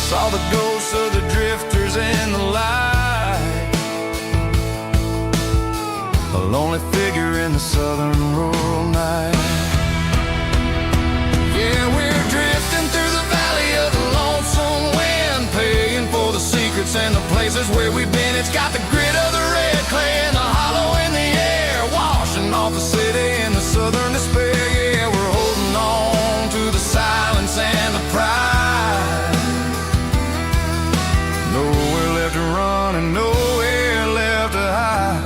Saw the ghosts of the drifters in the light, a lonely figure in the southern rural night. Yeah, we're drifting through the valley of the lonesome wind, paying for the secrets and the places where we've been. It's got the grit of the red clay and the hollow in the air, washing off the city and the southern despair. Yeah, we're holding on to the silence and the pride. Nowhere left to run and nowhere left to hide.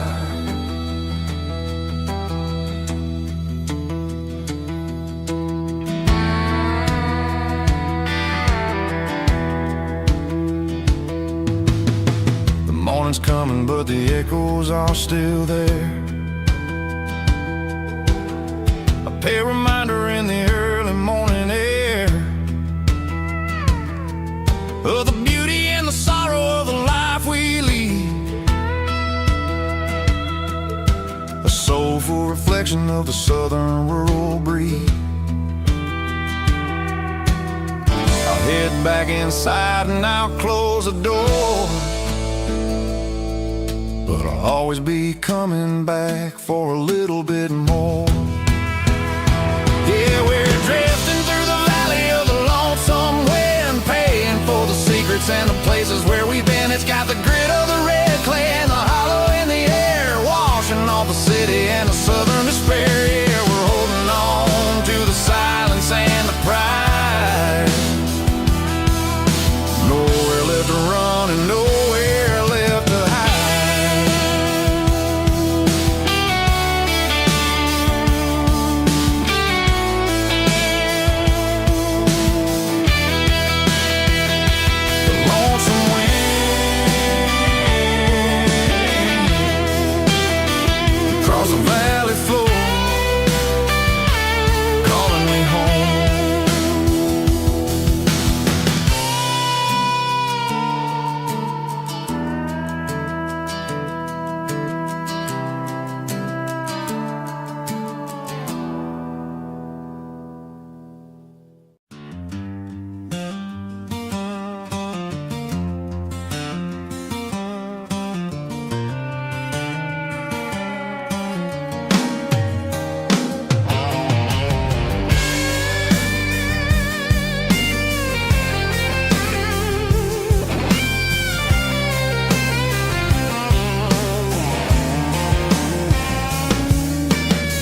The morning's coming, but the echoes are still there. A pale reminder in the early morning air of the beauty and the sorrow of the life we lead, a soulful reflection of the southern rural breed. I'll head back inside and I'll close the door, but I'll always be coming back for a little bit more. Yeah, we're drifting through the valley of the lonesome wind, paying for the secrets and the places where we've been. It's got the grit of the red clay and the hollow in the air, washing off the city and the southern despair. Yeah, we're holding on to the silence and the pride. Nowhere left to run and nowhere left to hide. The valley floor, calling me home.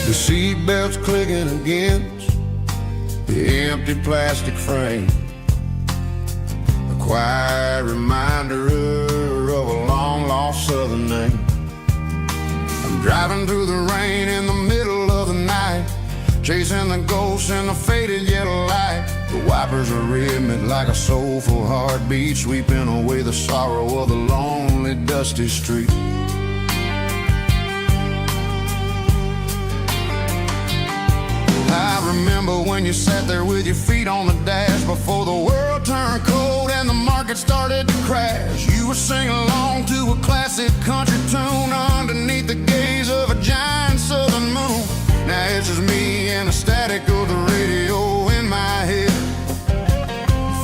The seatbelt's clicking against the empty plastic frame, a quiet reminder of a long-lost southern name. I'm driving through the rain in the middle of the night, chasing the ghosts in the faded yellow light. The wipers are rhythmic like a soulful heartbeat, sweeping away the sorrow of the lonely, dusty street. I remember when you sat there with your feet on the dash, before the world turned cold and the market started to crash. You were singing along to a classic country tune underneath the gaze of a giant southern moon. Now it's just me and the static of the radio in my head,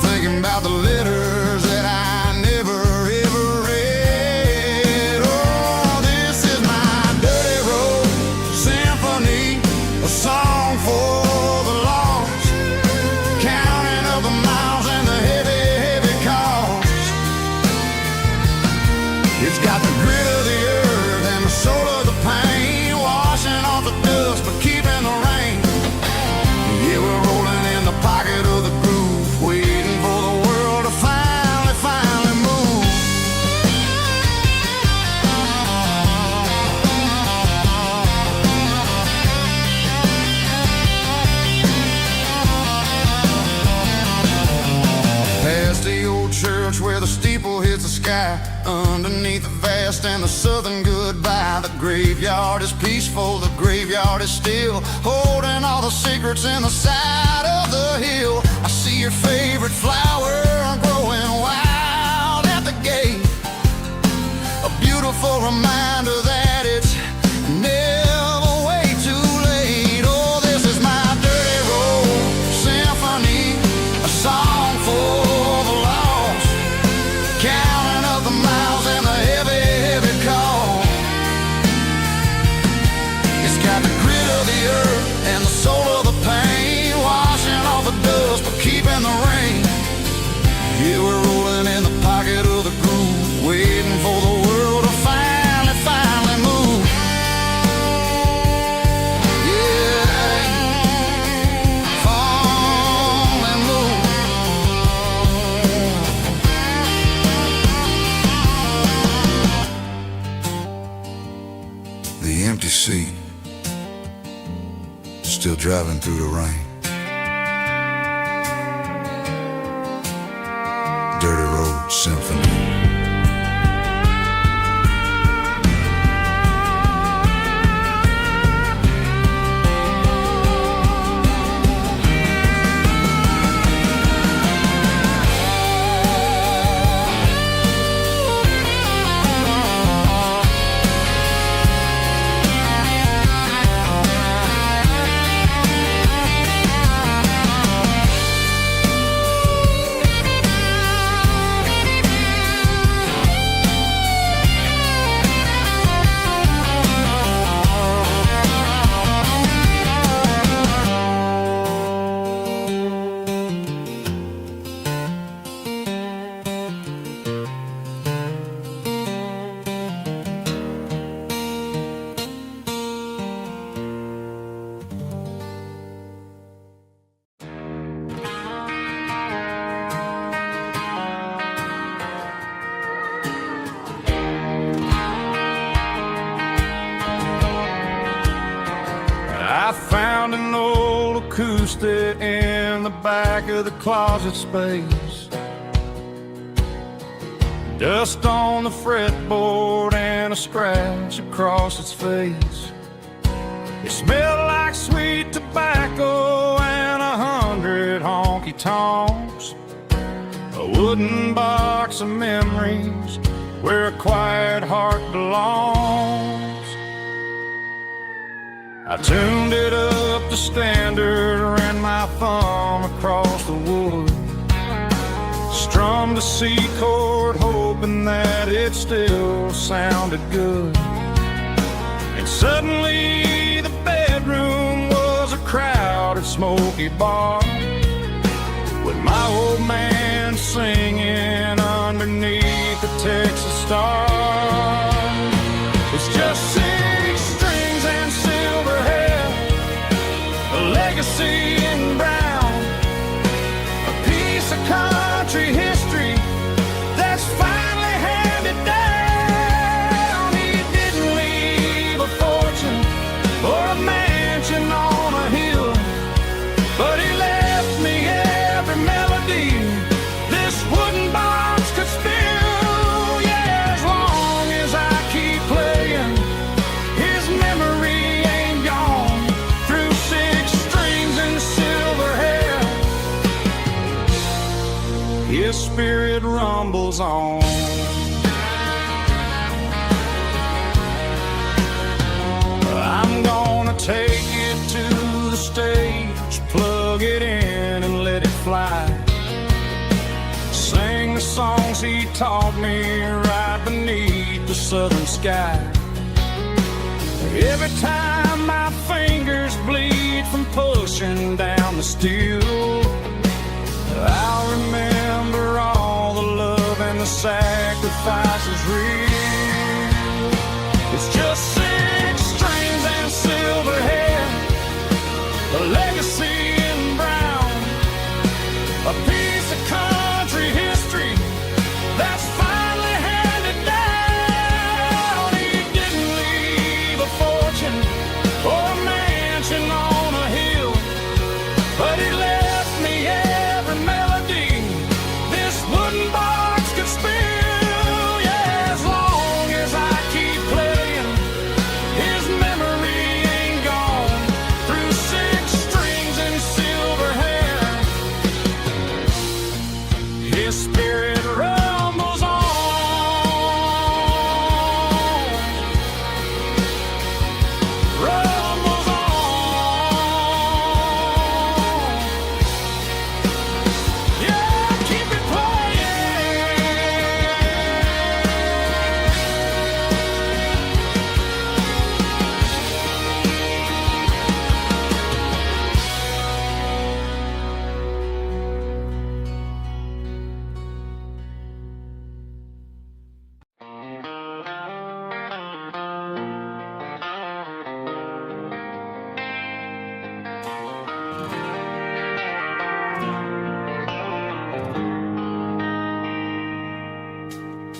thinking about the letters that I never ever read. Oh, this is my dirty road symphony, a song for the lost, counting up the miles and the heavy, heavy cost. It's got the grit of the earth and the soul of the pain, washing off the dust but keeping the rain. Yeah, we're rolling in the pocket of the groove, waiting for the world to finally move. Past the old church where the steeple hits the sky, underneath the vast and the southern goodbye. The graveyard is peaceful, the graveyard is still, holding all the secrets in the side of the hill. I see your favorite flower growing wild at the gate, a beautiful reminder that it's never way too late. Oh, this is my dirty road symphony, a song for the lost, driving through the rain. Dirty Road Symphony. I found an old acoustic in the back of the closet space. Dust on the fretboard and a scratch across its face. It smelled like sweet tobacco and 100 honky-tonks. A wooden box of memories where a quiet heart belongs. I tuned it up to standard, ran my thumb across the wood, strummed a C chord hoping that it still sounded good. And suddenly the bedroom was a crowded smoky bar, with my old man singing underneath the Texas star. It's just 6 strings and silver hair, a legacy in brown, a piece of country history that's finally handed down. He didn't leave a fortune or a mansion on a hill, but he left me every melody this wooden box could spill. Yeah, as long as I keep playing, his memory ain't gone. Through 6 strings and silver hair, his spirit rumbles on. I'm gonna take it to the stage, plug it in and let it fly. Sing the songs he taught me right beneath the southern sky. Every time my fingers bleed from pushing down the steel, I'll remember all the love and the sacrifices real. It's just 6 strings and silver hair, a legacy in brown, a piece of country history that's finally handed down. He didn't leave a fortune or a mansion on a hill, but he left me every melody this wooden box could spill. Yeah, as long as I keep playing, his memory ain't gone. Through 6 strings and silver hair, his spirit rumbles on. Rumbles on. Yeah, keep it playing.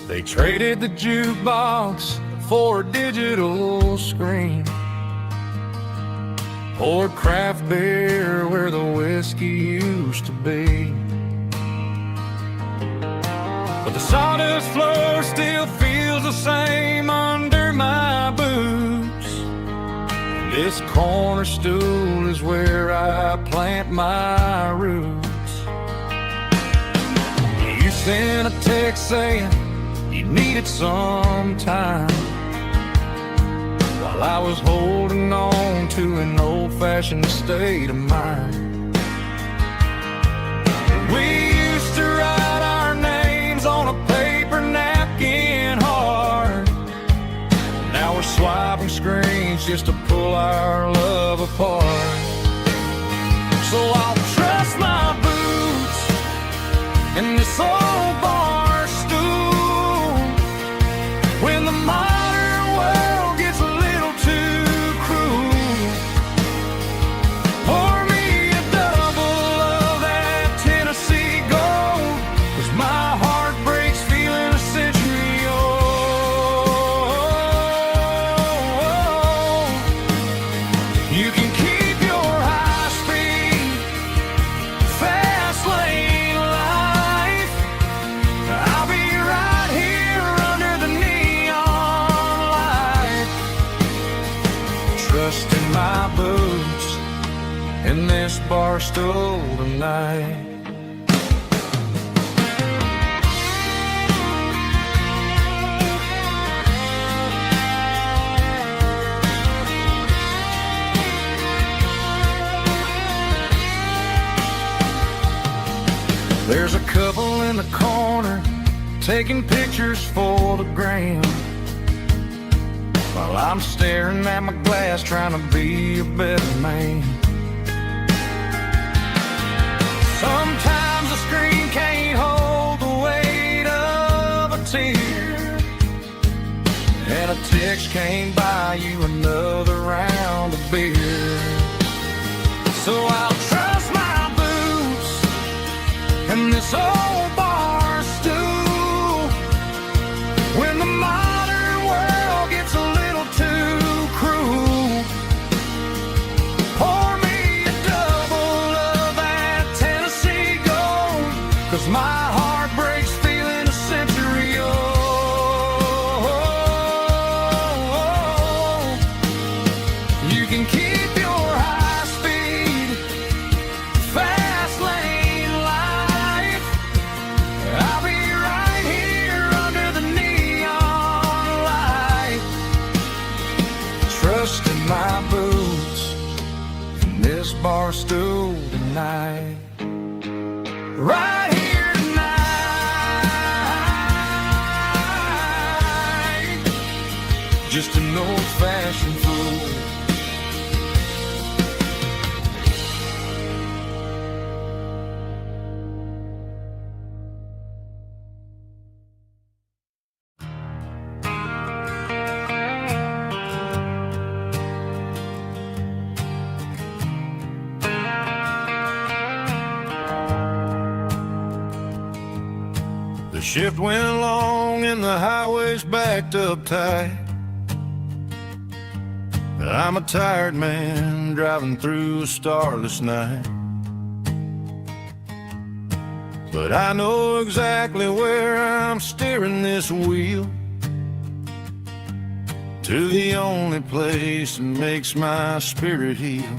They traded the jukebox for a digital screen, Poured craft beer where the whiskey used to be. But the sawdust floor still feels the same under my boots. This corner stool is where I plant my roots. You sent a text saying you needed some time, while I was holding on to an old-fashioned state of mind. We used to write our names on a paper napkin hard. Now we're swiping screens just to pull our love apart. So I'll trust my boots in this old bar stool when the modern world gets a little too cruel. Pour me a double of that Tennessee Gold, 'cause my heart breaks feeling a century old. You can keep your high speed, fast lane life. I'll be right here under the neon light, trusting my boots in this bar stool tonight. There's a couple in the corner taking pictures for the gram, while I'm staring at my glass trying to be a better man. Sometimes the screen can't hold the weight of a tear, and a text can't buy you another round of beer. So I'll trust my boots and this old bar stool when the modern world gets a little too cruel. Pour me a double of that Tennessee Gold, 'cause my heart breaks feeling a century old. You can keep your high speed, fast lane life. I'll be right here under the neon light, trusting my boots in this bar stool tonight. Right here tonight, just an old-fashioned fool. The shift went long and the highway's backed up tight. I'm a tired man driving through a starless night, but I know exactly where I'm steering this wheel, to the only place that makes my spirit heal.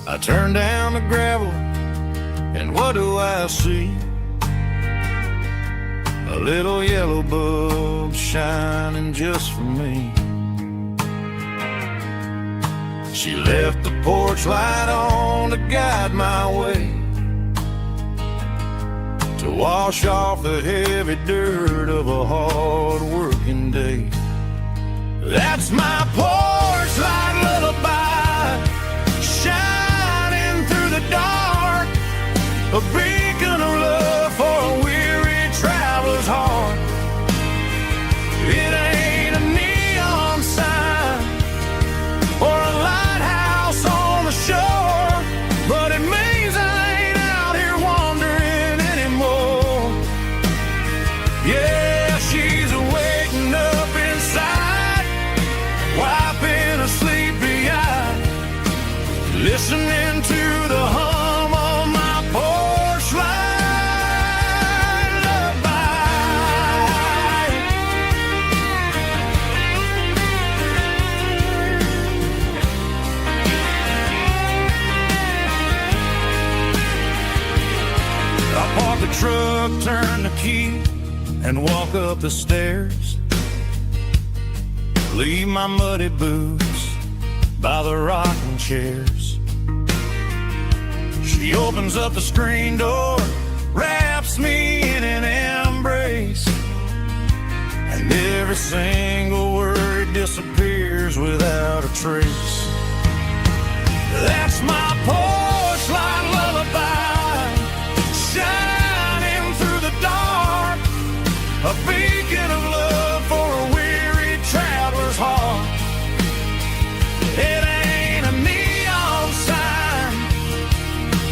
I turn down the gravel, and what do I see? A little yellow bulb shining just for me. She left the porch light on to guide my way, to wash off the heavy dirt of a hard-working day. That's my porch light lullaby, shining through the dark, a beacon of love for a weary traveler's heart. It ain't a neon sign or a lighthouse on the shore, but it means I ain't out here wandering anymore. Yeah, she's waking up inside, wiping her sleep to the hum of my porch light lullaby. I park the truck, turn the key, and walk up the stairs. Leave my muddy boots by the rocking chairs. She opens up the screen door, wraps me in an embrace, and every single word disappears without a trace. That's my porch light lullaby, shining through the dark, a beacon of love for a weary traveler's heart. It ain't a neon sign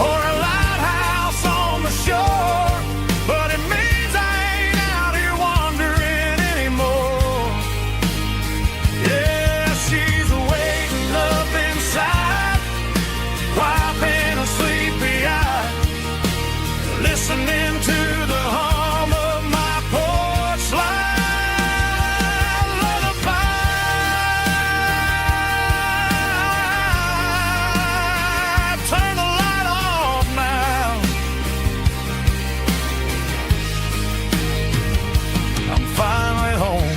or a lighthouse on the shore, but it means I ain't out here wandering anymore. Yeah, she's waiting up inside, wiping a sleepy eye, listening to the hum of my porch light lullaby. Turn the light off now. I'm finally home.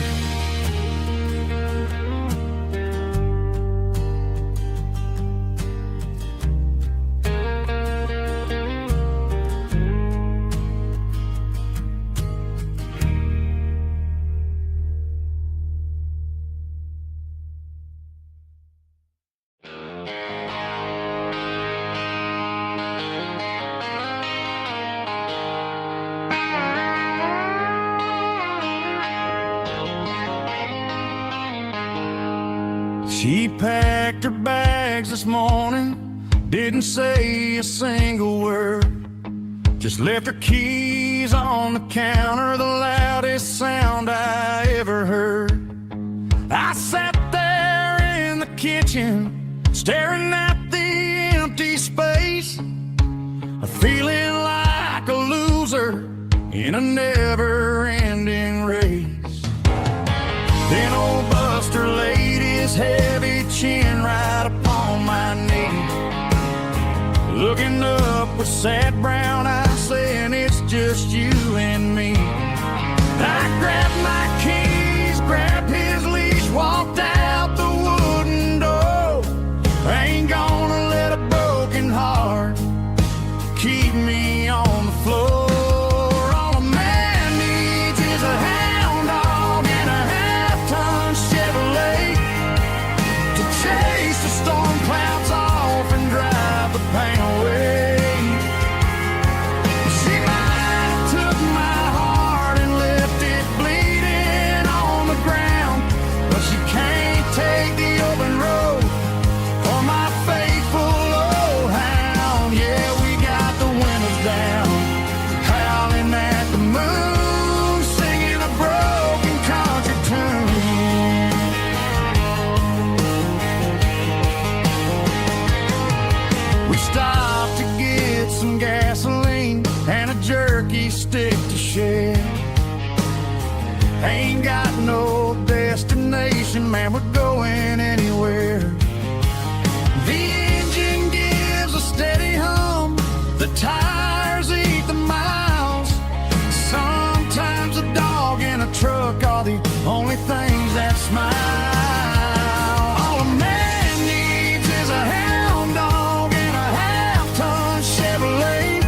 She packed her bags this morning, didn't say a single word, just left her keys on the counter, the loudest sound I ever heard. I sat there in the kitchen, staring at the empty space, feeling like a loser in a never-ending race. Then old Buster laid his heavy chin right upon my knee, looking up with sad brown eyes, saying it's just you and me. I grabbed my keys, grabbed his leash, walked out the wooden door. I ain't gonna let a broken heart keep me on the floor. All a man needs is a hound dog and a half-ton Chevrolet to chase the storm clouds off and drive the pain away. She might have took my heart and left it bleeding on the ground, but she can't take the open road for my faithful old hound. Yeah, we got the windows down, howling at the moon, singing a broken country tune. We stopped to get some gasoline and a jerky stick to share. Ain't got no destination, man, we're going anywhere. The engine gives a steady hum, the tires eat the miles. Sometimes a dog and a truck are the only things that smile. All a man needs is a hound dog and a half-ton Chevrolet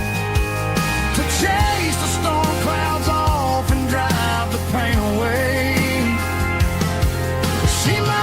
to chase the storm clouds off and drive the pain away. She might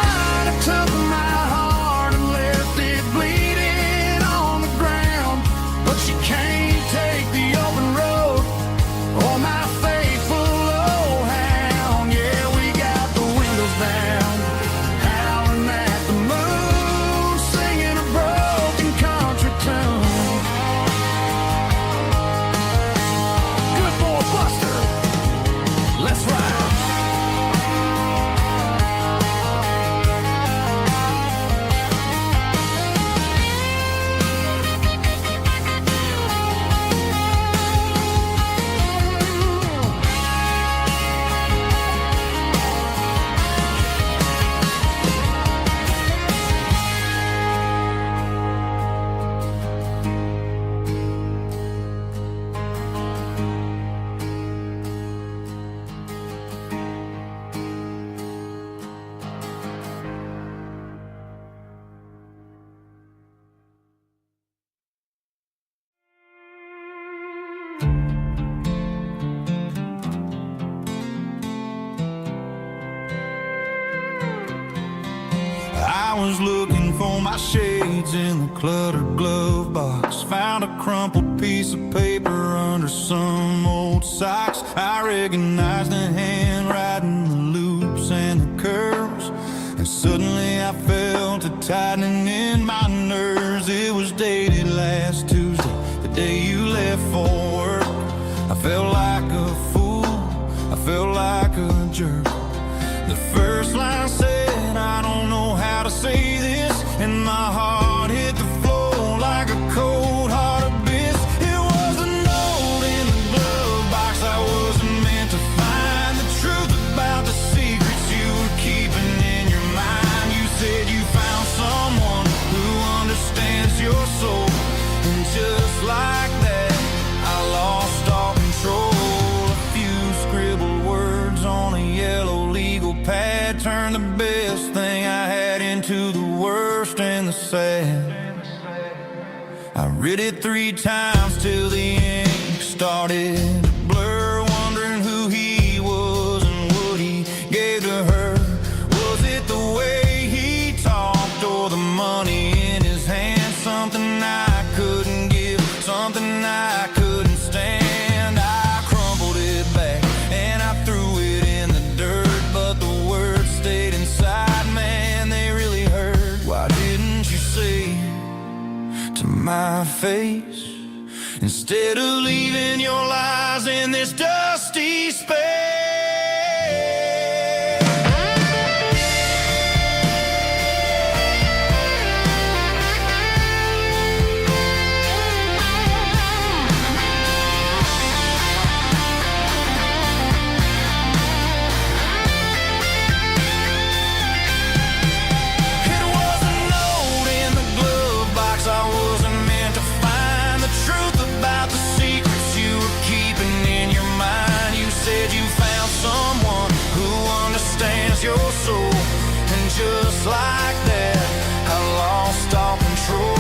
looking for my shades in the cluttered glove box. Found a crumpled piece of paper under some old socks. I recognized the handwriting, the loops and the curves, and suddenly I felt a tightening in my nerves. It was dated last Tuesday, the day you left for work. I felt like a fool, I felt like a jerk. The first line said, I don't know how to say this, and my heart hit the floor like a cold heart abyss. It was a note in the glove box I wasn't meant to find. The truth about the secrets you were keeping in your mind. You said you found someone who understands your soul, and just like that, I lost all control. A few scribbled words on a yellow legal pad turned the best thing I had into the worst and the sad. I read it 3 times till the ink started to blur, wondering who he was and what he gave to her. Was it the way he talked or the money in his hand? Something I couldn't give, something I couldn't stand. I crumpled it back and I threw it in the dirt, but the words stayed inside, man, they really hurt. Why didn't you say to my face, instead of leaving your lies in this dusty space? Your soul, and just like that, I lost all control.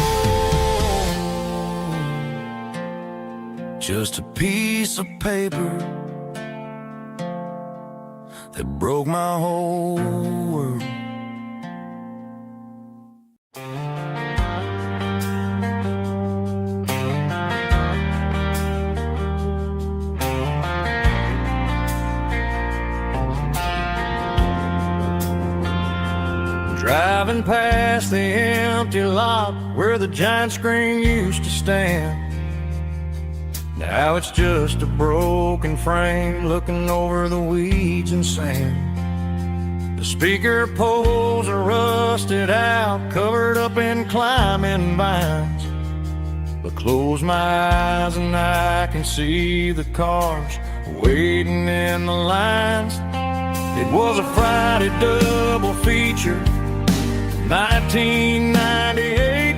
Just a piece of paper that broke my whole world. Driving past the empty lot where the giant screen used to stand. Now it's just a broken frame looking over the weeds and sand. The speaker poles are rusted out, covered up in climbing vines. But close my eyes and I can see the cars waiting in the lines. It was a Friday double feature, 1998.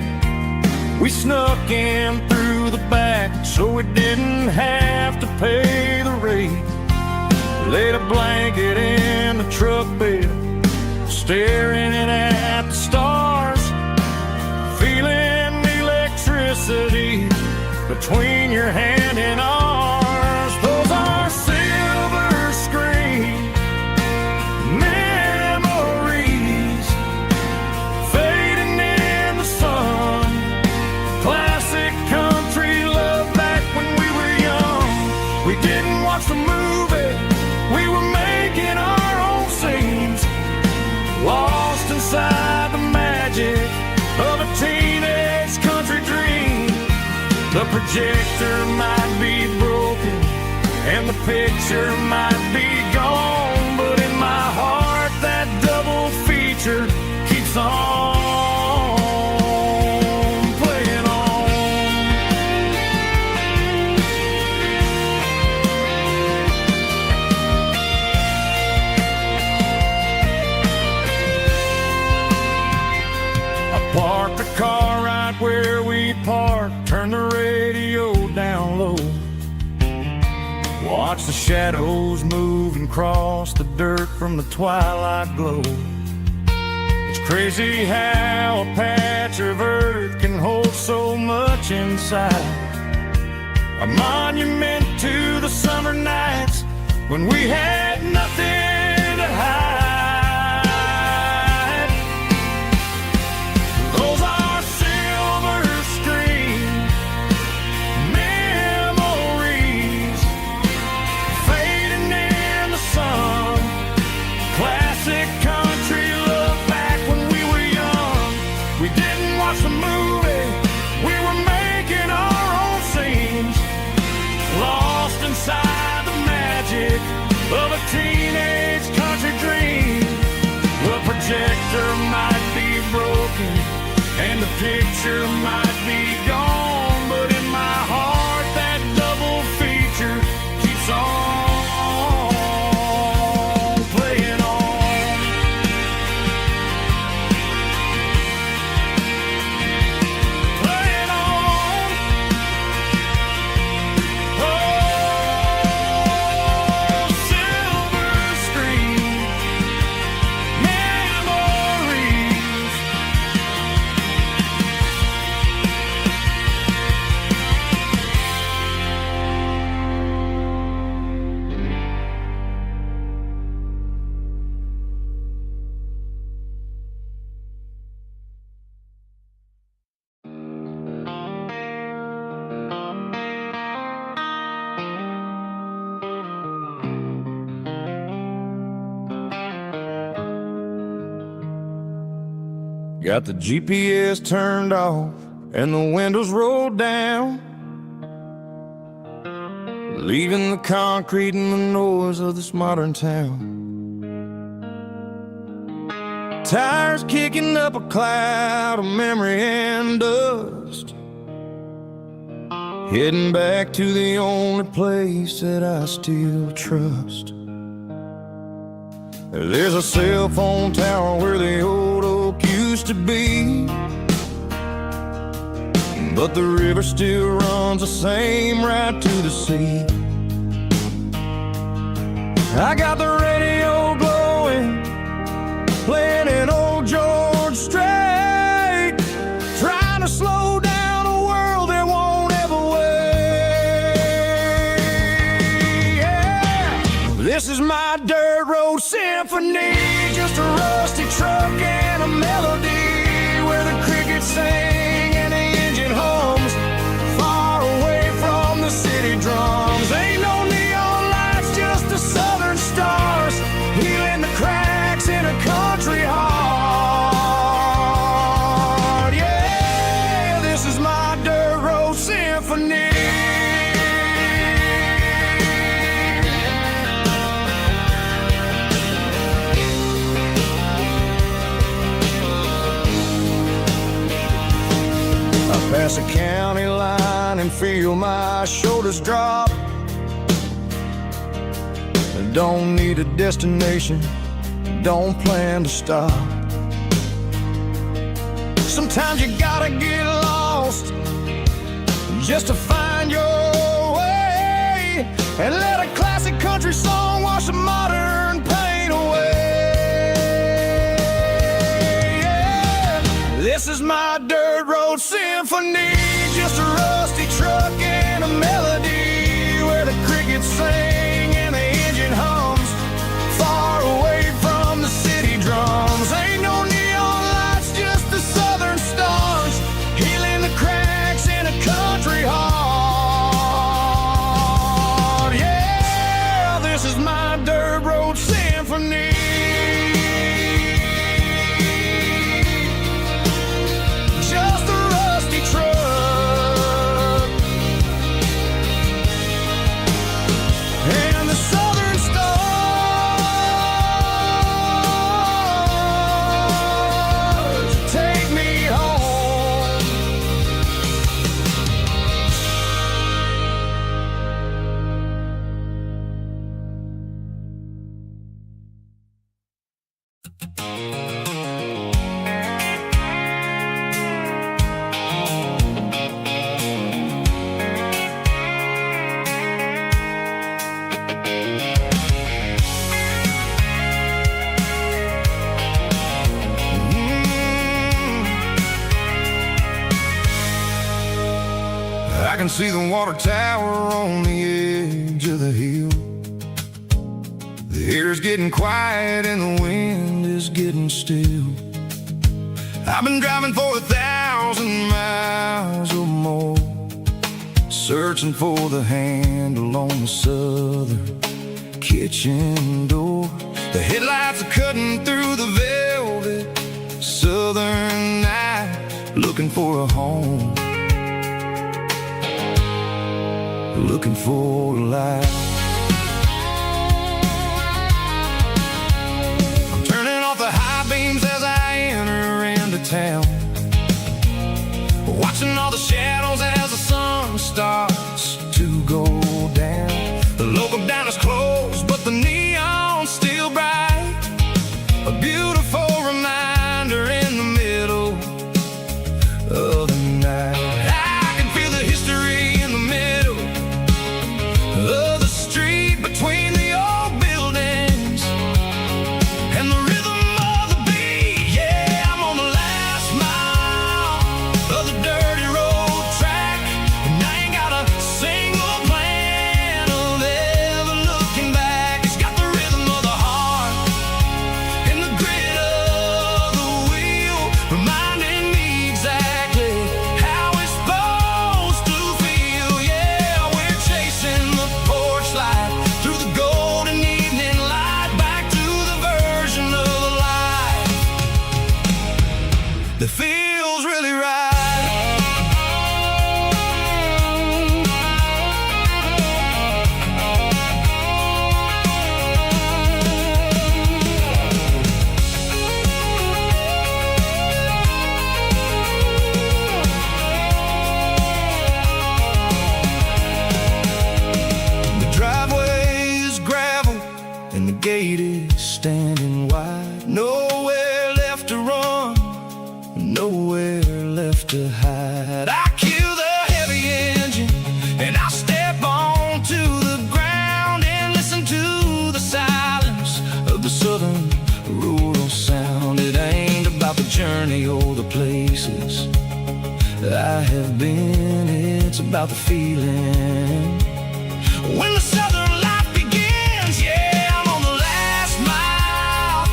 We snuck in through the back so we didn't have to pay the rate. Laid a blanket in the truck bed, staring at the stars, feeling the electricity between your hand and ours. Those are silver screen memories fading in the sun. Classic country love back when we were young. We didn't watch the movie, we were making our own scenes, lost inside the magic of a teenage country dream. The projector might be broken and the picture might be gone, but in my heart that double feature keeps on playing on. I parked the car right where we parked, turned the radio down low, watch the shadows move and cross the dirt from the twilight glow. It's crazy how a patch of earth can hold so much inside, a monument to the summer nights when we had nothing to hide. future might be gone, but in my heart that double feature keeps on playing on. Playing on. Oh, silver screen memories. Got the GPS turned off and the windows rolled down, leaving the concrete and the noise of this modern town. Tires kicking up a cloud of memory and dust, heading back to the only place that I still trust. There's a cell phone tower where the old oak used to be, but the river still runs the same right to the sea. I got the radio glowing, playing an old George Strait, trying to slow down a world that won't ever wait. Yeah. This is my dirt road symphony, just a rusty truck and a melody where the crickets sing and the engine hums, far away from the city drums. Ain't no neon lights, just the southern stars, healing the cracks in a country heart. Yeah, this is my dirt road symphony. Pass a county line and feel my shoulders drop. Don't need a destination, don't plan to stop. Sometimes you gotta get lost just to find your way, and let a classic country song wash the modern pain away. Yeah. This is my dirt road symphony, just a rusty truck and a melody where the crickets sing and the engine hums, far away from the city drums. Ain't no neon lights, just the southern stars, healing the cracks in a country heart. Yeah, this is my dirt road symphony. Just a rusty truck and the southern stars take me home. I can see the water tower on the edge of the hill. The air's getting quiet and the wind is getting still. I've been driving for 1,000 miles or more, searching for the handle on the southern kitchen door. The headlights are cutting through the velvet southern night, looking for a home, looking for a life. I'm turning off the high beams as I enter into town. I've been, it's about the feeling. When the southern life begins, yeah, I'm on the last mile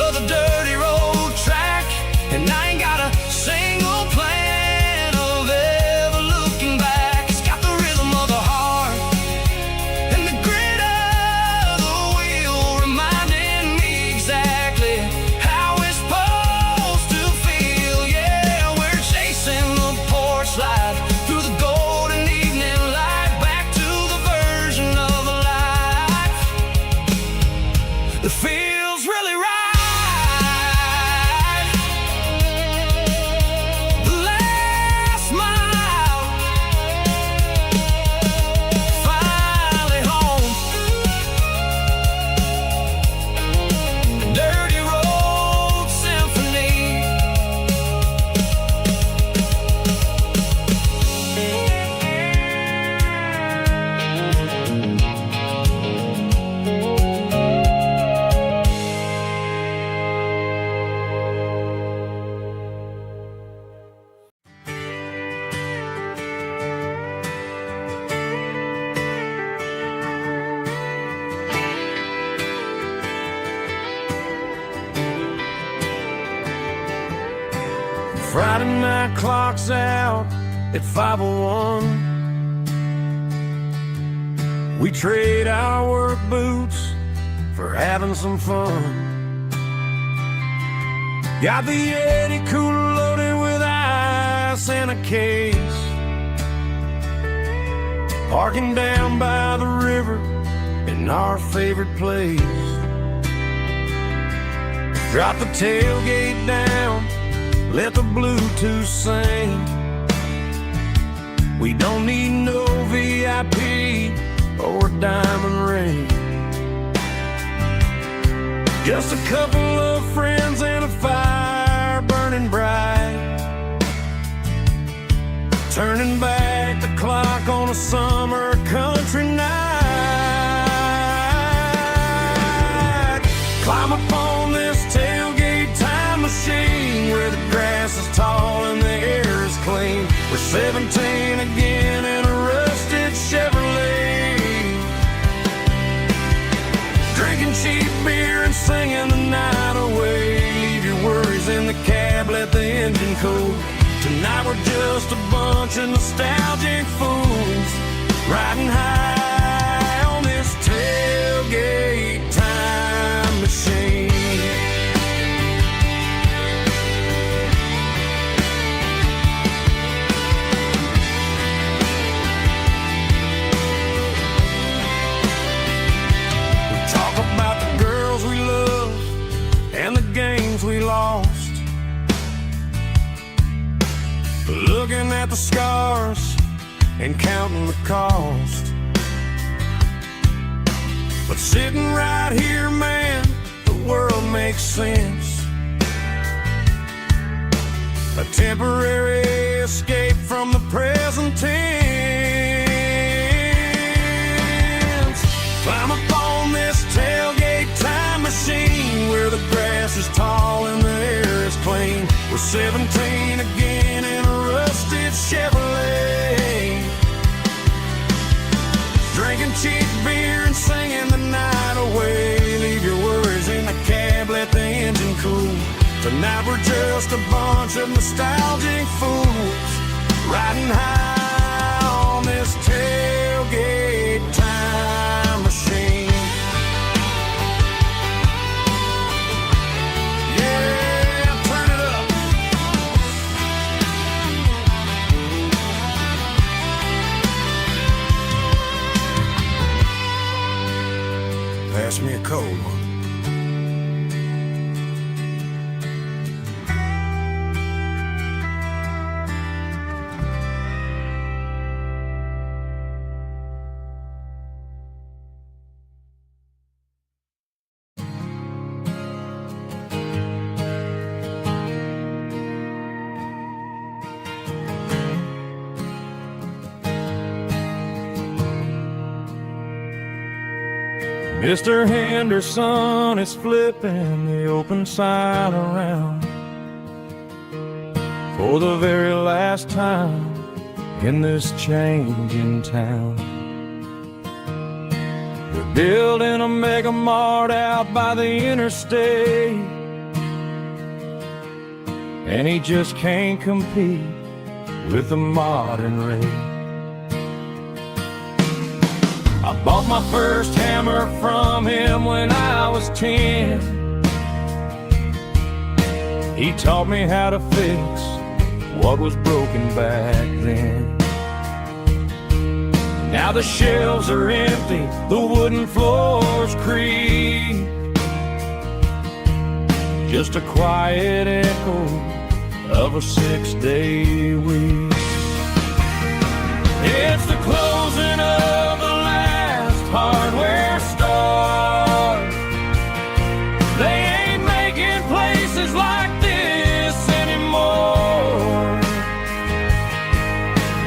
of the dirty road track, and I ain't got a single plan of ever looking back. It's got the rhythm of the heart and the grit of the wheel, reminding me exactly how it's supposed to feel. Yeah, we're chasing the porch light through the golden evening light, back to the version of a life that feels really right. The last mile, finally home. Dirty road symphony. Friday night clock's out at 5:01. We trade our work boots for having some fun. Got the Yeti cooler loaded with ice and a case, parking down by the river in our favorite place. Drop the tailgate down, let the Bluetooth sing. We don't need no VIP or a diamond ring. Just a couple of friends and a fire burning bright, turning back the clock on a summer country night. Climb up on this tailgate time machine where the grass is tall and the air is clean. We're 17 again in a rusted Chevrolet, drinking cheap beer and singing the night away. Leave your worries in the cab, let the engine cool. Tonight we're just a bunch of nostalgic fools, riding high on this tailgate time machine. About the girls we love and the games we lost, looking at the scars and counting the cost. But sitting right here, man, the world makes sense. A temporary escape from the present tense. Climb up on this tailgate time machine where the grass is tall and the air is clean. We're 17 again in a rusted Chevrolet, drinking cheap beer and singing the night away. Leave your worries in the cab, let the engine cool. Tonight we're just a bunch of nostalgic fools, riding high on this tailgate time machine. Yeah, turn it up. Pass me a cold one. Mr. Henderson is flipping the open side around for the very last time in this changing town. We're building a mega mart out by the interstate, and he just can't compete with the modern rate. I bought my first hammer from him when I was 10. He taught me how to fix what was broken back then. Now the shelves are empty, the wooden floors creak, just a quiet echo of a 6-day week. It's the closing of the last hardware store. They ain't making places like this anymore,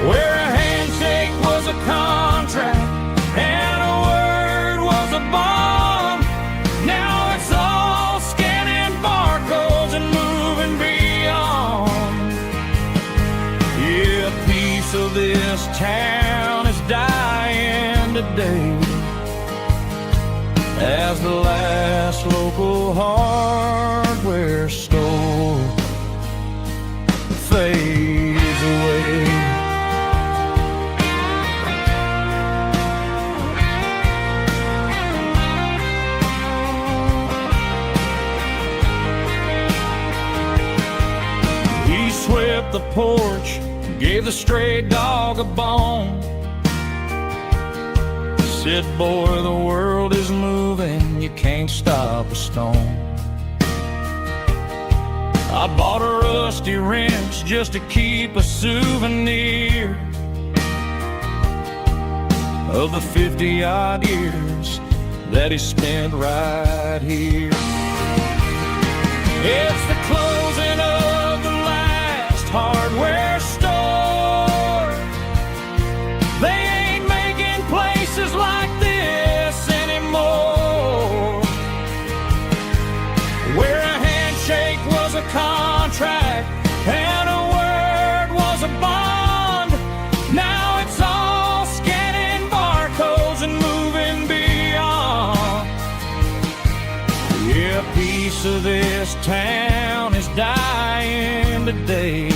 where a handshake was a contract and a word was a bond. Now it's all scanning barcodes and moving beyond. Yeah, a piece of this town is dying today as the last local hardware store fades away. He swept the porch, gave the stray dog a bone, said, boy, the world is moving, you can't stop a stone. I bought a rusty wrench just to keep a souvenir of the 50-odd years that he spent right here. It's the closing of the last hardware store. They ain't making places like this anymore, where a handshake was a contract and a word was a bond. Now it's all scanning barcodes and moving beyond. Yeah, a piece of this town is dying today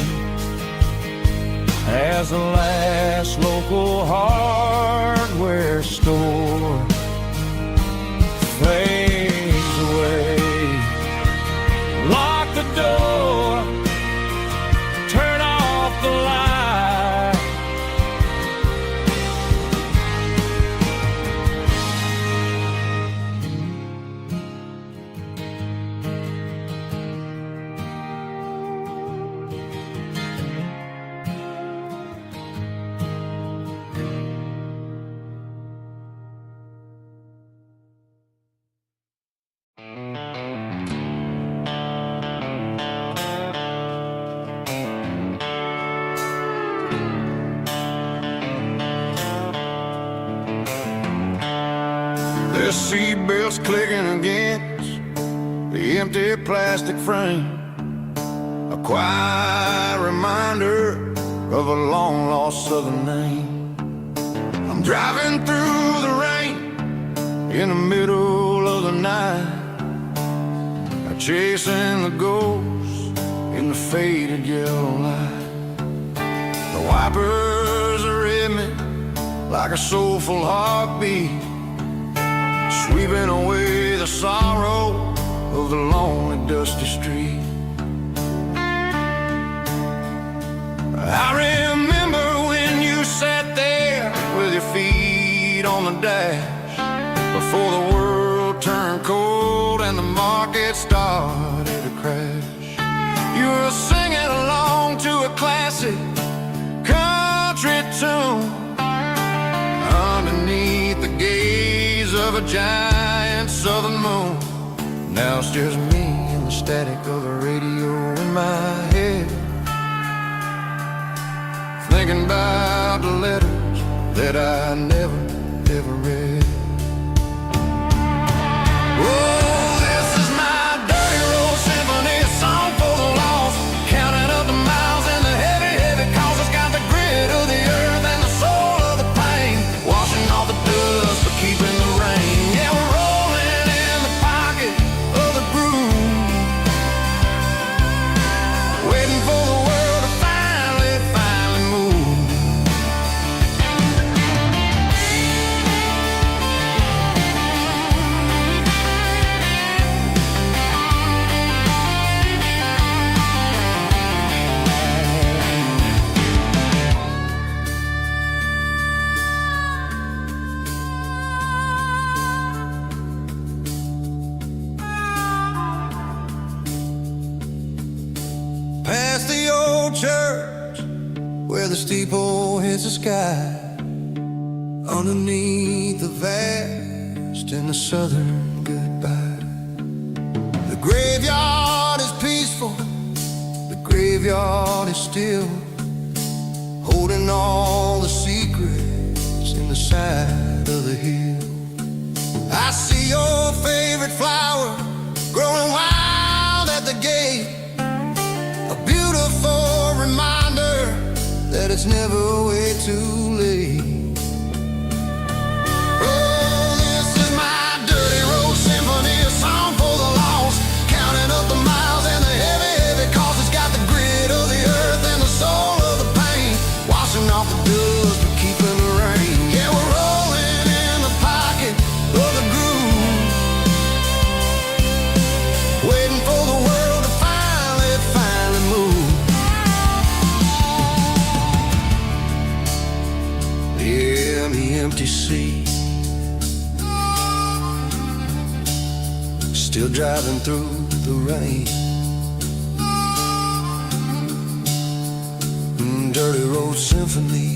as the last local hardware store fades away. Lock the door, turn off the light. The seatbelt's clicking against the empty plastic frame, a quiet reminder of a long-lost southern name. I'm driving through the rain in the middle of the night, chasing the ghosts in the faded yellow light. The wipers are in me like a soulful heartbeat, sweeping away the sorrow of the lonely, dusty street. I remember when you sat there with your feet on the dash, before the world turned cold and the market started to crash. You were singing along to a classic country tune underneath the gaze of a giant southern moon. Now it's just me and the static of the radio in my head, thinking about the letters that I never, ever read. Oh, this is my dirty road symphony, a song for the lost, counting up the miles and the heavy, heavy calls. It's got the grit of the steeple hits the sky underneath the vast and the southern goodbye. The graveyard is peaceful, the graveyard is still, holding all the secrets in the side of the hill. I see your favorite flower growing wild at the gate, a beautiful reminder that it's never way too late. Oh, this is my dirty road symphony, a song for the lost, counting up the miles and the heavy, heavy cost. It's got the grit of the earth and the soul of the pain, washing off the dust but keeping the rain. Yeah, we're rolling in the pocket of the groove, waiting for the world to finally move. Yeah, the empty sea, still driving through the rain. Dirty road symphony.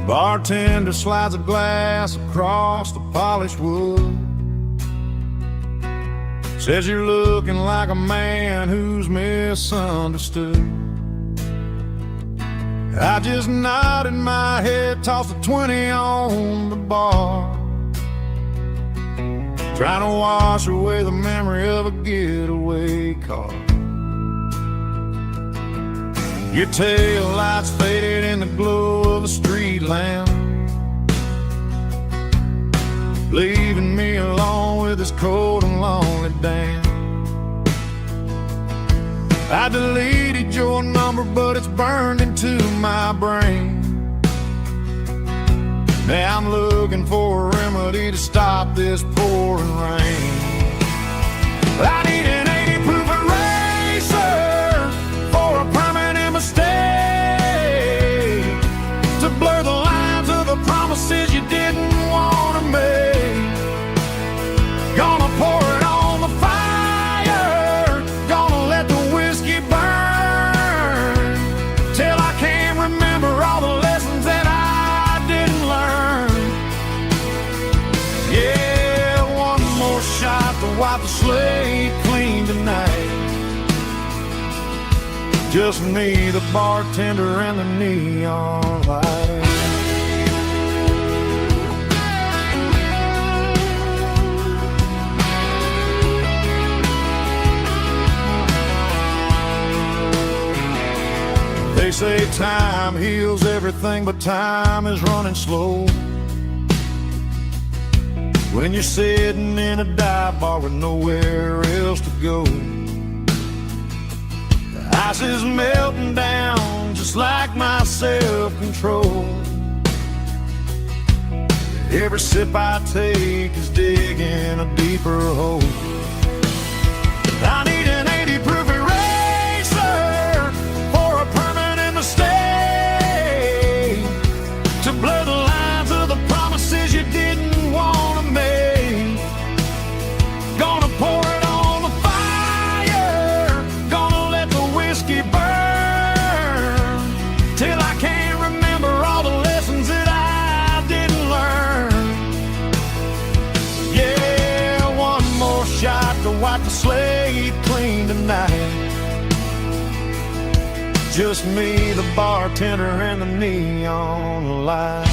Bartender slides a glass across the polished wood, says you're looking like a man who's misunderstood. I just nodded my head, tossed a 20 on the bar, trying to wash away the memory of a getaway car. Your tail lights faded in the glow of a street lamp, leaving me alone with this cold and lonely damn. I deleted your number, but it's burned into my brain. Now I'm looking for a remedy to stop this pouring rain. I need an 80 proof eraser for a permanent mistake, to blur the lines of the promises you didn't want to make. Gonna pour it on the fire, gonna let the whiskey burn, till I can't remember all the lessons that I didn't learn. Yeah, one more shot to wipe the slate clean tonight. Just me, the bartender, and the neon light. They say time heals everything, but time is running slow when you're sitting in a dive bar with nowhere else to go. Ice is melting down just like my self-control. Every sip I take is digging a deeper hole. I need an 80 proof eraser for a permanent mistake, to blur the lines of the promises you didn't want to make. Gonna pour it on the fire, gonna let the whiskey burn, till I can't remember all the lessons that I didn't learn. Yeah, one more shot to wipe the slate clean tonight. Just me, the bartender, and the neon light.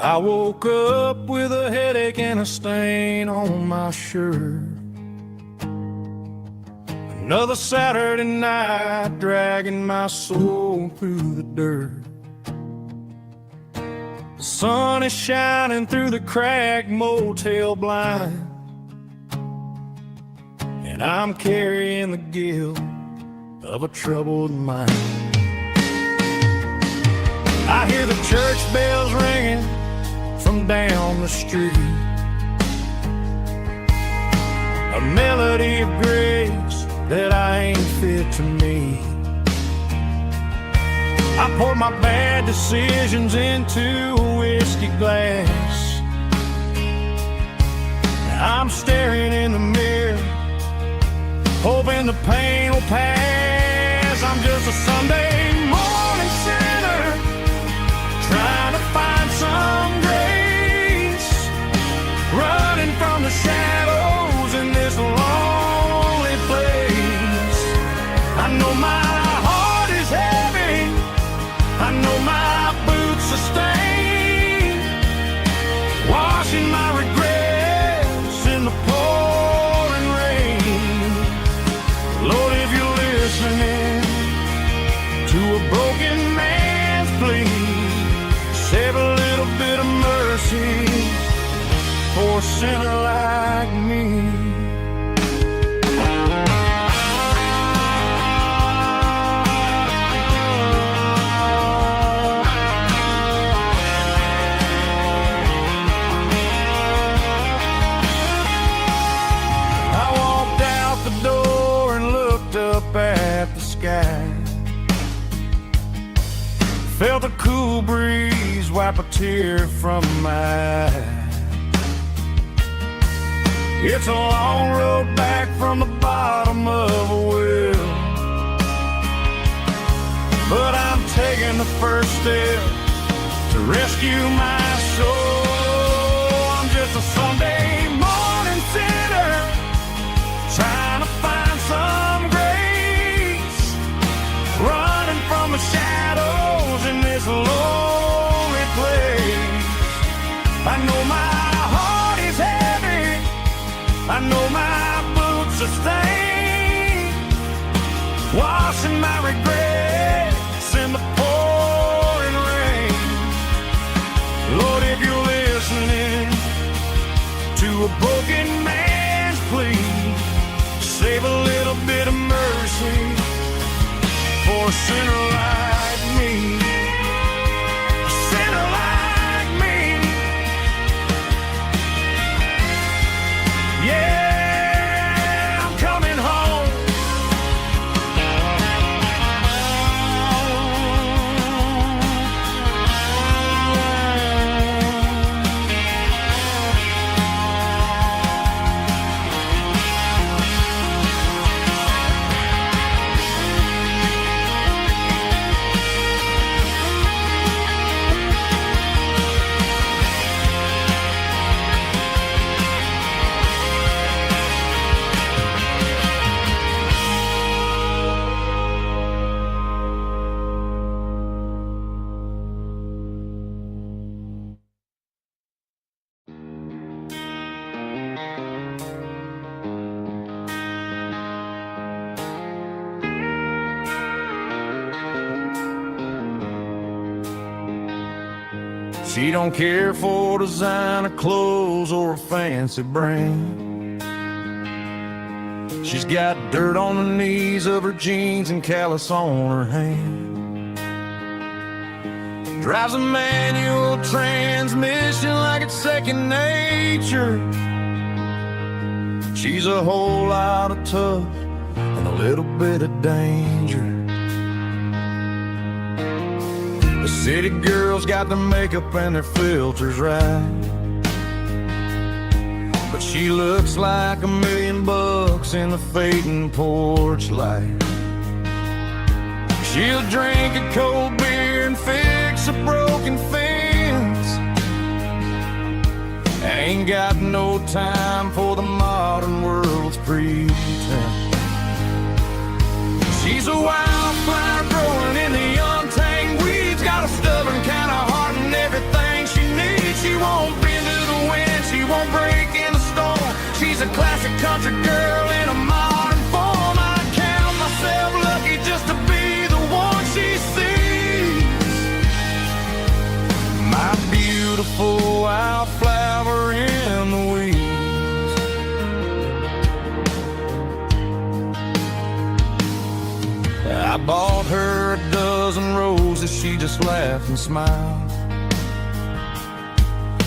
I woke up with a headache and a stain on my shirt. Another Saturday night dragging my soul through the dirt. The sun is shining through the cracked motel blind, and I'm carrying the guilt of a troubled mind. I hear the church bells ringing from down the street, a melody of grace that I ain't fit to meet. I poured my bad decisions into a whiskey glass. I'm staring in the mirror, hoping the pain will pass. I'm just a Sunday morning sinner, trying to find some grace, running from the shadows in this lonely place. I know my heart is heavy, I know my boots are stained, washing my regrets in the pouring rain. Lord, if you're listening to a broken man's plea, save a little bit of mercy for a sinner like me. I walked out the door and looked up at the sky, felt a cool breeze wipe a tear from my eye. It's a long road back from the bottom of a well, but I'm taking the first step to rescue my soul. I'm just a Sunday morning sinner, trying to find some grace, running from the shadows in this lonely place. I know my heart is heavy, I know my boots are stained, washing my regrets in the pouring rain. Lord, if you're listening to a broken man's plea, save a little bit of mercy for a sinner like me. A sinner like me. Yeah, I'm coming home. She don't care for designer clothes or a fancy brand. She's got dirt on the knees of her jeans and callus on her hand. Drives a manual transmission like it's second nature. She's a whole lot of tough and a little bit of danger. The city girls got their makeup and their filters right, but she looks like $1 million in the fading porch light. She'll drink a cold beer and fix a broken fence. Ain't got no time for the modern world's pretense. She's a wildflower growing in the untamed weeds, got a stubborn kind of heart and everything she needs. country girl in a modern form. I count myself lucky just to be the one she sees. My beautiful wildflower in the weeds. I bought her a dozen roses, she just laughed and smiled.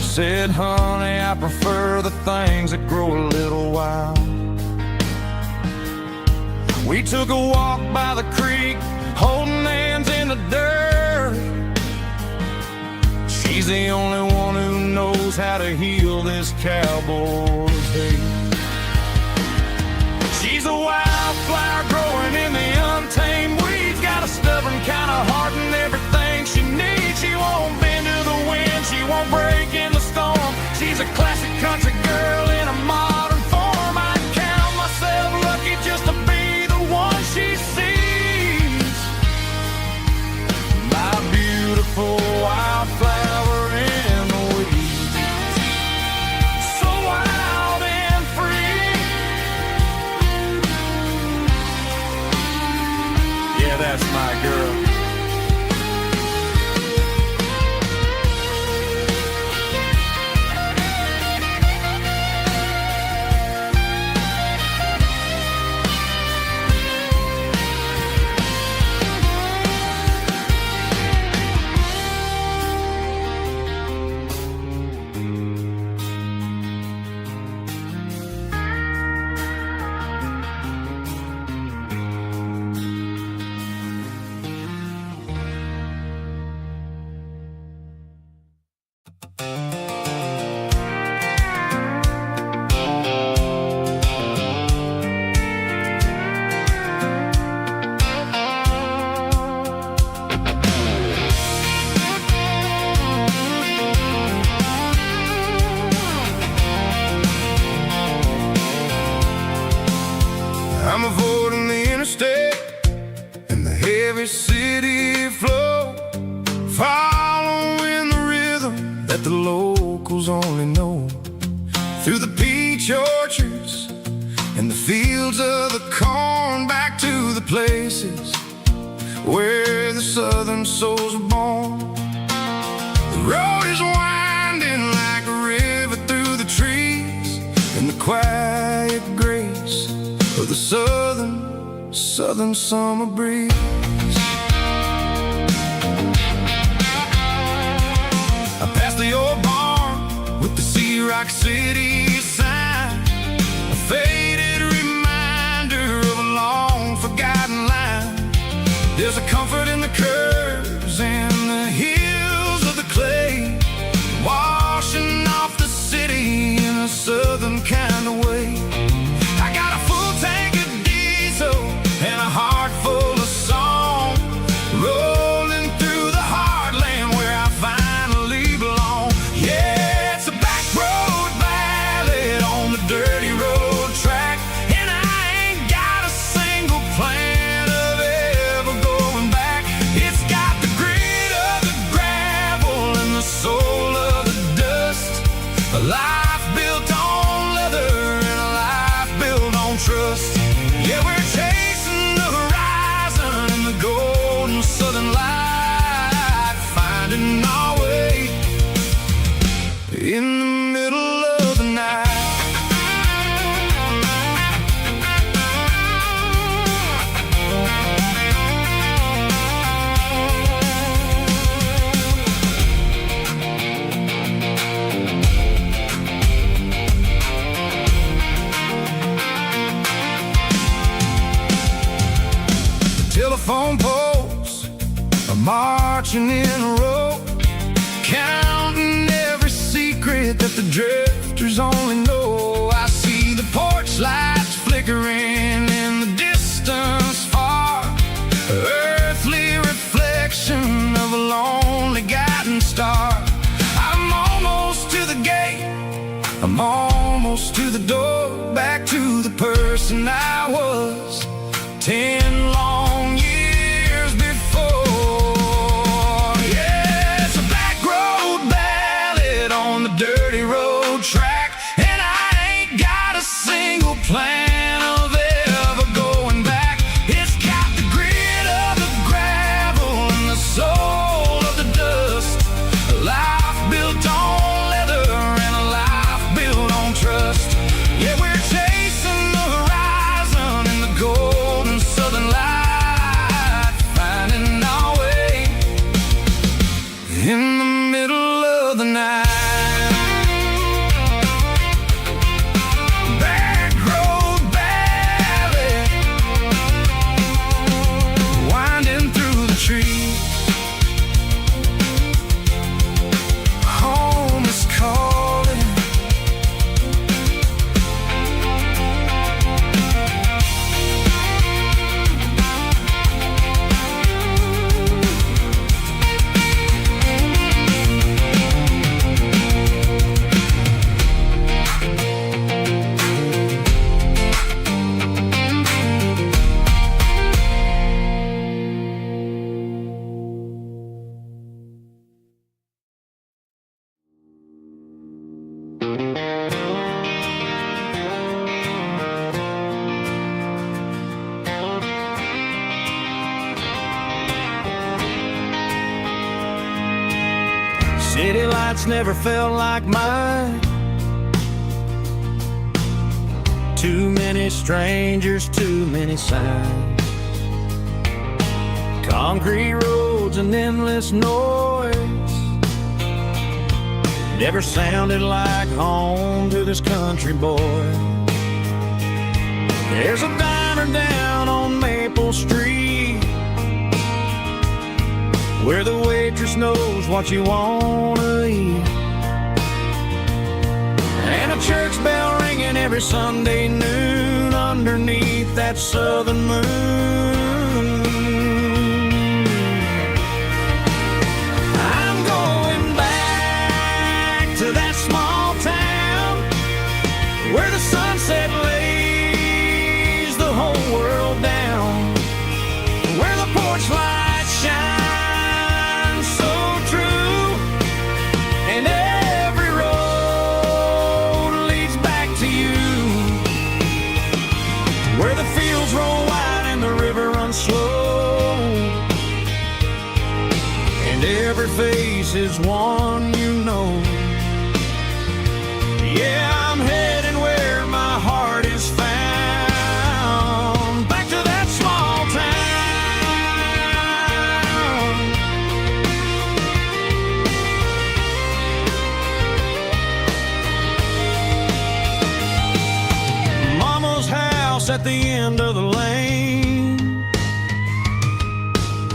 Said, honey, I prefer the things that grow a little wild. We took a walk by the creek, holding hands in the dirt. She's the only one who knows how to heal this cowboy's hate. She's a wildflower growing in the untamed weeds. Got a stubborn kind of heart and everything she needs. She won't bend to the wind, she won't break in the storm. She's a classic country girl in a modern form. I count myself lucky just to be the one she sees. My beautiful wildflower in the weeds. So wild and free. Yeah, that's my girl. I'm avoiding the interstate and the heavy city flow, following the rhythm that the locals only know. Through the peach orchards and the fields of the corn, back to the places where the southern souls are born. The road is winding like a river through the trees, and the quiet grace of the southern summer breeze. I passed the old barn with the Sea Rock City sign, a faded reminder of a long forgotten line. There's a comfort in the curves and the hills of the clay, washing off the city in a southern kind of way. I got a full tank of diesel and a heart full of song, rolling through the heartland where I finally belong. Yeah, it's a back road ballad on the dirty road track, and I ain't got a single plan of ever going back. It's got the grit of the gravel and the soul of the dust, a life built on leather and a life built on trust. Yeah, we're chasing the horizon in the golden southern light, finding our way in the middle of the night. Telephone poles are marching in a row, counting every secret that the drifters only know. I see the porch lights flickering in the distance far, earthly reflection of a lonely guiding star. I'm almost to the gate, I'm almost to the door, back to the person I was 10 long years before. Yeah, it's a back road ballad on the dirty road track, and I ain't got a single plan nights never felt like mine. Too many strangers, too many signs. Concrete roads and endless noise never sounded like home to this country boy. There's a diner down on Maple Street where the waitress knows what you wanna eat, and a church bell ringing every Sunday noon underneath that southern moon. I'm going back to that small town where the sunset lays the whole world down, where the porch lights shine so true, and every road leads back to you, where the fields roll wide and the river runs slow, and every face is one you know. Yeah, I'm heading where my heart is found, back to that small town. Mama's house at the end of the lane,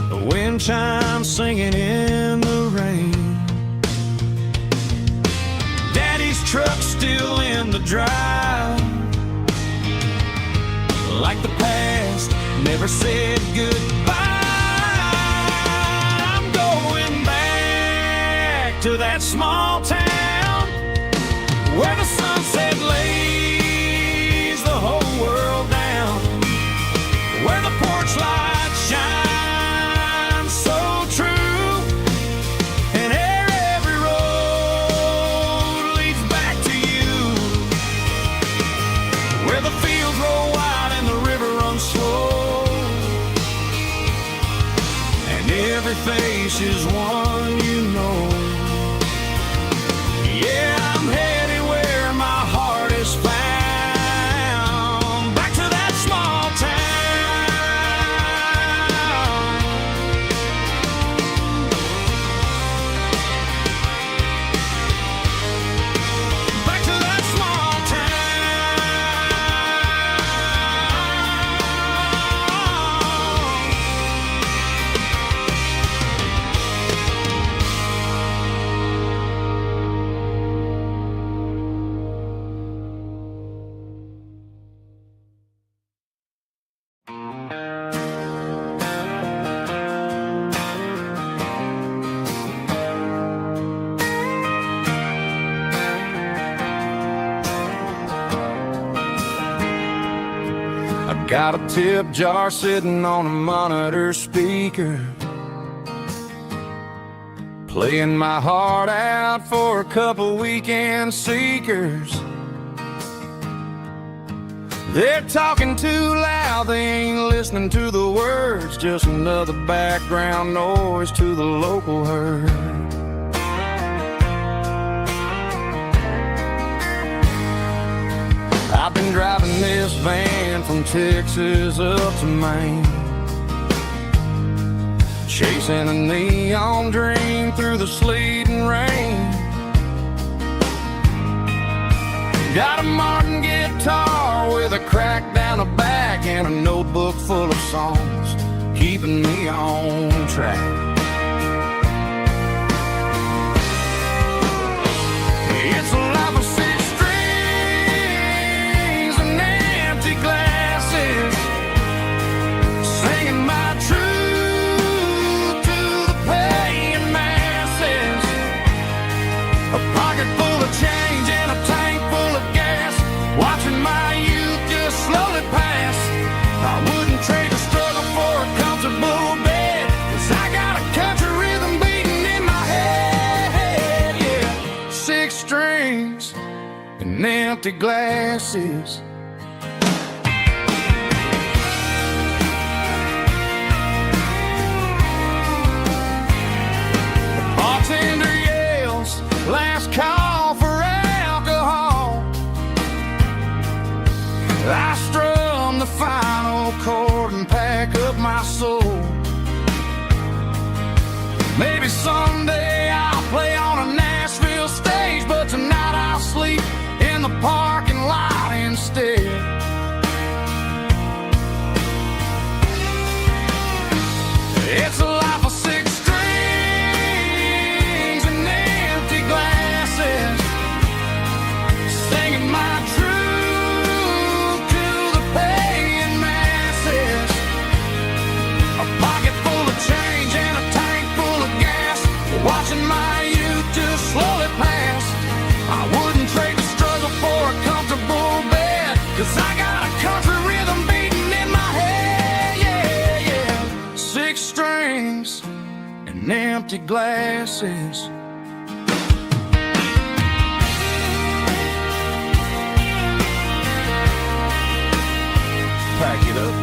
the wind chimes singing in the rain. Daddy's truck still in the drive, like the past never said goodbye. I'm going back to that small town where the sunset lays the whole world down, where the porch lights shine so true, and every road leads back to you, where the fields roll wide and the river runs slow, and every face is one you know. Yeah, I'm heading where my heart is found, back to that small town. Back to that small Got a tip jar sitting on a monitor speaker, playing my heart out for a couple weekend seekers. They're talking too loud, they ain't listening to the words, just another background noise to the local herd. I've been driving this van from Texas up to Maine, chasing a neon dream through the sleet and rain. Got a Martin guitar with a crack down the back and a notebook full of songs, keeping me on track. It's a life of six strings and empty glasses, singing my truth to the paying masses. A pocket full of change and a tank full of gas, watching my youth just slowly pass. I wouldn't trade a struggle for a comfortable bed, 'cause I got a country rhythm beating in my head. Yeah, six strings and empty glasses. The bartender yells call for alcohol. I strum the final chord and pack up my soul. Maybe someday I'll play on a Nashville stage, but tonight I'll sleep in the parking lot instead. It's a life of six strings and empty glasses, singing my truth to the paying masses. A pocket full of change and a tank full of gas, watching my youth just slowly pass. I wouldn't trade the struggle for a comfortable bed, 'cause I got a country rhythm beating in my head, yeah, yeah. Six strings and empty glasses. Pack it up.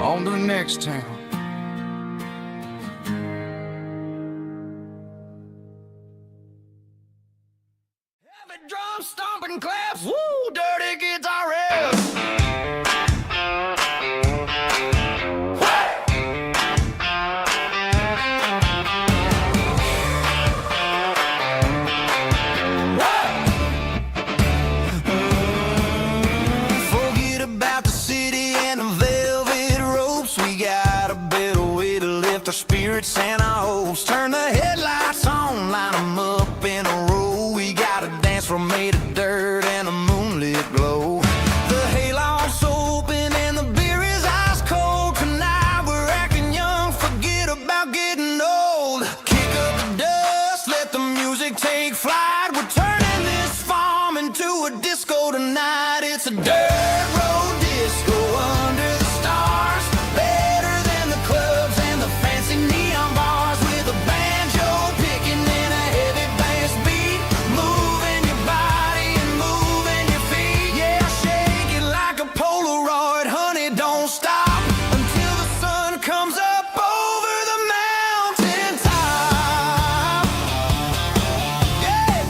On to the next town. Heavy drum stomping claps, woo, dirty guitar riffs. Forget about the city and the velvet ropes. We got a better way to lift our spirits and our hopes. Turn the headlights on, line them up in a row. We got a dance floor made of dirt and a moonlit glow. The hayloft's open and the beer is ice cold. Tonight we're acting young, forget about getting old. Kick up the dust, let the music take flight. We're turning this farm into a disco tonight. It's a dirt road disco under the stars, better than the clubs and the fancy neon bars, with a banjo picking and a heavy bass beat, moving your body and moving your feet. Yeah, shake it like a Polaroid, honey, don't stop until the sun comes up over the mountain top. Yeah.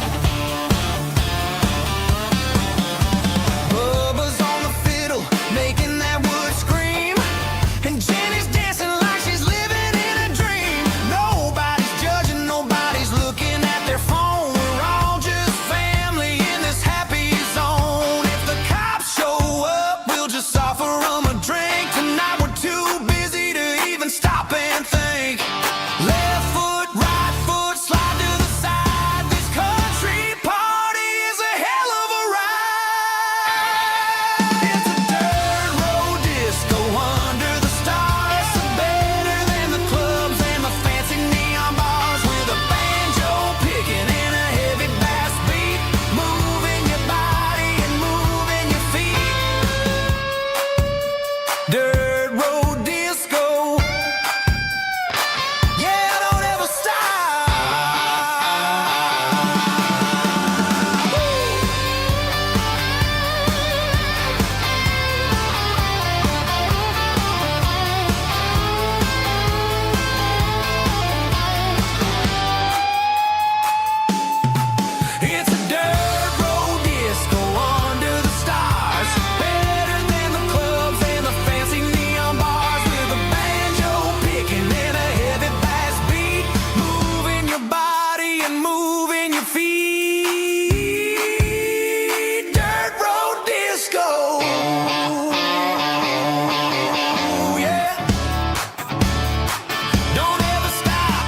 Bubba's on the fiddle, making that wood scream, and Jenny's dancing like she's living in a dream. Nobody's judging, nobody's looking at their phone. We're all just family in this happy zone. If the cops show up, we'll just offer them a drink. Tonight we're too busy to even stop and think. Left foot, right foot, slide to the side. This country party is a hell of a ride. It's a dirt road disco under the stars, better than the clubs and the fancy neon bars, with a banjo picking and a heavy bass beat, moving your body and moving your feet. Dirt road disco, yeah, don't ever stop. It's a dirt road disco under the stars, better than the clubs and the fancy neon bars, with a banjo picking and a heavy bass beat, moving your body and moving your feet. Dirt road disco, yeah, don't ever stop.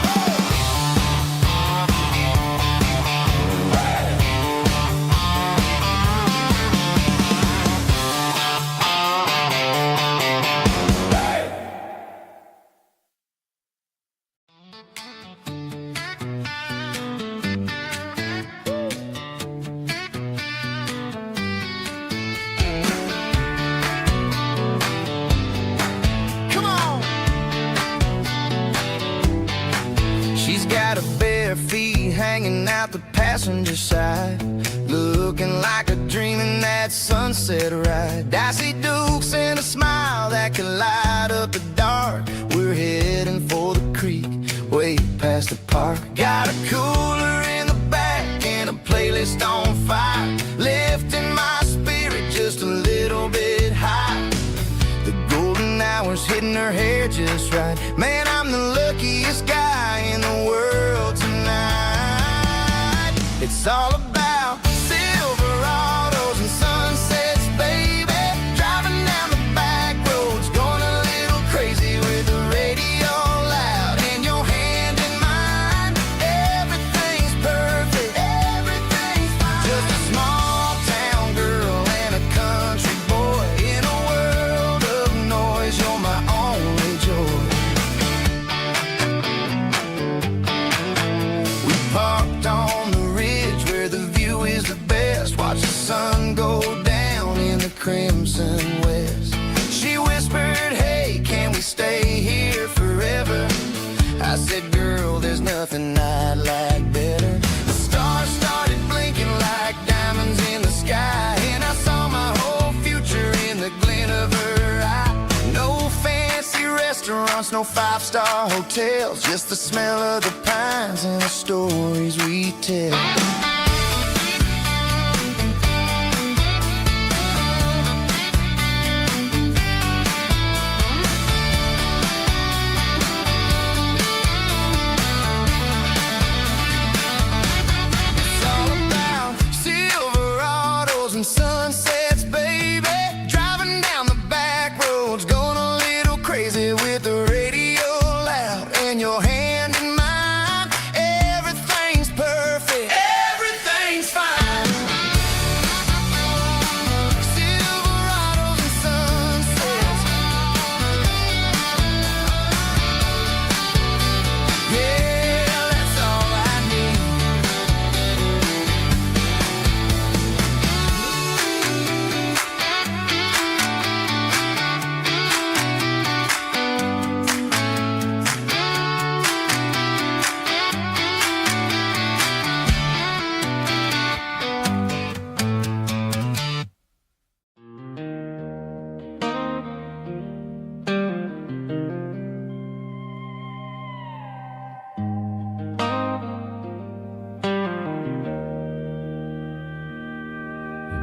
Come on. She's got her bare feet hanging out the passenger side, looking like a dreaming that sunset ride. Dicey dukes and a smile that can light up the dark. We're heading for the creek, way past the park. Got a cooler in the back and a playlist on fire, lifting my spirit just a little bit high. The golden hours hitting her hair just right. Man, I'm the luckiest guy in the world tonight. It's all about Silverados and sunsets, baby. Driving down the back roads, going a little crazy with the radio loud and your hand in mine. Everything's perfect, everything's fine. Just a small town girl and a country boy in a world of noise. You're my only joy. We parked on the ridge where the view is the best. Watch the sun go down in the crimson west. She whispered, hey, can we stay here forever? I said, girl, there's nothing I'd like better. The stars started blinking like diamonds in the sky, and I saw my whole future in the glint of her eye. No fancy restaurants, no five-star hotels, just the smell of the pines and the stories we tell. It's all about Silverados and sunsets, baby. Driving down the back roads, going a little crazy with the radio loud and your hand in mine. Everything's perfect, everything's fine. Silverados and sunsets. Yeah, that's all I need.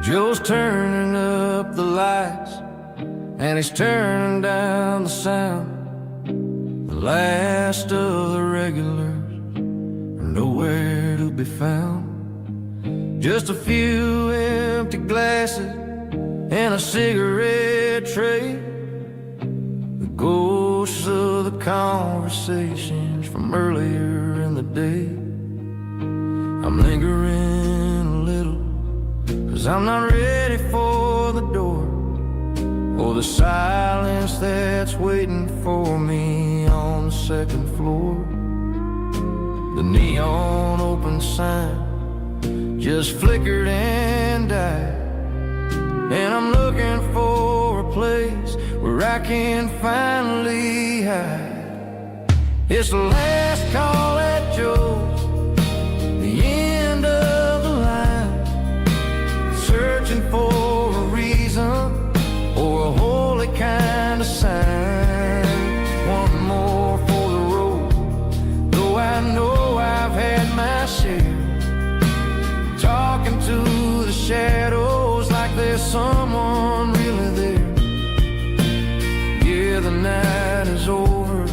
Joe's turning up the lights and he's turning down the sound. The last of the regulars are nowhere to be found. Just a few empty glasses and a cigarette tray, the ghosts of the conversations from earlier in the day. I'm lingering a little, 'cause I'm not ready for the door, or the silence that's waiting for me on the second floor. The neon open sign just flickered and died, and I'm looking for a place where I can finally hide. It's the last call at Joe's, the end of the line, searching for a reason or a holy kind of sign. One more for the road, though I know I've had my share. Talking to the shadows like there's someone really there. Yeah, the night is over,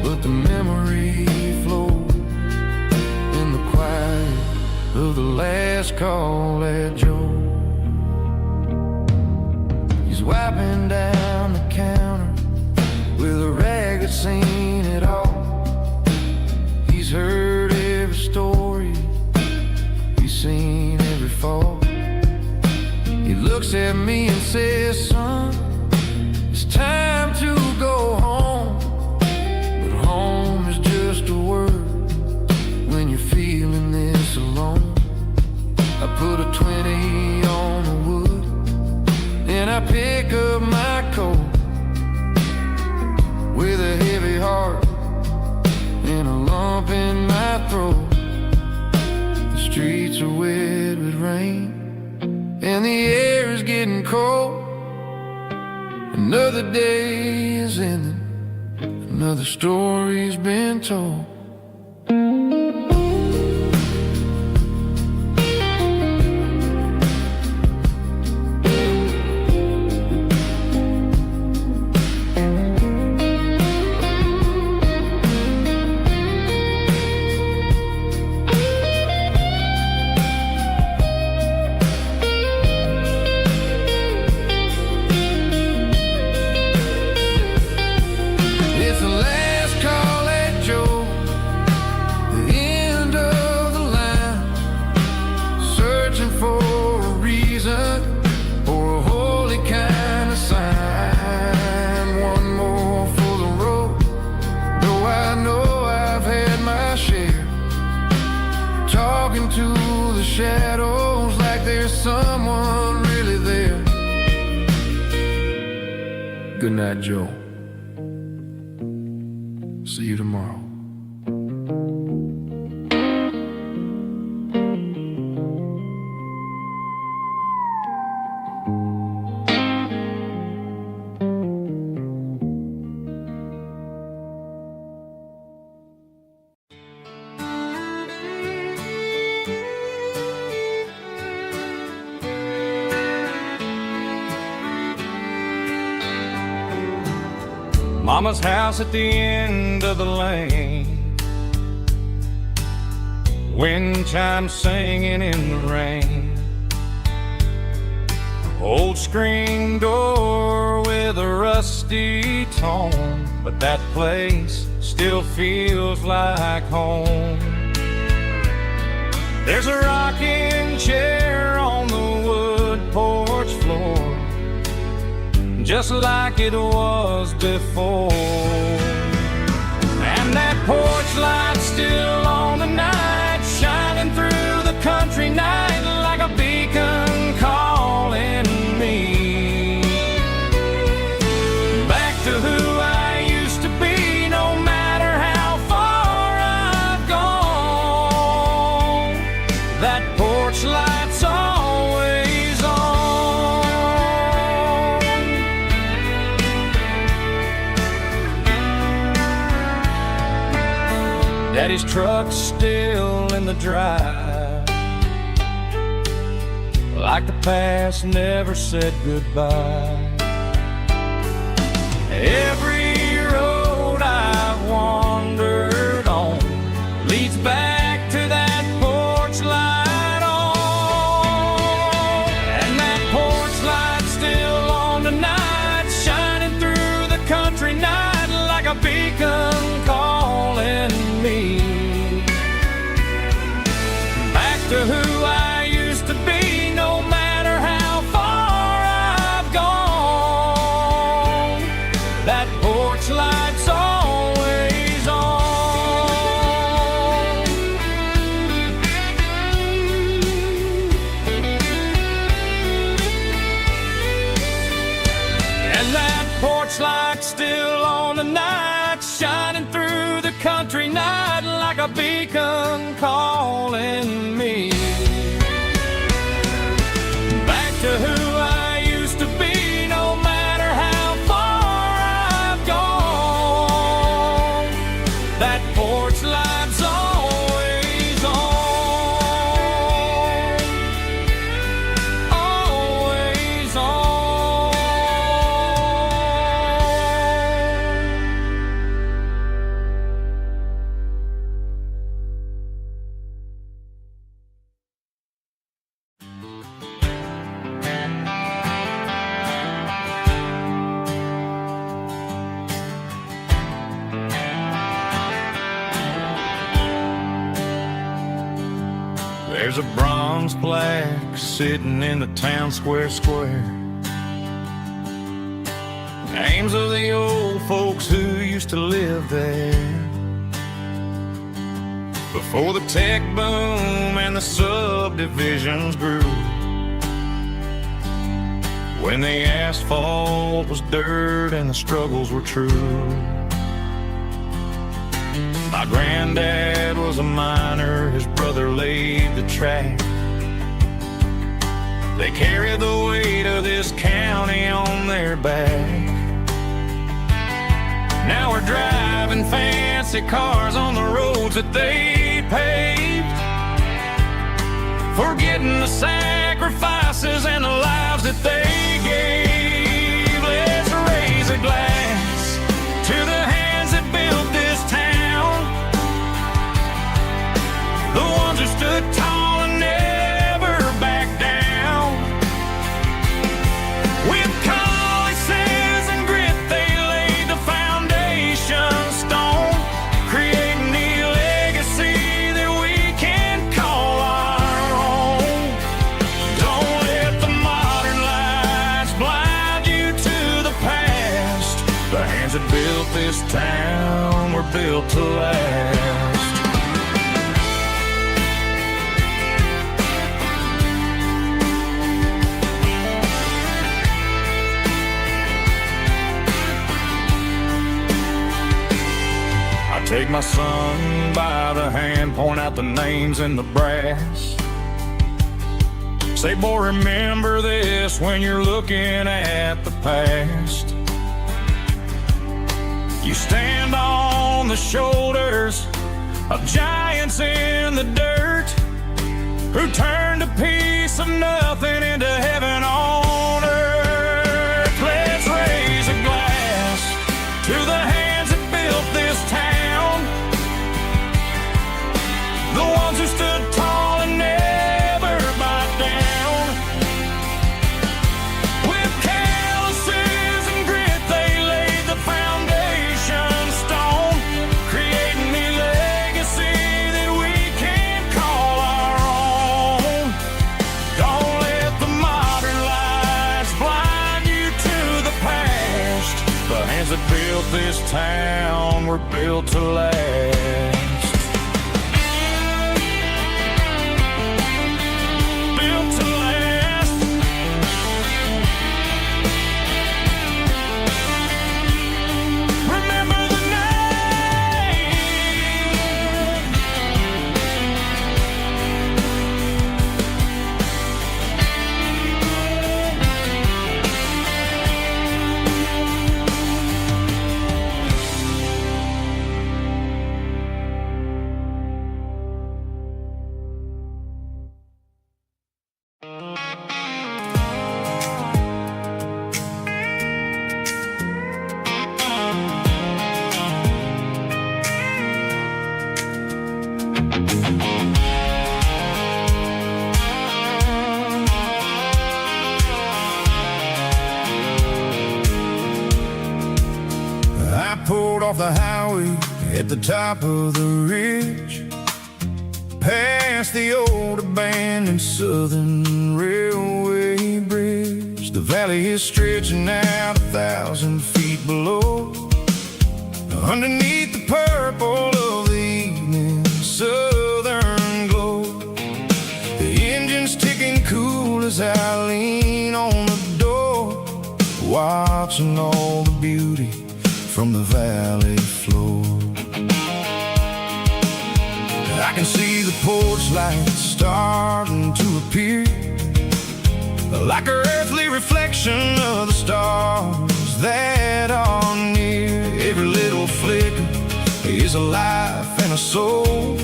but the memory flows in the quiet of the last call at Joe. He's wiping down the counter with a rag that's seen it all. He's heard every story, he's seen every fall. He looks at me and says, son, it's time to go home. But home is just a word when you're feeling this alone. I put a 20 on the wood and I pick up my coat with a heavy heart and a lump in my throat. The streets are wet with rain and the air is getting cold. Another day is ending, another story's been told. Shadows like there's someone really there. Good night, Joe. See you tomorrow. Mama's house at the end of the lane, wind chimes singing in the rain. Old screen door with a rusty tone, but that place still feels like home. There's a rocking chair on the wood porch floor, just like it was before. And that porch light's still on tonight, shining through the country night like a beacon calling me back to who I used to be. No matter how far I've gone, that porch light's always on. Daddy's truck's still in the drive, like the past never said goodbye. Every road I've wandered on leads back to that porch light on. And that porch light's still on tonight, shining through the country night like a beacon calling me back to who I used to be. No matter how far I've gone, that porch light's always on. And that porch light's still on tonight, shining through the country night like a beacon calling me back to who I used to be. No matter how far I've gone, that porch light's always on, always on. There's a bronze plaque sitting in the town square. Names of the old folks who used to live there before the tech boom and the subdivisions grew, when the asphalt was dirt and the struggles were true. My granddad was a miner, his brother laid the track. They carry the weight of this county on their back. Now we're driving fancy cars on the roads that they paved, forgetting the sacrifices and the lives that they gave. Let's raise a glass to the hands that built this town, the ones who stood tall and never backed down. With calluses and grit they laid the foundation stone, creating the legacy that we can call our own. Don't let the modern lights blind you to the past. The hands that built this town were built to last. Take my son by the hand, point out the names in the brass. Say, boy, remember this when you're looking at the past. You stand on the shoulders of giants in the dirt, who turned a piece of nothing into heaven on earth. Let's raise a glass to the hands that built this town, the ones who stood tall and never backed down. With calluses and grit they laid the foundation stone, creating the legacy that we can call our own. Don't let the modern lights blind you to the past. The hands that built this town were built to last. Pulled off the highway at the top of the ridge, past the old abandoned Southern Railway bridge. The valley is stretching out 1,000 feet below, underneath the purple of the evening southern glow. The engine's ticking cool as I lean on the door, watching all the beauty from the valley floor. I can see the porch lights starting to appear, like an earthly reflection of the stars that are near. Every little flicker is a life and a soul,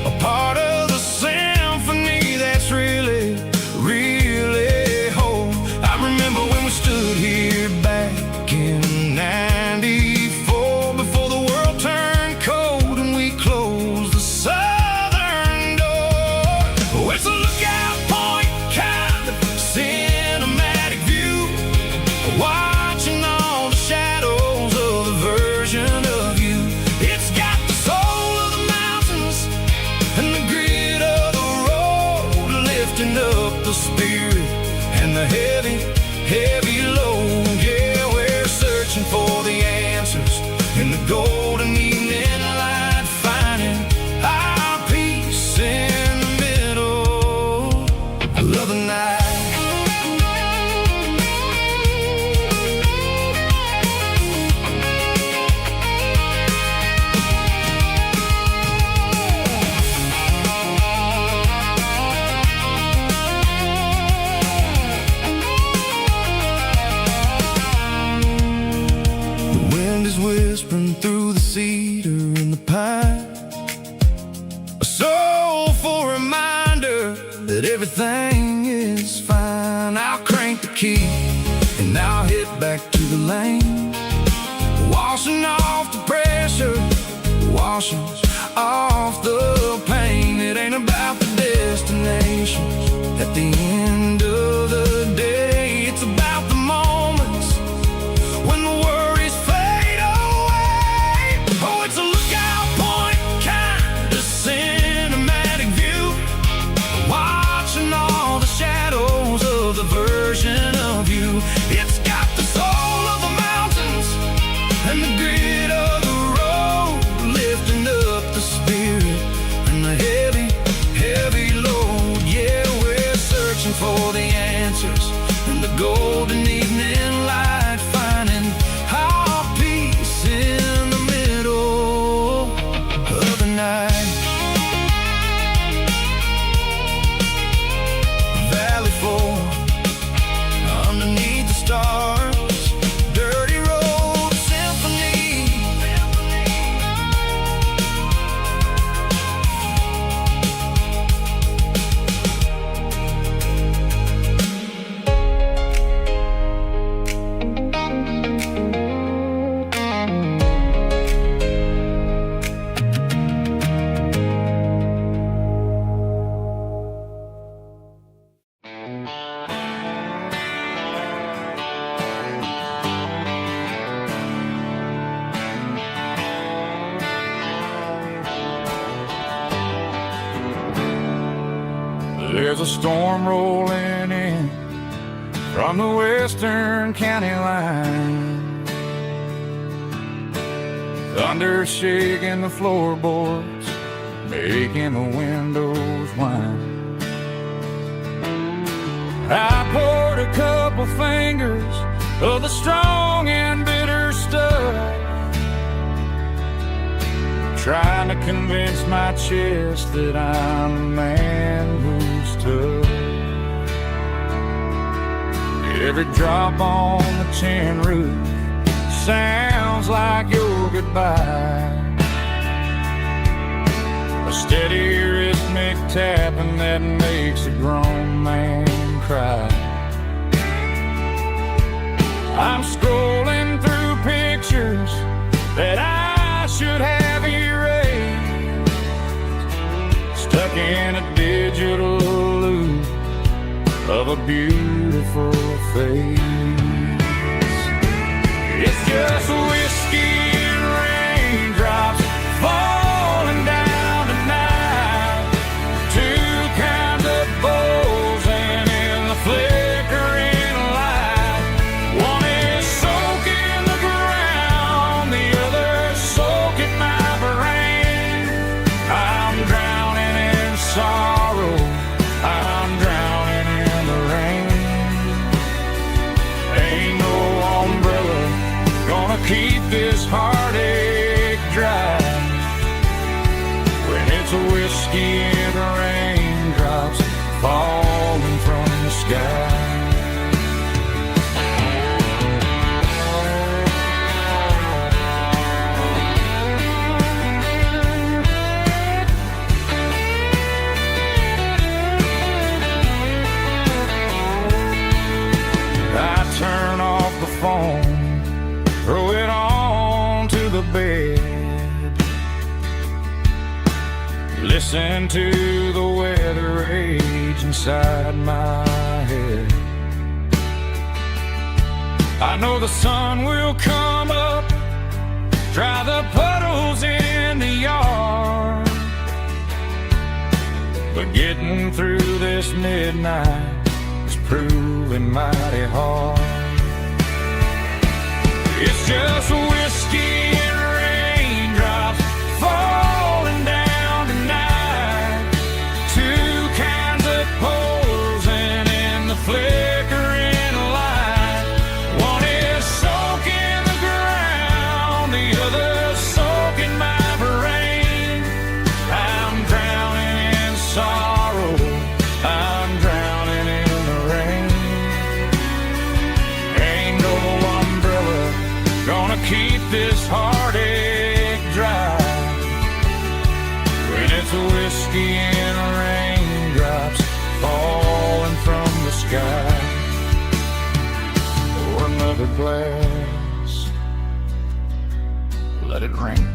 a part of the symphony that's really, really whole. I remember when we stood here back in '94, before the world turned cold and we closed the southern door. Oh, it's a lookout point, kind of cinematic view, watching all the shadows of the version of you. It's got the soul of the mountains whispering through the cedar and the pine. A soulful reminder that everything is fine. I'll crank the key and I'll hit back to the lane, washing off the pressure, washing off the pain. It ain't about the destination at the end of the day. It's about the moments when the worries fade away. Oh, it's a lookout point, kind of cinematic view, watching all the shadows of the version of you. It's got the soul of the mountains and the grit of the road, lifting up the spirit and the heavy, heavy load. Yeah, we're searching for the answers in the golden evening light, finding our peace in the middle of the night. Valley floor, underneath the stars, dirty road symphony. There's a storm rolling in from the western county line. Thunder shaking the floorboards, making the windows whine. I poured a couple fingers of the strong and bitter stuff, trying to convince my chest that I'm a man who's tough. Every drop on the tin roof sounds like your goodbye, a steady rhythmic tapping that makes a grown man cry. I'm scrolling through pictures that I should have erased, stuck in a digital loop of a beautiful face. It's just whiskey and raindrops falling down tonight, two kinds of bowls and in the flickering light. One is soaking the ground, the other soaking my brain. I'm drowning in sorrow, I'm drowning in the rain. Ain't no umbrella gonna keep this heartache dry when it's a whiskey and raindrops falling from the sky. I turn off the phone, throw it on to the bed, listen to the weather rage inside my head. I know the sun will come up, dry the puddles in the yard, but getting through this midnight is proving mighty hard. It's just whiskey and raindrops falling down tonight, two kinds of poles and in the flickering light. One is soaking the ground, the other soaking my brain. I'm drowning in sorrow, I'm drowning in the rain. Ain't no umbrella gonna keep this heart sky or another glass. Let it rain.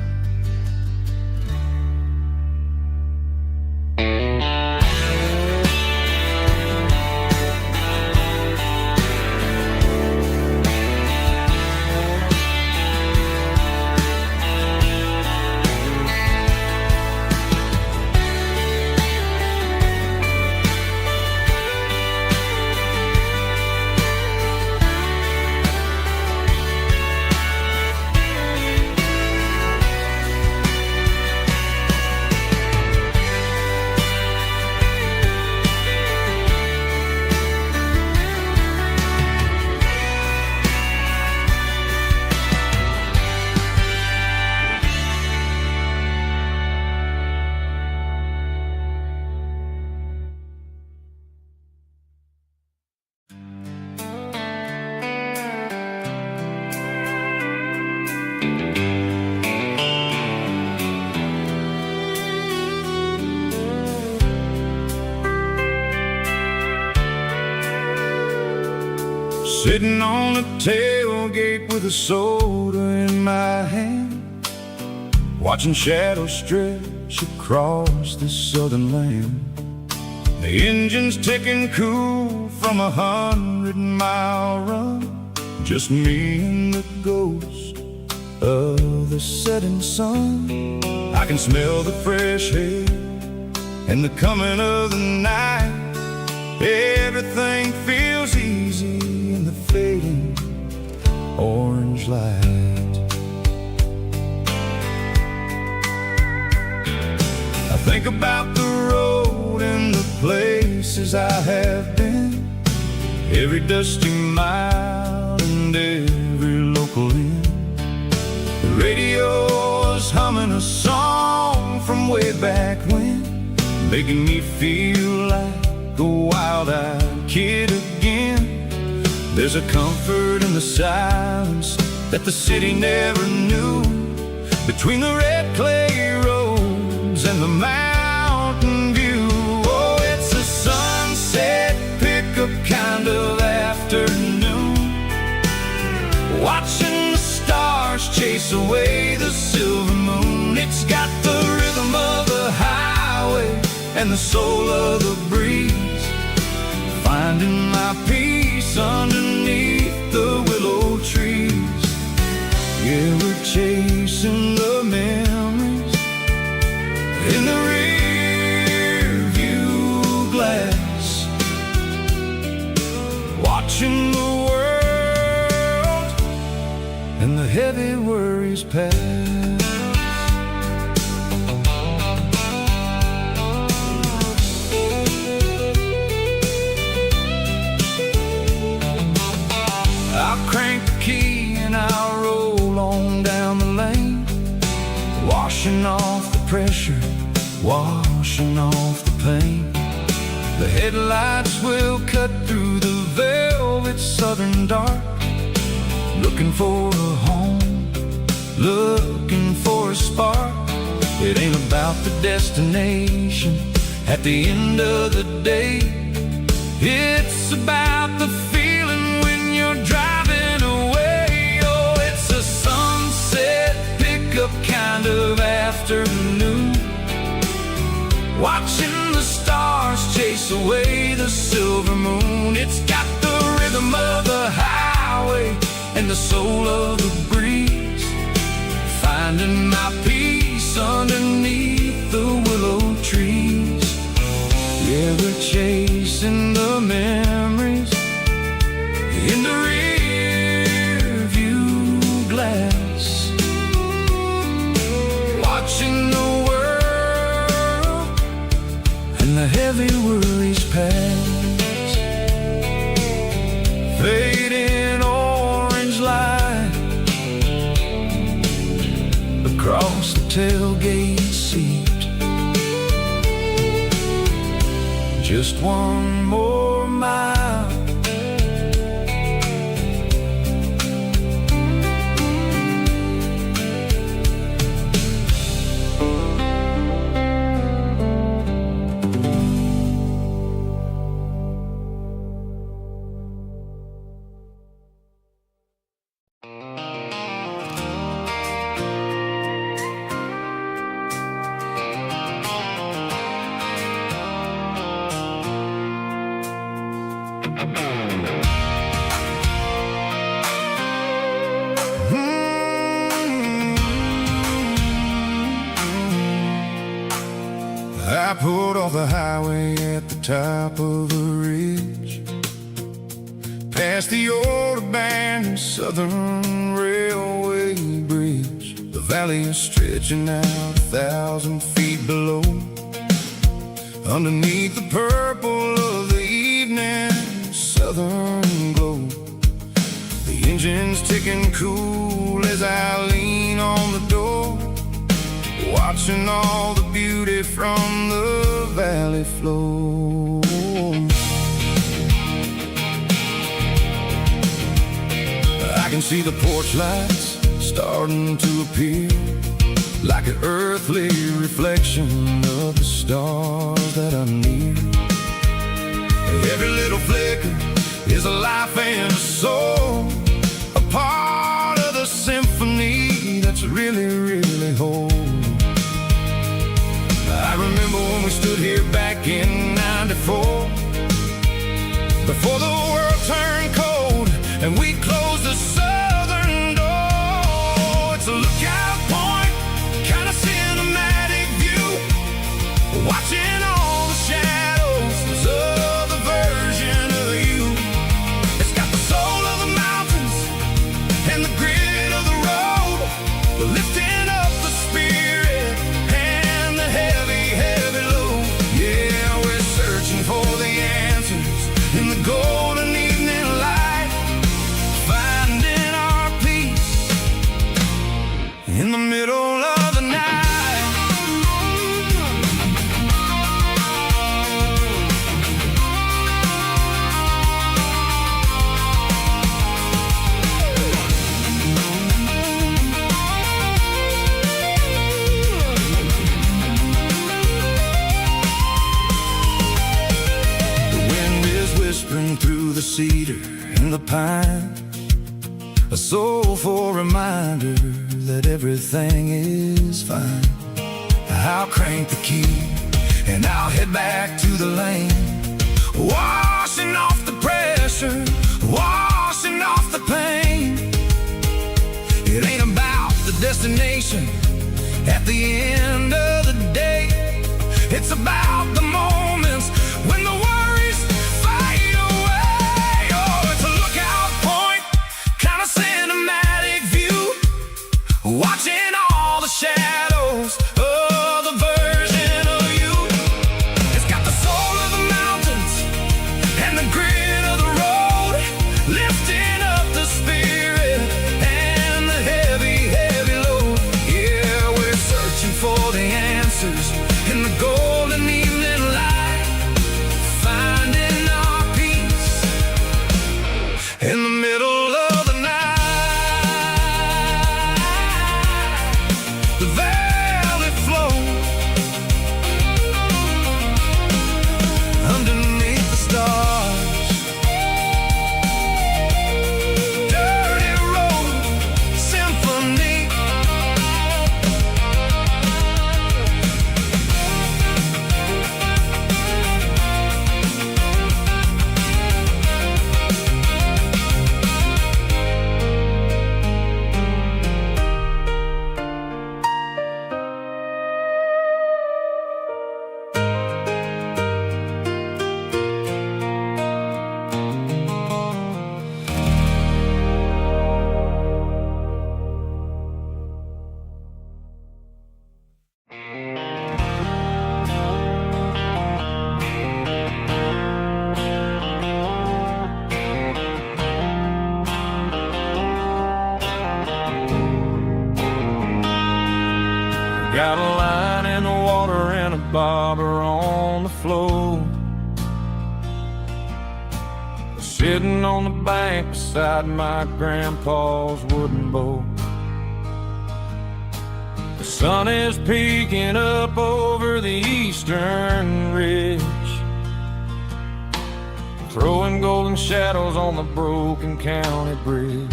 Sitting on the tailgate with a soda in my hand, watching shadows stretch across this southern land. The engine's ticking cool from 100-mile run, just me and the ghost of the setting sun. I can smell the fresh air and the coming of the night. Everything feels easy in the fading orange light. I think about the road and the places I have been, every dusty mile and every local inn. The radio is humming a song from way back when, making me feel like a wild-eyed kid again. There's a comfort in the silence that the city never knew, between the red clay roads and the mountain view. Oh, it's a sunset pickup kind of afternoon, watching the stars chase away the silver moon. It's got the rhythm of the highway and the soul of the breeze, finding my peace underneath the willow trees. Yeah, we're chasing the memories in the rear view glass, watching the world and the heavy worries pass. I'll crank the key and I'll roll on down the lane, washing off the pressure, washing off the pain. The headlights will cut through the velvet southern dark, looking for a home, looking for a spark. It ain't about the destination at the end of the day, it's about the feeling when you're driving away. Oh, it's a sunset pickup kind of afternoon, watching the stars chase away the silver moon. It's got the rhythm of the highway and the soul of the breeze, finding my peace underneath the willow trees. Yeah, we're chasing the memories in the rear view glass, watching the world and the heavy worries pass. Fading orange light across the tailgate seat, just one more mile. I pulled off the highway at the top of a ridge, past the old abandoned Southern Railway bridge. The valley is stretching out 1,000 feet below, underneath the purple of the evening southern glow. The engine's ticking cool as I lean on the door, watching all the beauty from the valley flow. I can see the porch lights starting to appear, like an earthly reflection of the stars that are near. Every little flicker is a life and a soul, a part of the symphony that's really, really whole. I remember when we stood here back in '94, before the world turned cold and we closed the southern door. It's a lookout point, kind of cinematic view, watching all the shadows of the version of you. It's got the soul of the mountains and the grit of the road, lifting up the spirit and the heavy, heavy load. Yeah, we're searching for the answers in the golden evening light, finding our peace in the middle of the night. Whispering through the cedar and the pine, a soulful reminder that everything is fine. I'll crank the key and I'll head back to the lane, washing off the pressure, washing off the pain. It ain't about the destination at the end of the day, it's about the moments when the worries fade away. Oh, it's a lookout point, kind of cinematic view, watching all the shadows of the version of you. It's got the soul of the mountains and the grit of the road, lifting up the spirit and the heavy, heavy load. Yeah, we're searching for the answers in the golden evening light, finding our peace in the middle of the night. The valley flow underneath the stars, dirty road symphony. Got a line in the water and a bobber on the floor, sitting on the bank beside my grandpa's wooden boat. The sun is peeking up over the eastern ridge, throwing golden shadows on the broken county bridge.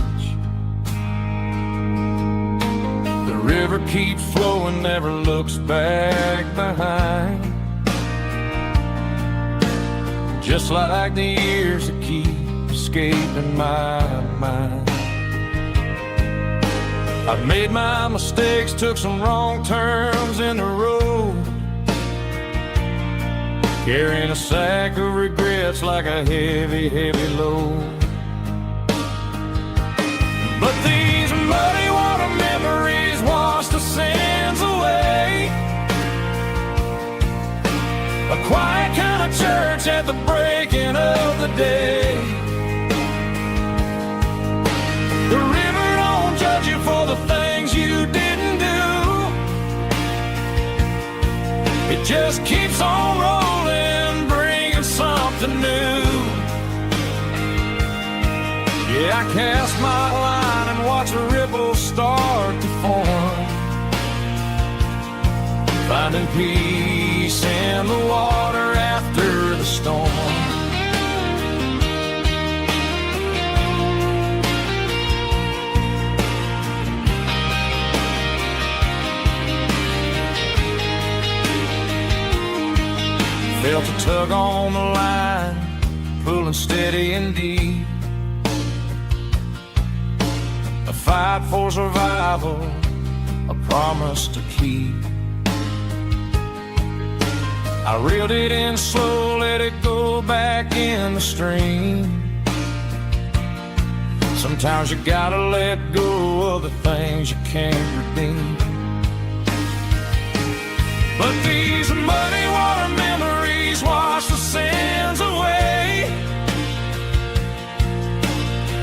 The river keeps flowing, never looks back behind, just like the years that keep escaping my mind. I've made my mistakes, took some wrong turns in the road, carrying a sack of regrets like a heavy, heavy load. But these muddy water memories wash the sins away. A quiet kind of church at the breaking of the day. The river don't judge you for the things you didn't do. It just keeps on rolling, bringing something new. Yeah, I cast my line and watch a ripple start to form, finding peace in the water after the storm. Felt a tug on the line, pulling steady and deep. A fight for survival, a promise to keep. I reeled it in slow, let it go back in the stream. Sometimes you gotta let go of the things you can't redeem. But these muddy water memories wash the sins away.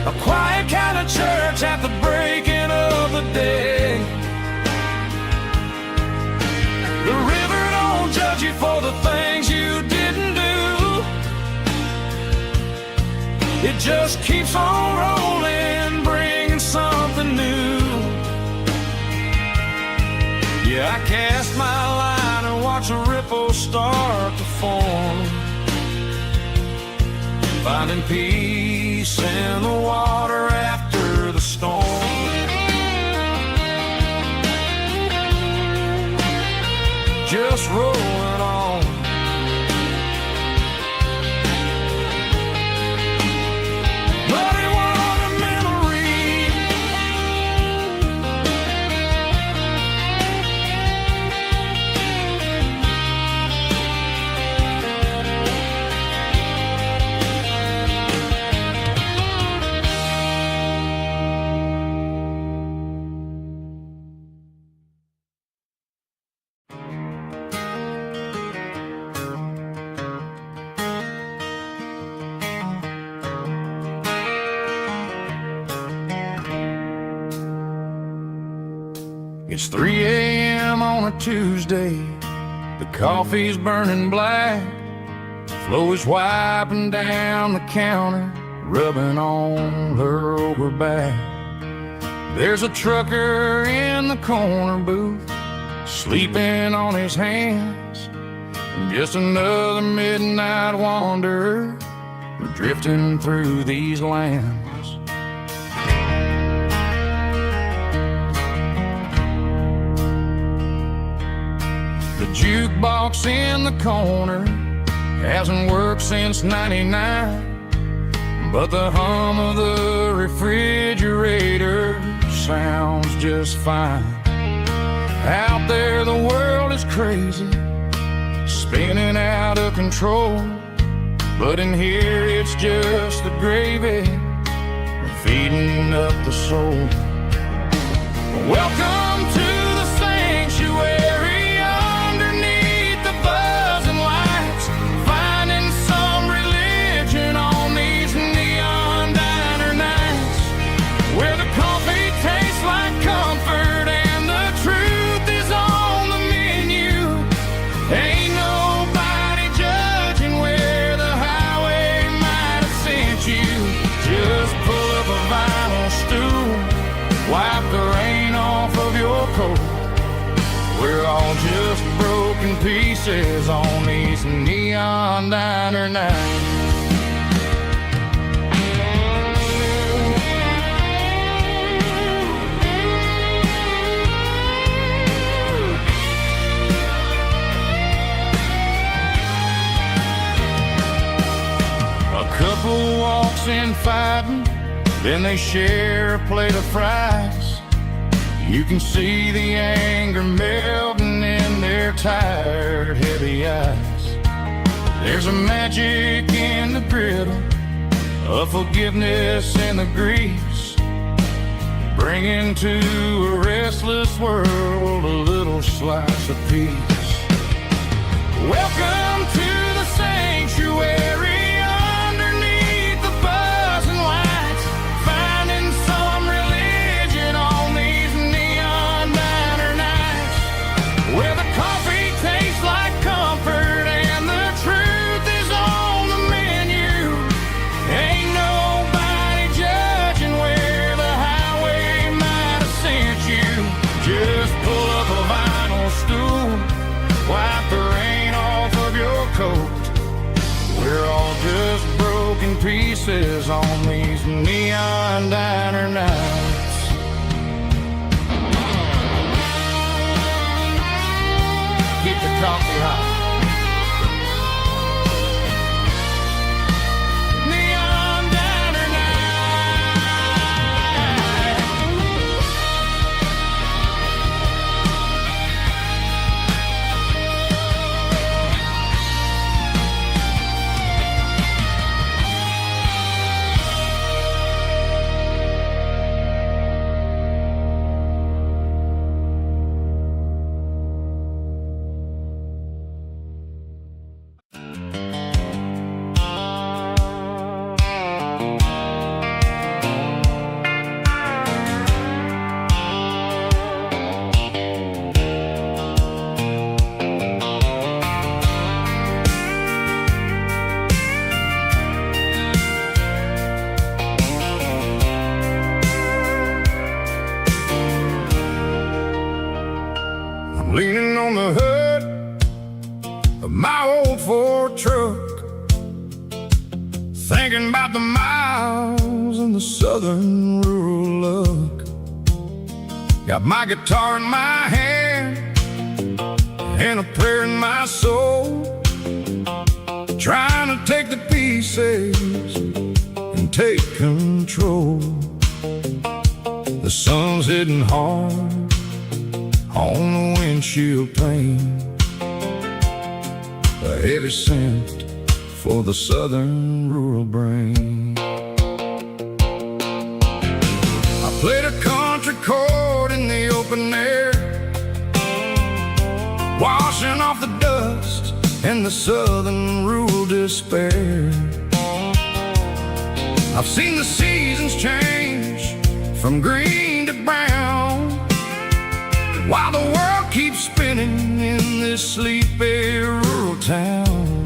A quiet kind of church at the breaking of the day. The river don't judge you for the things you didn't do. It just keeps on rolling, bringing something new. Yeah, I cast my line and watch a ripple start to form, finding peace in the water after the storm. Just rolling on. Muddy water memory. It's 3 a.m. on a Tuesday. The coffee's burning black. Flo is wiping down the counter, rubbing on her over back. There's a trucker in the corner booth, sleeping on his hands. Just another midnight wanderer, drifting through these lands. The jukebox in the corner hasn't worked since '99, but the hum of the refrigerator sounds just fine. Out there the world is crazy, spinning out of control, but in here it's just the gravy feeding up the soul. Welcome to the sanctuary, underneath the buzzing lights, finding some religion on these neon diner nights, where the coffee tastes like comfort and the truth is on the menu. Ain't nobody judging where the highway might have sent you. Just pull up a vinyl stool, wipe the rain off of your coat. We're all just broken pieces on these neon diner nights. A couple walks in fighting, then they share a plate of fries. You can see the anger melting in their tired, heavy eyes. There's a magic in the griddle, a forgiveness in the grease, bringing to a restless world a little slice of peace. Welcome to the sanctuary underneath the buzzing lights, finding some religion on these neon diner nights, where the coffee tastes like comfort and the truth is on the menu. Ain't nobody judging where the highway might have sent you. Just pull up a vinyl stool, wipe the rain off of your coat. We're all just broken pieces on these neon diner nights. Keep the coffee hot. Neon diner night. Leaning on the hood of my old Ford truck, thinking about the miles and the southern rural look. Got my guitar in my hand and a prayer in my soul, trying to take the pieces and take control. The sun's hitting hard on the windshield pane, a heavy scent for the southern rural brain. I played a country chord in the open air, washing off the dust and the southern rural despair. I've seen the seasons change from green to brown, while the world keeps spinning in this sleepy rural town.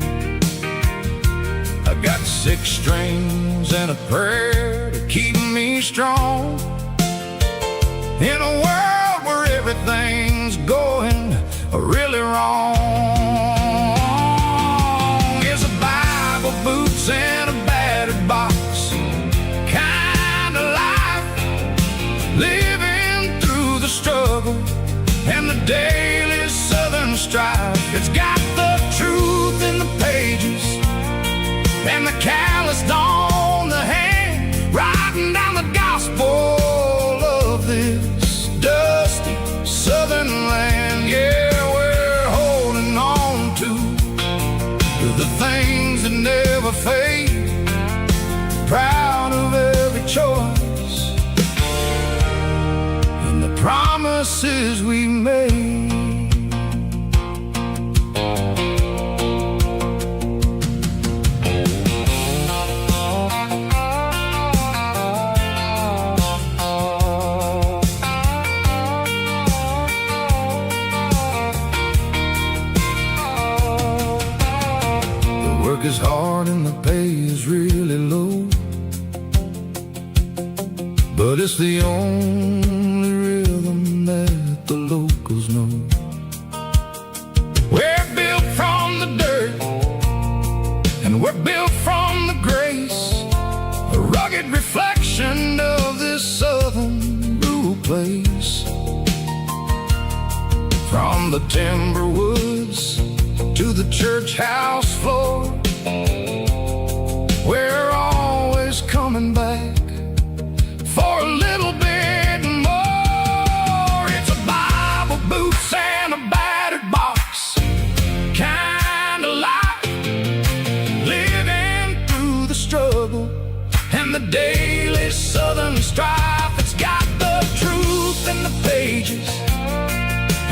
I got 6 strings and a prayer to keep me strong, in a world where everything's going really wrong. Is a Bible, boots, and a battered box kind of life, living through the struggle and the daily southern strife. It's got the truth in the pages and the calloused on the hand, writing down the gospel of this dusty southern land. Yeah, we're holding on to the things that never fade, proud of every choice and the promises we made. The work is hard and the pay is really low, but it's the only rhythm that the locals know. We're built from the dirt and we're built from the grace, a rugged reflection of this southern rural place. From the timber woods to the church house floor, we're always coming back for a little bit more. It's a Bible, boots, and a battered box kind of life,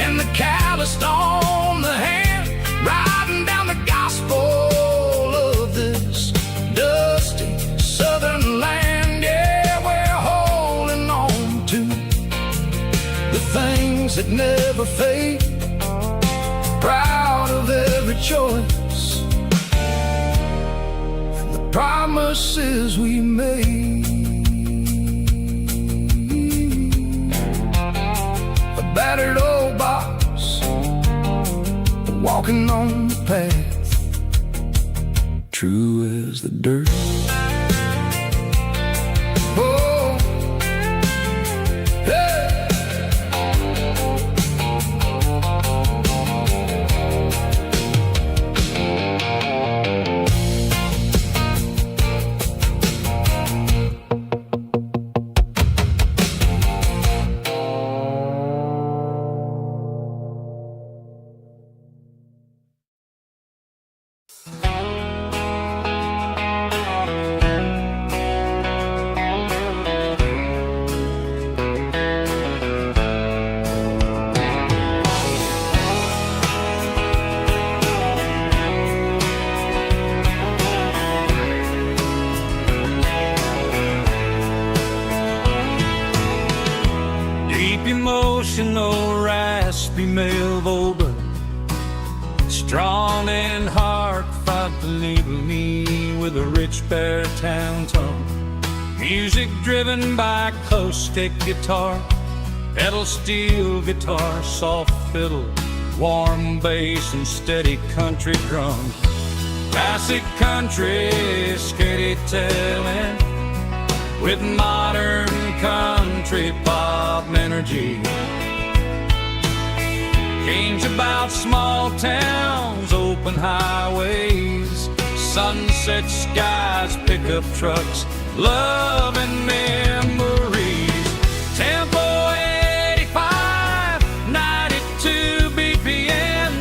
and the calloused on the hand, riding down the gospel of this dusty southern land. Yeah, we're holding on to the things that never fade, proud of every choice and the promises we made. A battered old box, walking on the path, true as the dirt. Oh, hey. Emotional, raspy male vocal, strong and heartfelt, leaving me with a rich baritone tone. Music driven by acoustic guitar, pedal steel guitar, soft fiddle, warm bass and steady country drums. Classic country storytelling with modern country pop energy. Games about small towns, open highways, sunset skies, pickup trucks, love and memories. Tempo 85, 92 BPM,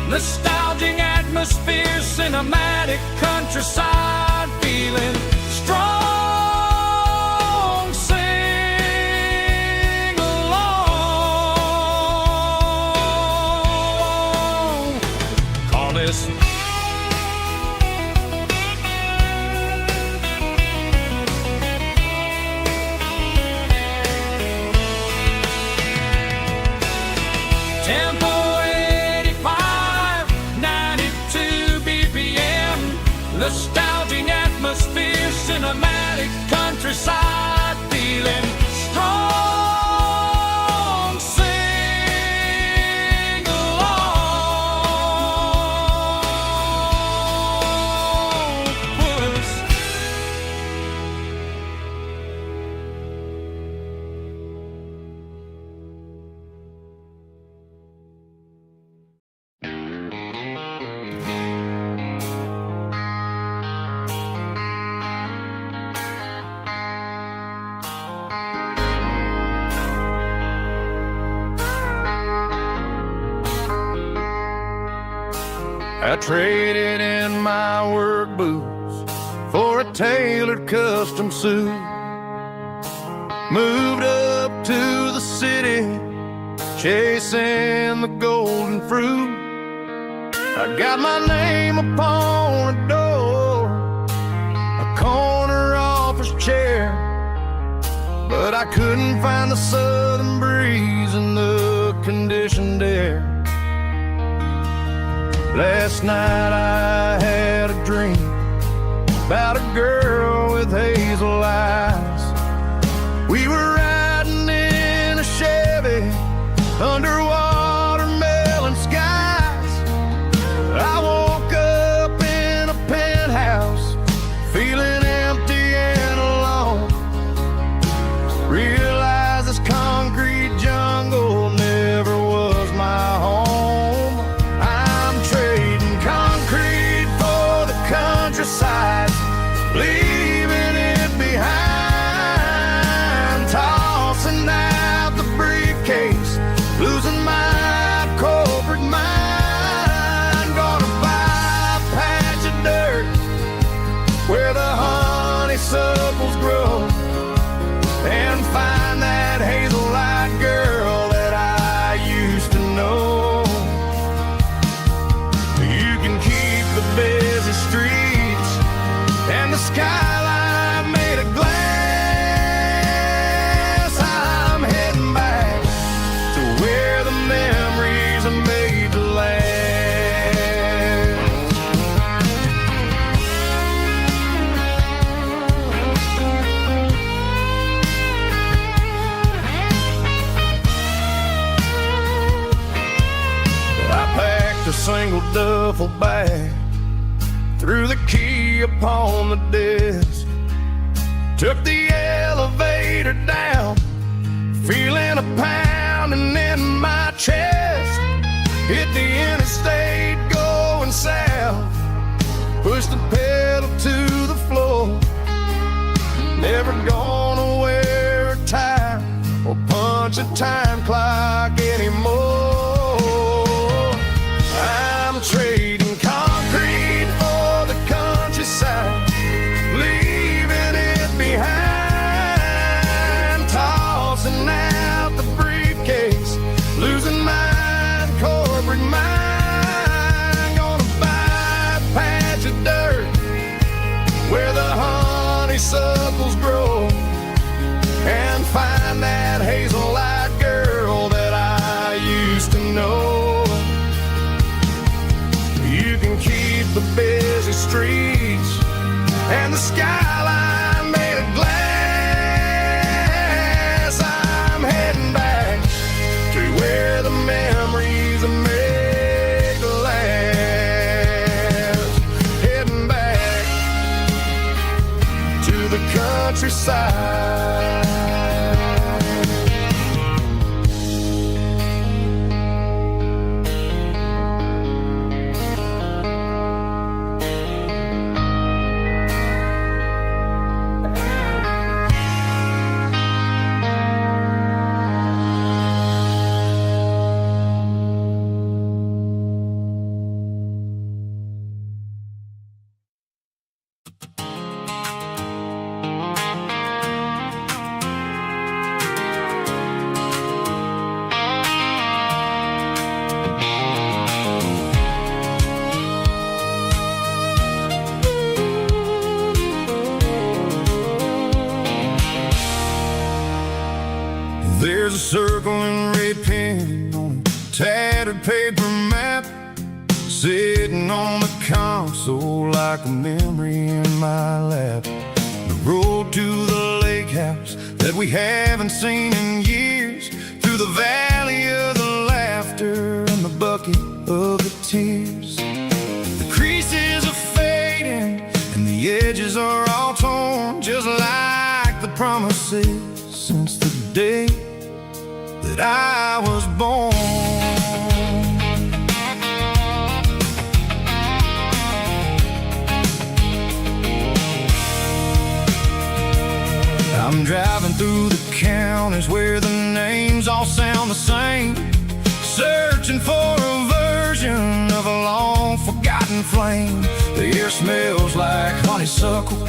nostalgic atmosphere, cinematic countryside feeling, strong. Tempo 85, 92 BPM, nostalgic atmosphere, cinematic countryside feeling, strong, sing along with us. I traded in my work boots for a tailored custom suit. Moved up to the city, chasing the golden fruit. I got my name upon a door, a corner office chair, but I couldn't find the southern breeze in the conditioned air. Last night I had a dream about a girl with hazel eyes. We were riding in a Chevy under watermelon skies. I woke up in a penthouse feeling empty and alone. Realized this concrete jungle never was my home. Countryside, leaving it behind. single duffel bag, threw the key upon the desk, took the elevator down, feeling a pounding in my chest. Hit the interstate going south, pushed the pedal to the floor. Never gonna wear a tie or punch a time clock anymore. I'm trading concrete for the countryside, leaving it behind, tossing out the briefcase, losing my corporate mind. Gonna buy a patch of dirt where the honeysuckles grow, and find that hazel-eyed girl that I used to know. You can keep the busy streets and the skyline made of glass. I'm heading back to where the memories are made to last. Heading back to the countryside. There's a circle in red pen on a tattered paper map, sitting on the console like a memory in my lap. The road to the lake house that we haven't seen in years, through the valley of the laughter and the bucket of the tears. The creases are fading and the edges are all torn, just like the promises since the day that I was born. I'm driving through the counties where the names all sound the same, searching for a version of a long forgotten flame. The air smells like honeysuckle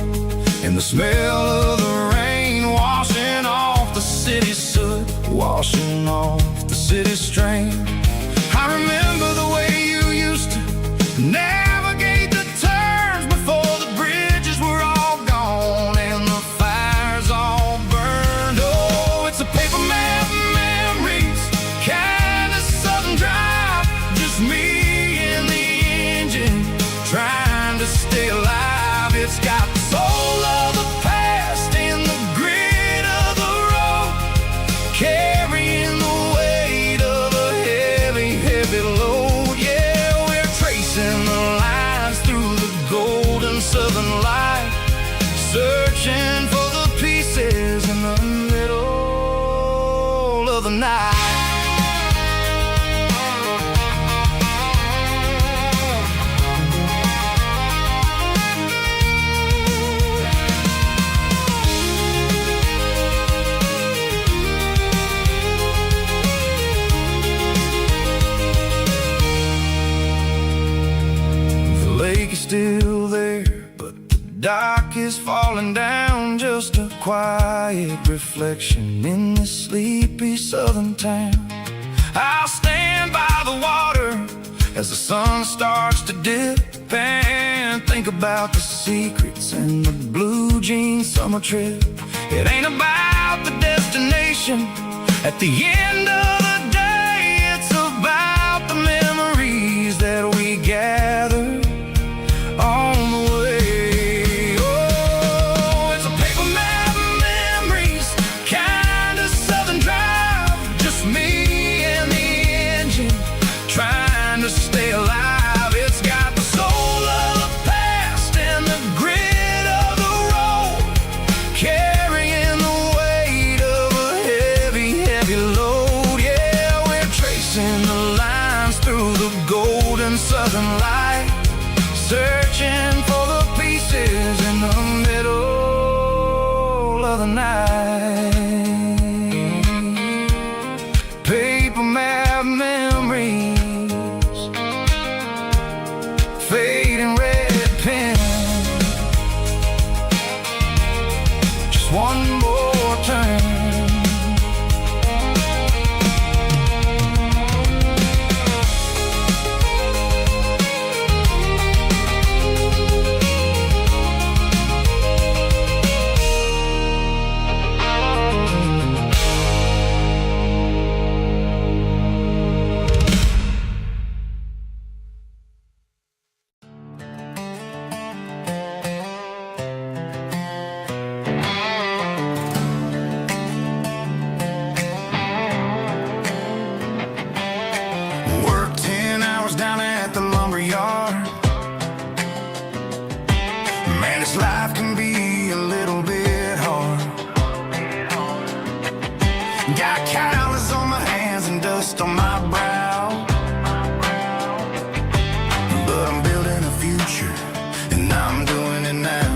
and the smell of the rain washing off the city's soot, washing off the city's strain. I remember the way you used to navigate the turns before the bridges were all gone and the fires all burned. Oh, it's a paper map memories, kind of southern drive, just me and the engine trying to stay alive. It's got the soul of the past and the grit of the road, carrying the weight of a heavy, heavy load. Yeah, we're tracing the lines through the golden southern light, searching for the pieces in the middle of the night. The lake is still there, but the dock is falling down, just a quiet reflection in this sleepy southern town. I'll stand by the water as the sun starts to dip and think about the secrets and the blue jean summer trip. It ain't about the destination at the end of the day, it's about the memories that we gather on the way. Oh, it's a paper map memories, kind of southern drive, just me and the engine trying to stay alive. through the golden southern light, searching for the pieces in the middle of the night. Paper map memories, fading red pen, just one more turn. Life can be a little bit hard. Got calluses on my hands and dust on my brow, but I'm building a future and I'm doing it now.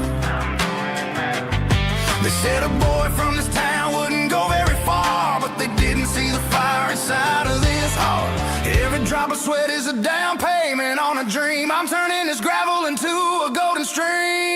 They said a boy from this town wouldn't go very far, but they didn't see the fire inside of this heart. Every drop of sweat is a down payment on a dream. I'm turning this gravel into a golden stream.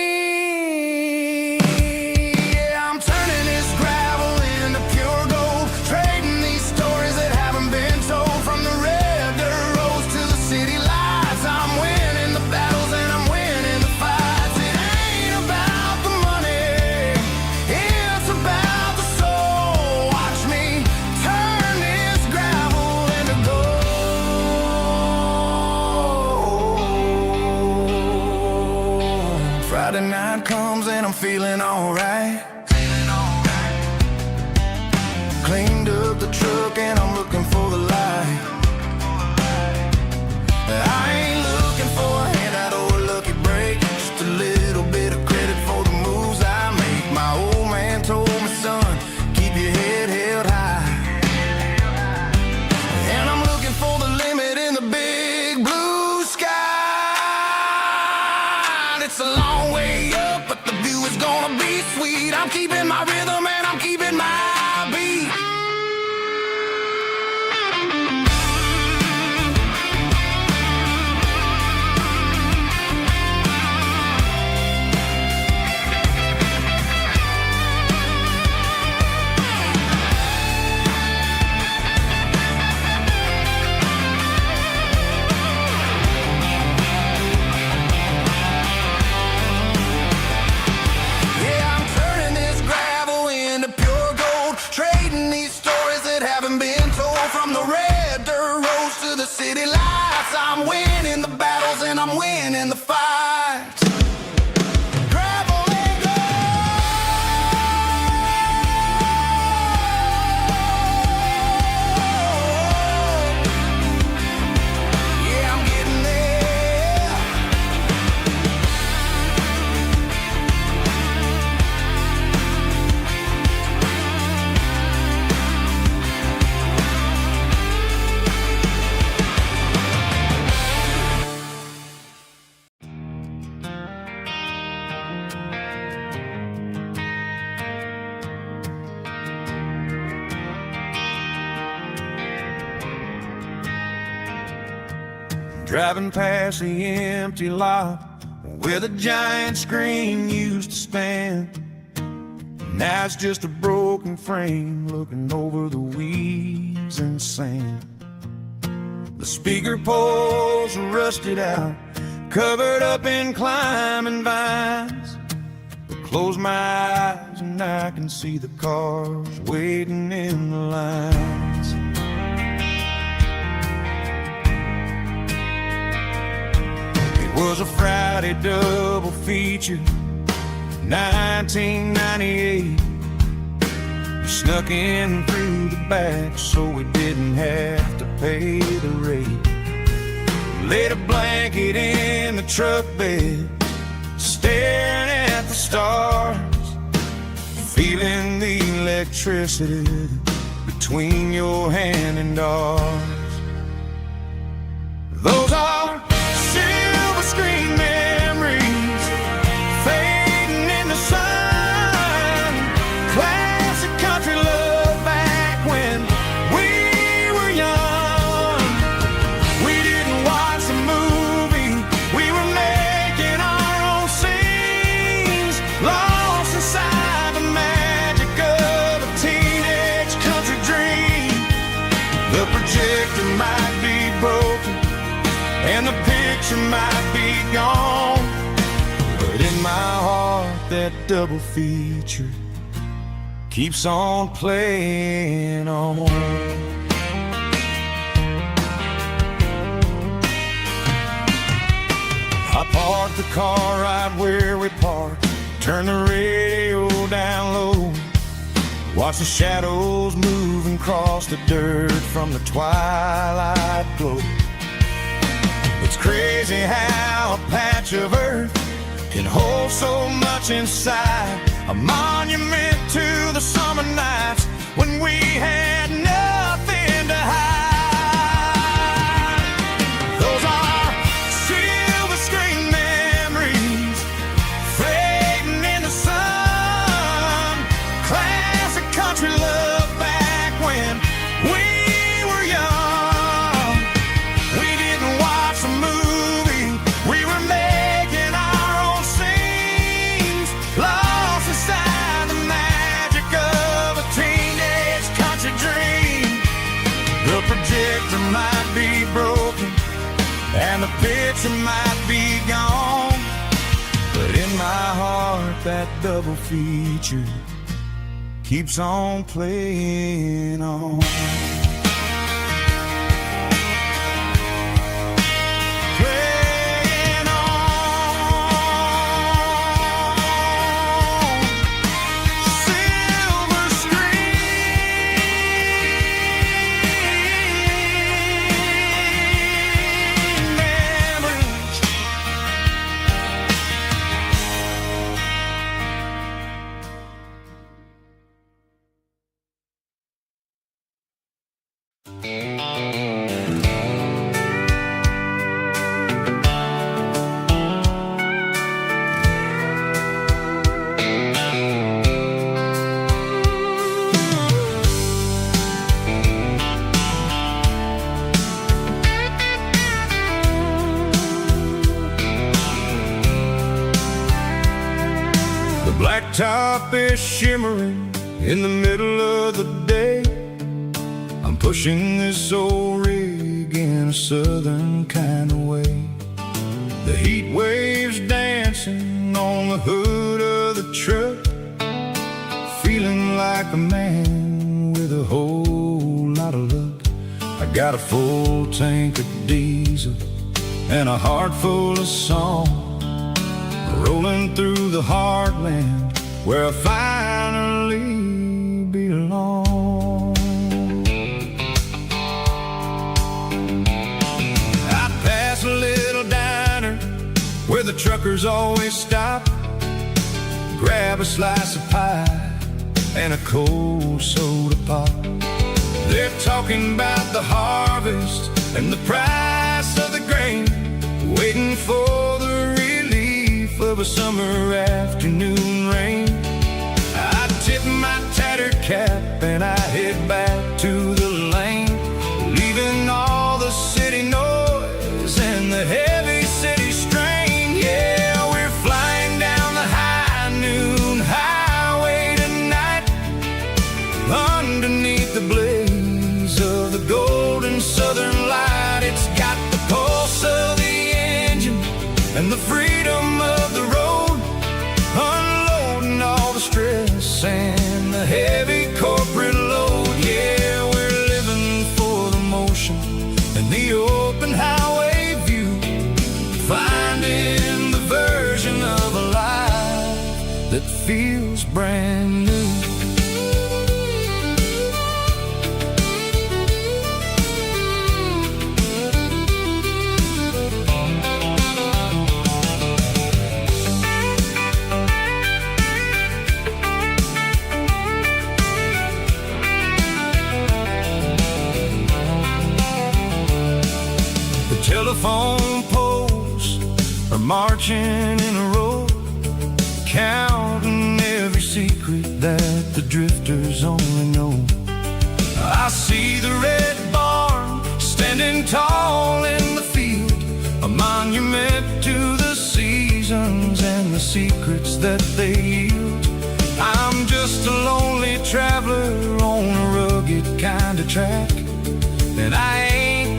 Friday night comes and I'm feeling alright. Cleaned up the truck and I'm looking for the light. I ain't looking for a handout or a lucky break, just a little bit of credit for the moves I make. My old man told me, son, keep your head held high. And I'm looking for the limit in the big blue sky. It's a long way up, but the view is gonna be sweet. I'm keeping my rhythm and I'm keeping my beat. From the red dirt roads to the city lights, I'm winning the battles and I'm winning the fights. Gravel and gold. Yeah, I'm getting there. Driving past the empty lot where the giant screen used to stand. Now it's just a broken frame looking over the weeds and sand. The speaker poles are rusted out, covered up in climbing vines. I close my eyes and I can see the cars waiting in the lines. Was a Friday double feature, 1998. We snuck in through the back so we didn't have to pay the rate. Laid a blanket in the truck bed, staring at the stars, feeling the electricity between your hand and ours. might be broken and the picture might be gone, but in my heart that double feature keeps on playing on. I parked the car right where we parked, turn the radio down low, watch the shadows moving across the dirt from the twilight glow. It's crazy how a patch of earth can hold so much inside, a monument to the summer nights when we had nothing to hide. Those are silver screen memories fading in the sun, classic country love back when we were young. We didn't watch a movie, we were making our own scenes, lost inside the magic of a teenage country dream. The projector might be broken and the picture might be gone, but in my heart that double feature keeps on playing on. Playing on. Silver screen memories. The blacktop is shimmering in the middle of the day. I'm pushing this old rig in a southern kind of way. The heat waves dancing on the hood of the truck, feeling like a man with a whole lot of luck. I got a full tank of diesel and a heart full of song, rolling through the heartland where I finally belong. I pass a little diner where the truckers always stop, grab a slice of pie and a cold soda pop. They're talking about the harvest and the price of the grain, waiting for the relief of a summer afternoon rain. I tip my tattered cap and I head back to the lane, leaving all the city noise and the heavy city strain. Yeah, we're flying down the high noon highway tonight, underneath the blaze of the golden southern light. It's got the pulse of the engine and the freedom of the road, unloading all the stress and the heavy corporate load. Yeah, we're living for the motion and the open highway view, finding the version of a life that feels brand new. Telephone poles are marching in a row, counting every secret that the drifters only know. I see the red barn standing tall in the field, a monument to the seasons and the secrets that they yield. I'm just a lonely traveler on a rugged kind of track, and I ain't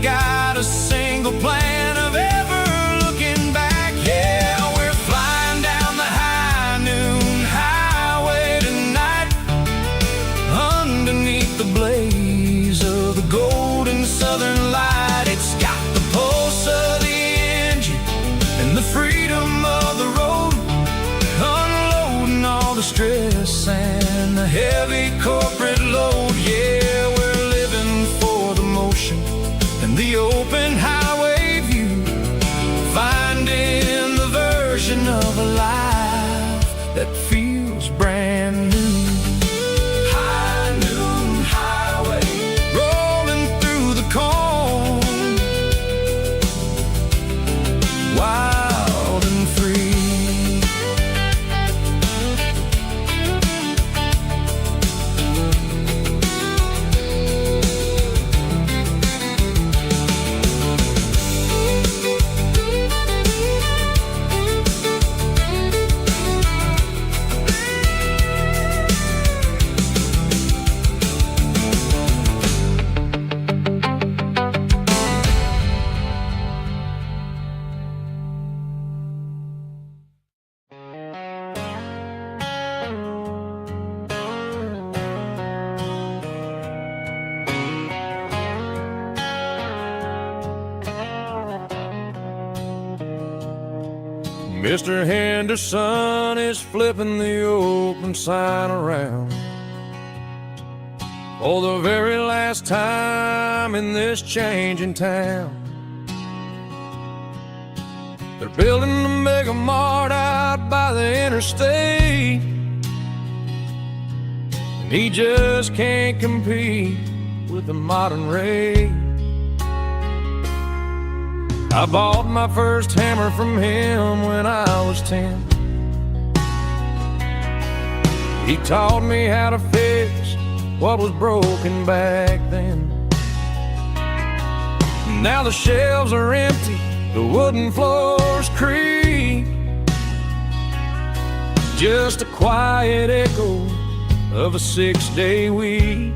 Mr. Henderson is flipping the open sign around for the very last time in this changing town. They're building a mega mart out by the interstate, and he just can't compete with the modern rate. I bought my first hammer from him when I was 10. He taught me how to fix what was broken back then. Now the shelves are empty, the wooden floors creak, just a quiet echo of a 6-day week.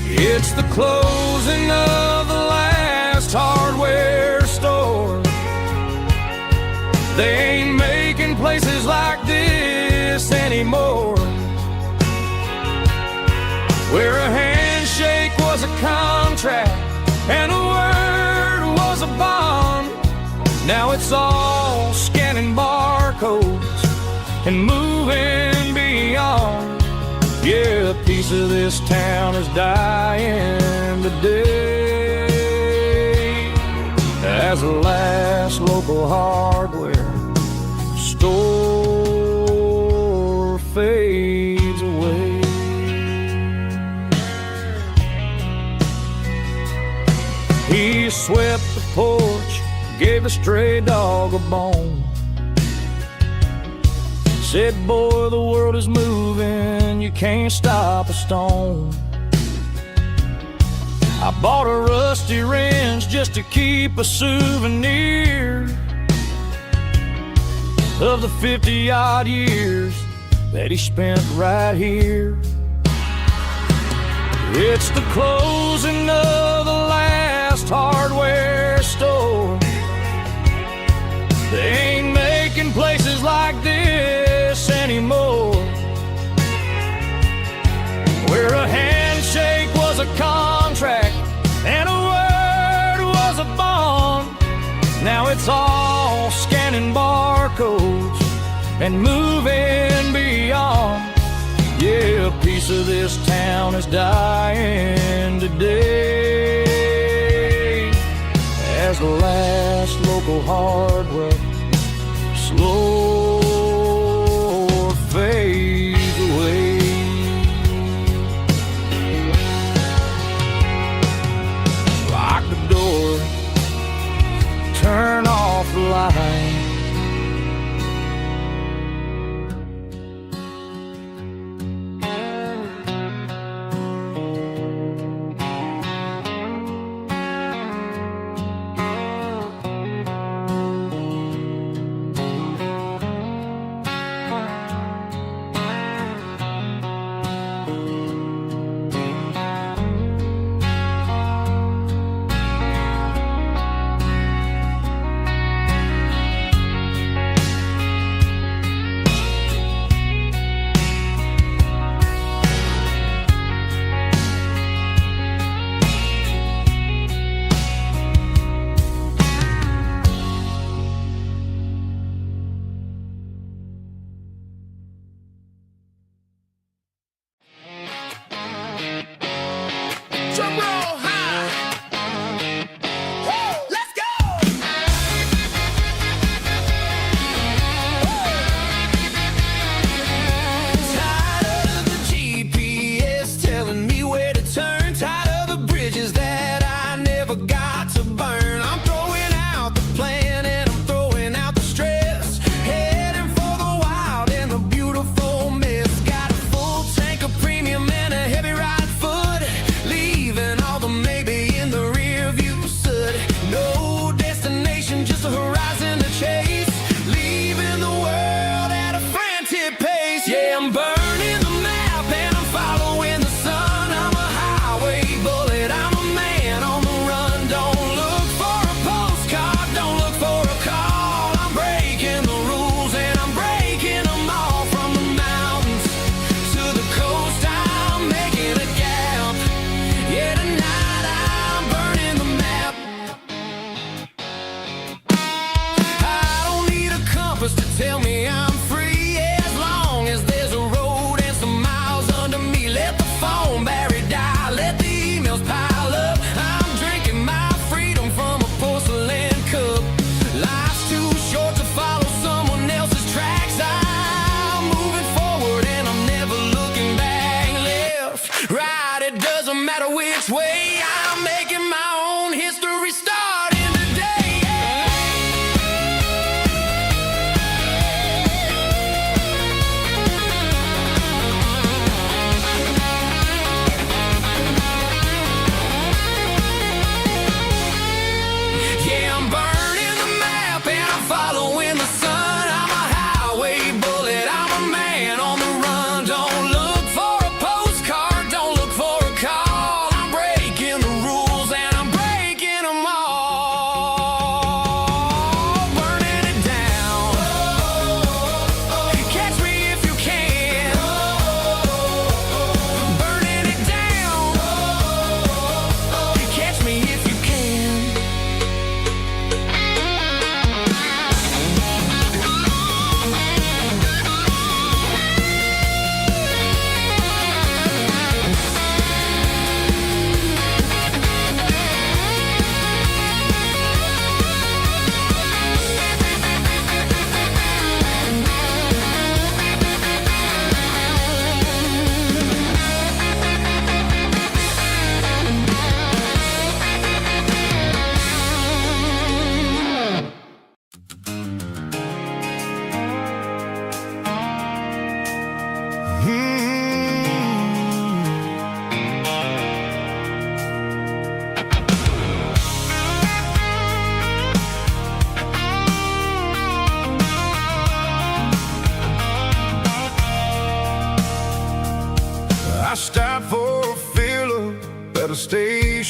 It's the closing of the last hardware store. They ain't making places like this anymore, where a handshake was a contract and a word was a bond. Now it's all scanning barcodes and moving beyond. Yeah, a piece of this town is dying today as the last local hardware store fades away. He swept the porch, gave a stray dog a bone, said, boy, the world is moving, you can't stop a stone. I bought a rusty wrench just to keep a souvenir of the 50-odd years that he spent right here. It's the closing of the last hardware store. They ain't making places like this anymore, where a handshake was a contract and a word was a bond. Now it's all scanning barcodes and moving beyond. Yeah, a piece of this town is dying today as the last local hardware slow fades away. Lock the door, turn off the light. Drum roll high. Woo, let's go. Tired of the GPS telling me where to turn. Tired of the bridges that I never got to burn. I'm throwing out the plan and I'm throwing out the stress. Heading for the wild and the beautiful mess. Got a full tank of premium and a heavy right foot. Leaving all the maybe in the rear view soot. No destination, just a horizon to chase. Leaving the world at a frantic pace. Yeah, I'm burning the map and I'm following the sun. I'm a highway bullet, I'm a man on the run. Don't look for a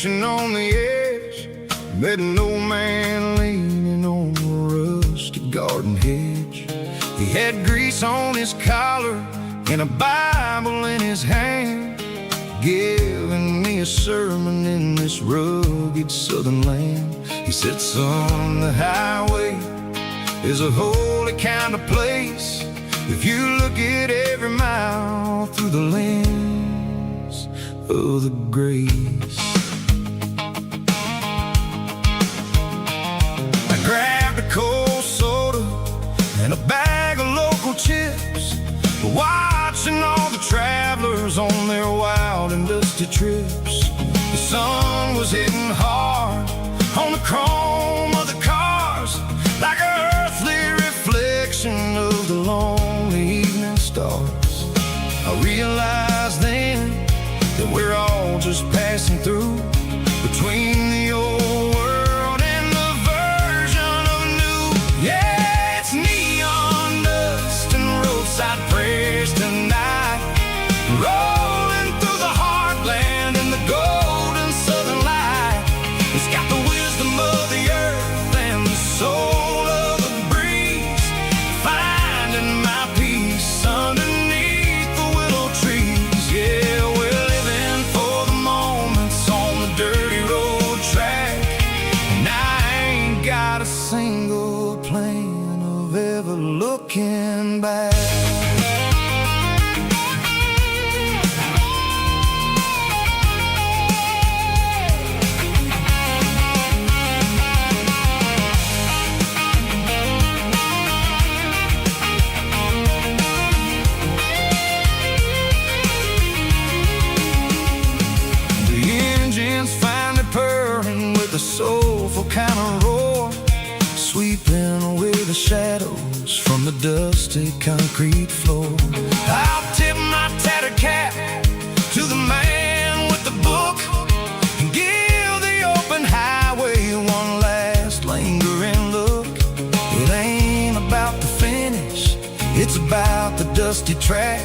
station on the edge, met an old man leaning on a rusty garden hedge. He had grease on his collar and a Bible in his hand, giving me a sermon in this rugged southern land. He said, son, the highway is a holy kind of place if you look at every mile through the lens of the grace. I grabbed a cold soda and a bag of local chips, watching all the travelers on their wild and dusty trips. The sun was hitting hard on the chrome of the cars, like an earthly reflection of the lonely evening stars. I realized then that we're all just passing through, between the old world and the version of new. Yeah, it's neon dust and roadside prayers tonight, rolling through the heartland in the golden southern light. It's got the wisdom of the earth and the soul of the breeze, finding my peace underneath the willow trees. Yeah, we're living for the moments on the dirty road track, and I ain't got a single plan of ever looking back. The soulful kind of roar, sweeping away the shadows from the dusty concrete floor. I'll tip my tattered cap to the man with the book and give the open highway one last lingering look. It ain't about the finish, it's about the dusty track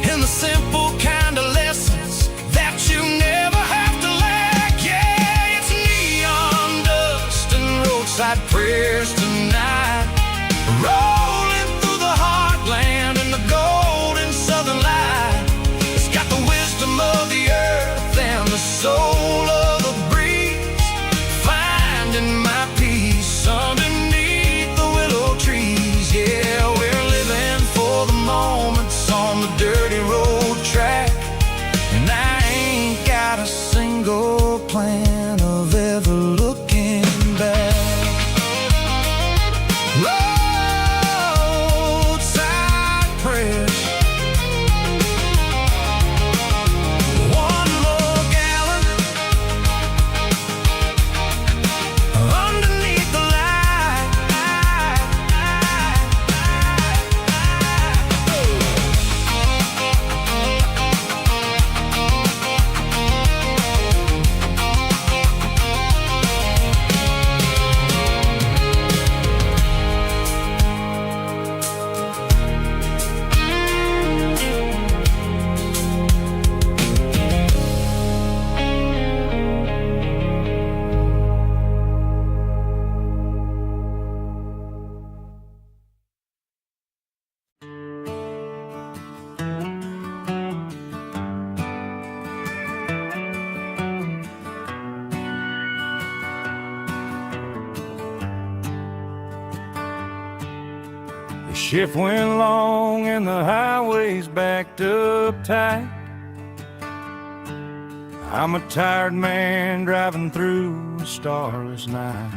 and the simple kind of lessons that you never have to lack. Yeah, it's neon dust and roadside prayers tonight, rolling through the heartland in the golden southern light. It's got the wisdom of the earth and the soul of the breeze, finding my peace underneath the willow trees. Yeah, we're living for the moments on the dirty road track, and I ain't got a single plan of ever looking back. Roadside prayers, one more gallon underneath the light. The shift went long and the highway's backed up tight. I'm a tired man driving through a starless night,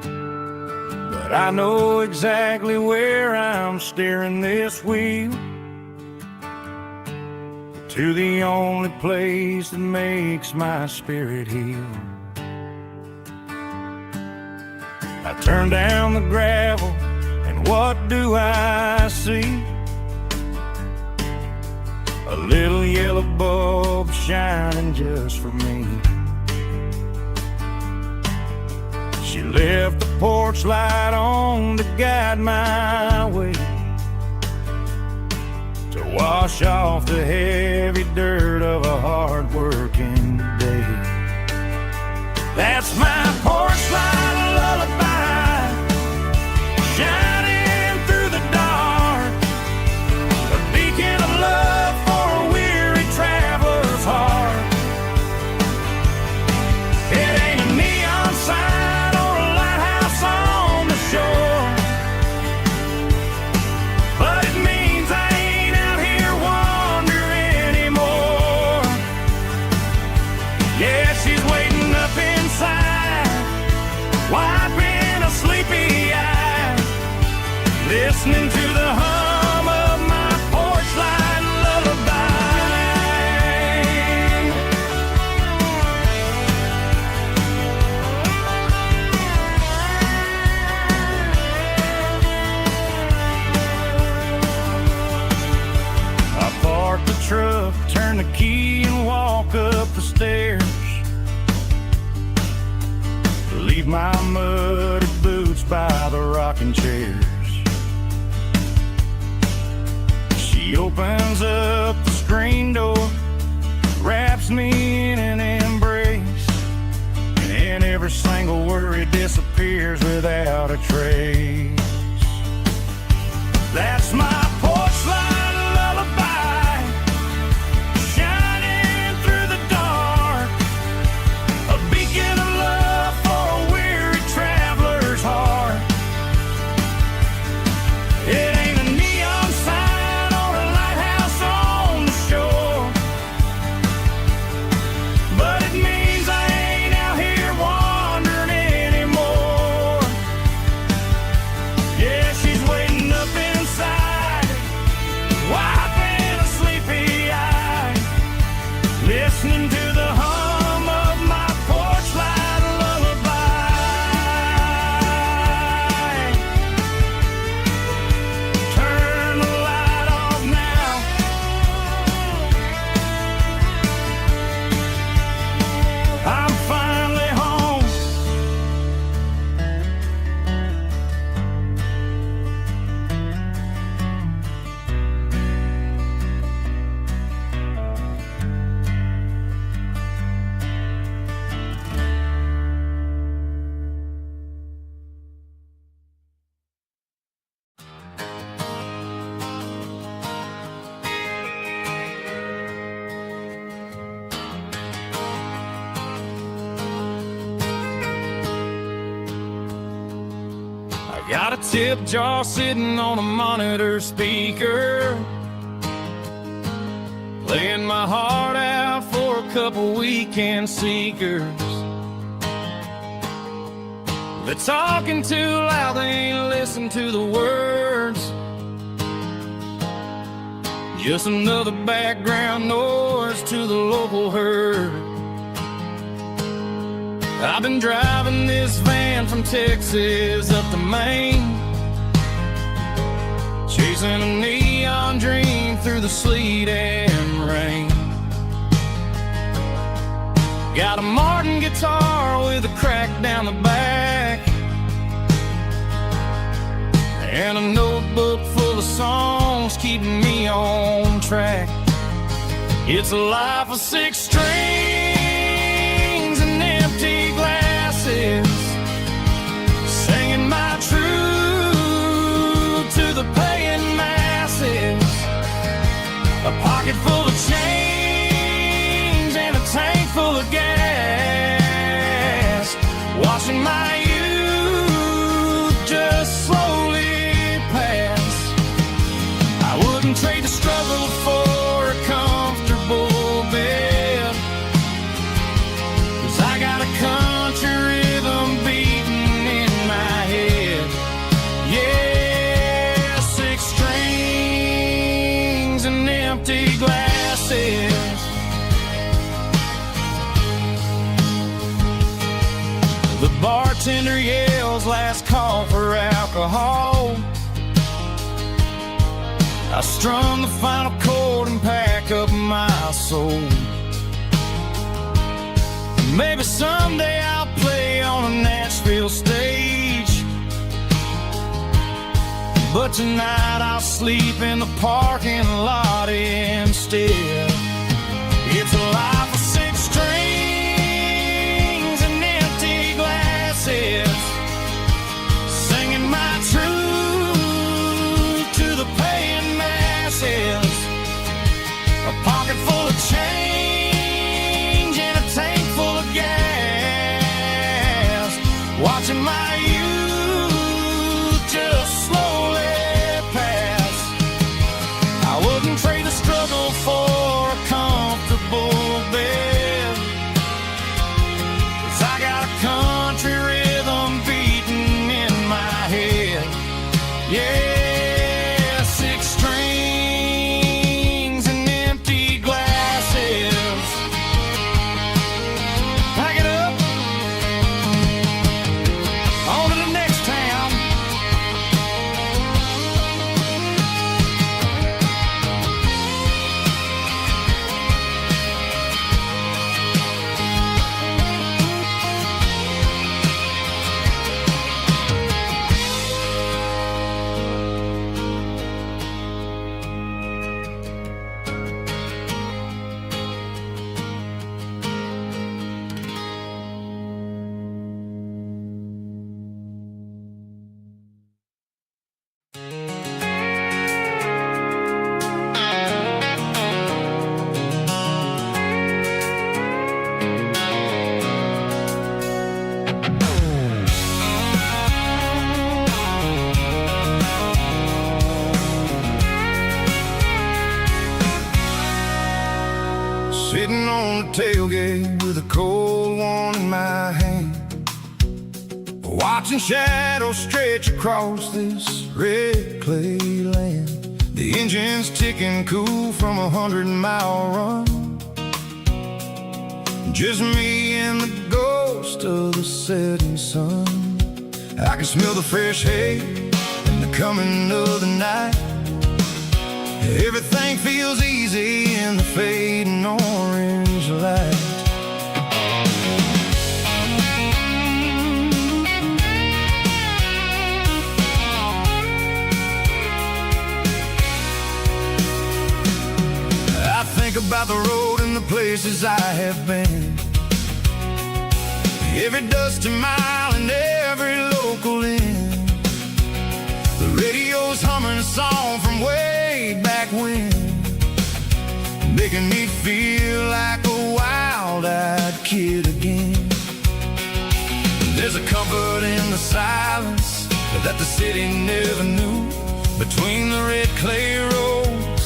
but I know exactly where I'm steering this wheel, to the only place that makes my spirit heal. I turn down the gravel, and what do I see? A little yellow bulb shining just for me. She left the porch light on to guide my way, to wash off the heavy dirt of a hard-working That's my porch light lullaby, shining through the dark, a beacon of love for a weary traveler's heart. It ain't a neon sign or a lighthouse on the shore, but it means I ain't out here wandering anymore. Yeah, she's waiting up inside, wiping a sleepy eye, listening to the hum of my porch light lullaby. I park the truck, turn the key and walk up the stairs, leave my muddy boots by the rocking chairs. She opens up the screen door, wraps me in an embrace, and every single worry disappears without a trace. That's my porch light lullaby, shining through the dark, a beacon of love for a weary traveler's heart. It ain't a neon sign or a lighthouse on the shore, but it means I ain't out here wandering anymore. Yeah, she's waiting up inside, wiping a sleepy eye, listening to the hum of my porch light lullaby. Turn the light off now, I'm finally home. I got a tip jar sitting on a monitor speaker, playing my heart out for a couple weekend seekers. They're talking too loud, they ain't listen to the words, just another background noise to the local herd. I've been driving this van from Texas up to Maine, chasing a neon dream through the sleet and rain. Got a Martin guitar with a crack down the back, and a notebook full of songs keeping me on track. It's a life of 6 strings and empty glasses, singing my truth to the paying masses. A pocket full of change and a tank full of gas, watching my youth just slowly pass. I wouldn't trade the struggle for a comfortable bed, 'cause I got a country rhythm beating in my head. Yeah, 6 strings and empty glasses. The bartender yells last call for alcohol. I strum the final chord and pack up my soul. Maybe someday I'll play on a Nashville stage, but tonight I'll sleep in the parking lot instead. It's a life of 6 strings and empty watching my youth just slowly pass. I wouldn't trade the struggle for a comfortable bed, 'cause I got a country rhythm beating in my head. Yeah, 6 strings and empty glasses. Pack it up, on to the next town. Sitting on the tailgate with a cold one in my hand, watching shadows stretch across this red clay land. The engine's ticking cool from a 100-mile run. Just me and the ghost of the setting sun. I can smell the fresh hay and the coming of the night. Everything feels easy in the fading orange light. I think about the road and the places I have been, every dusty mile and every local inn. The radio's humming a song from way back when, making me feel like a wild-eyed kid again. There's a comfort in the silence that the city never knew, between the red clay roads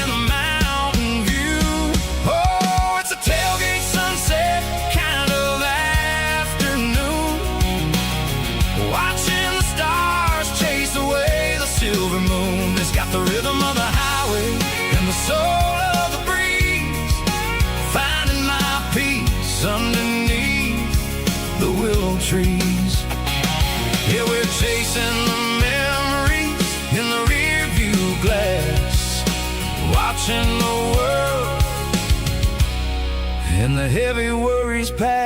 and the mountain view. Oh, it's a tailgate sunset kind of afternoon, watching the stars chase away the silver moon. It's got the rhythm of the highway and the soul of the breeze, finding my peace underneath the willow trees. Yeah, we're chasing the memories in the rear view glass, watching the world and the heavy worries pass.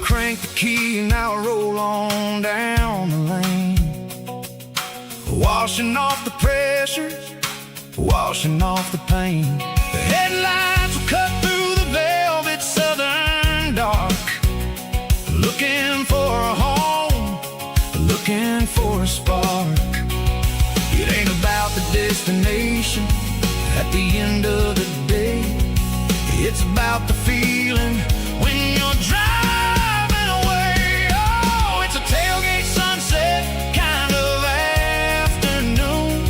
Crank the key and I'll roll on down the lane, washing off the pressure, washing off the pain. The headlights will cut through the velvet southern dark, looking for a home, looking for a spark. It ain't about the destination at the end of the day, it's about the feeling when you're driving. Tailgate sunset kind of afternoon,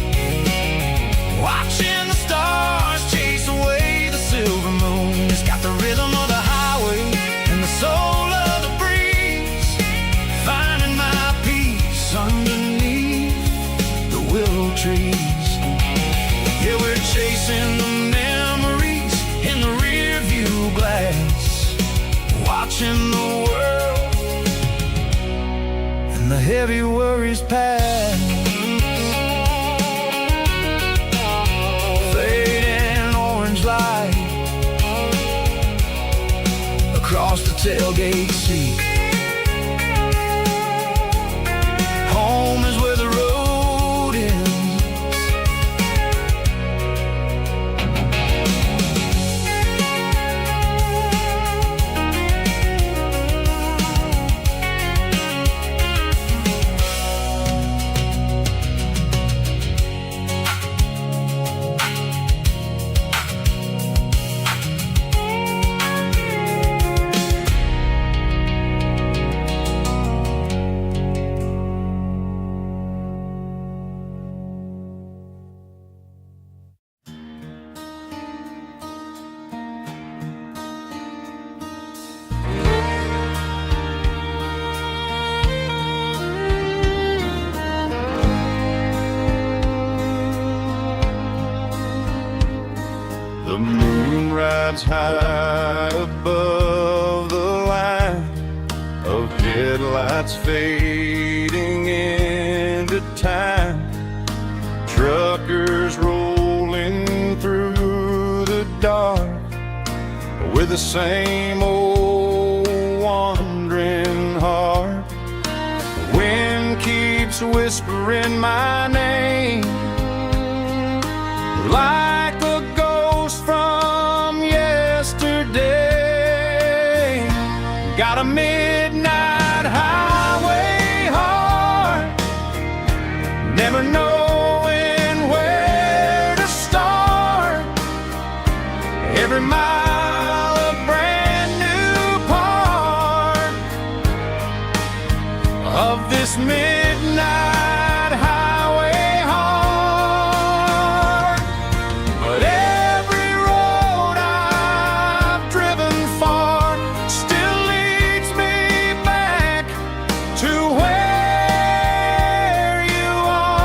watching the stars chase away the silver moon. It's got the rhythm of the highway and the soul of the breeze, finding my peace underneath the willow trees. Yeah, we're chasing the memories in the rear view glass, watching the world the heavy worries pass. Fading orange light across the tailgate seat. Home is where the road ends. moon rides high above the line of headlights fading into time. Truckers rolling through the dark with the same old wandering heart. The wind keeps whispering my name like a ghost from yesterday. Got a midnight highway heart, never knowing where to start. Every mile a brand new part of this midnight highway heart. But every road I've driven far still leads me back to where you are.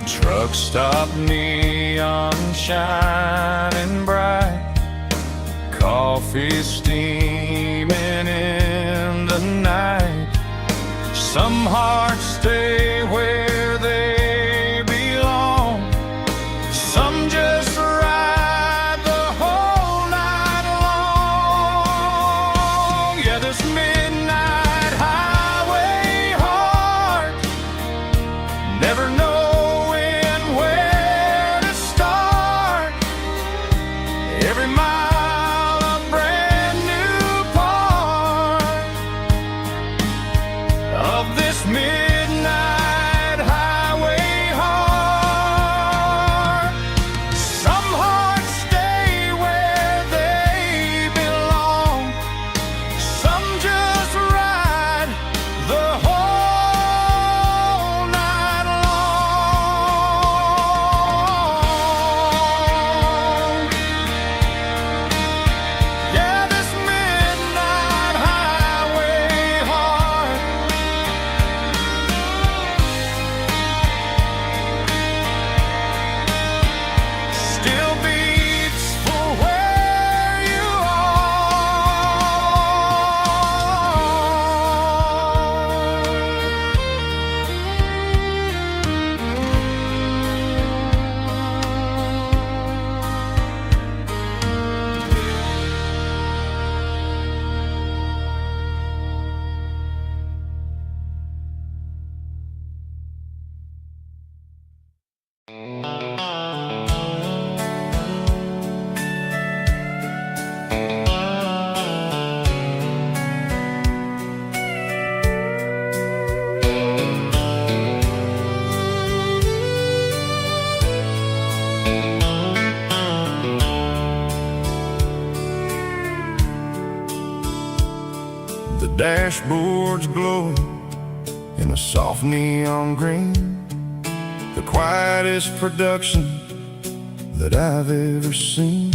Truck stop, neon shining bright, coffee steaming in the night. Some hearts stay where they belong, some just ride the whole night long. Yeah, this midnight highway heart, never knowing where to start. Every mile a brand new part of this midnight highway heart. Some hearts stay where they belong, some just ride the whole night long. Yeah, this midnight highway heart still beats for where you The dashboard's glowing in a soft neon green, the quietest production that I've ever seen.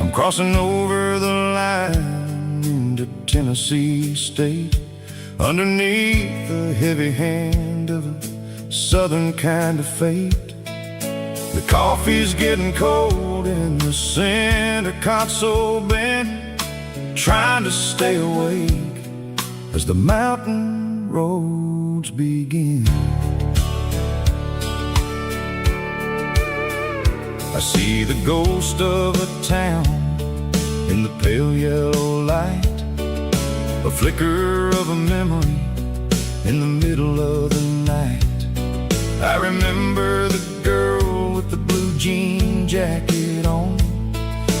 I'm crossing over the line into Tennessee State, underneath the heavy hand of a southern kind of fate. The coffee's getting cold in the center console bin, trying to stay awake as the mountain roads begin. I see the ghost of a town in the pale yellow light, a flicker of a memory in the middle of the night. I remember the girl with the blue jean jacket on,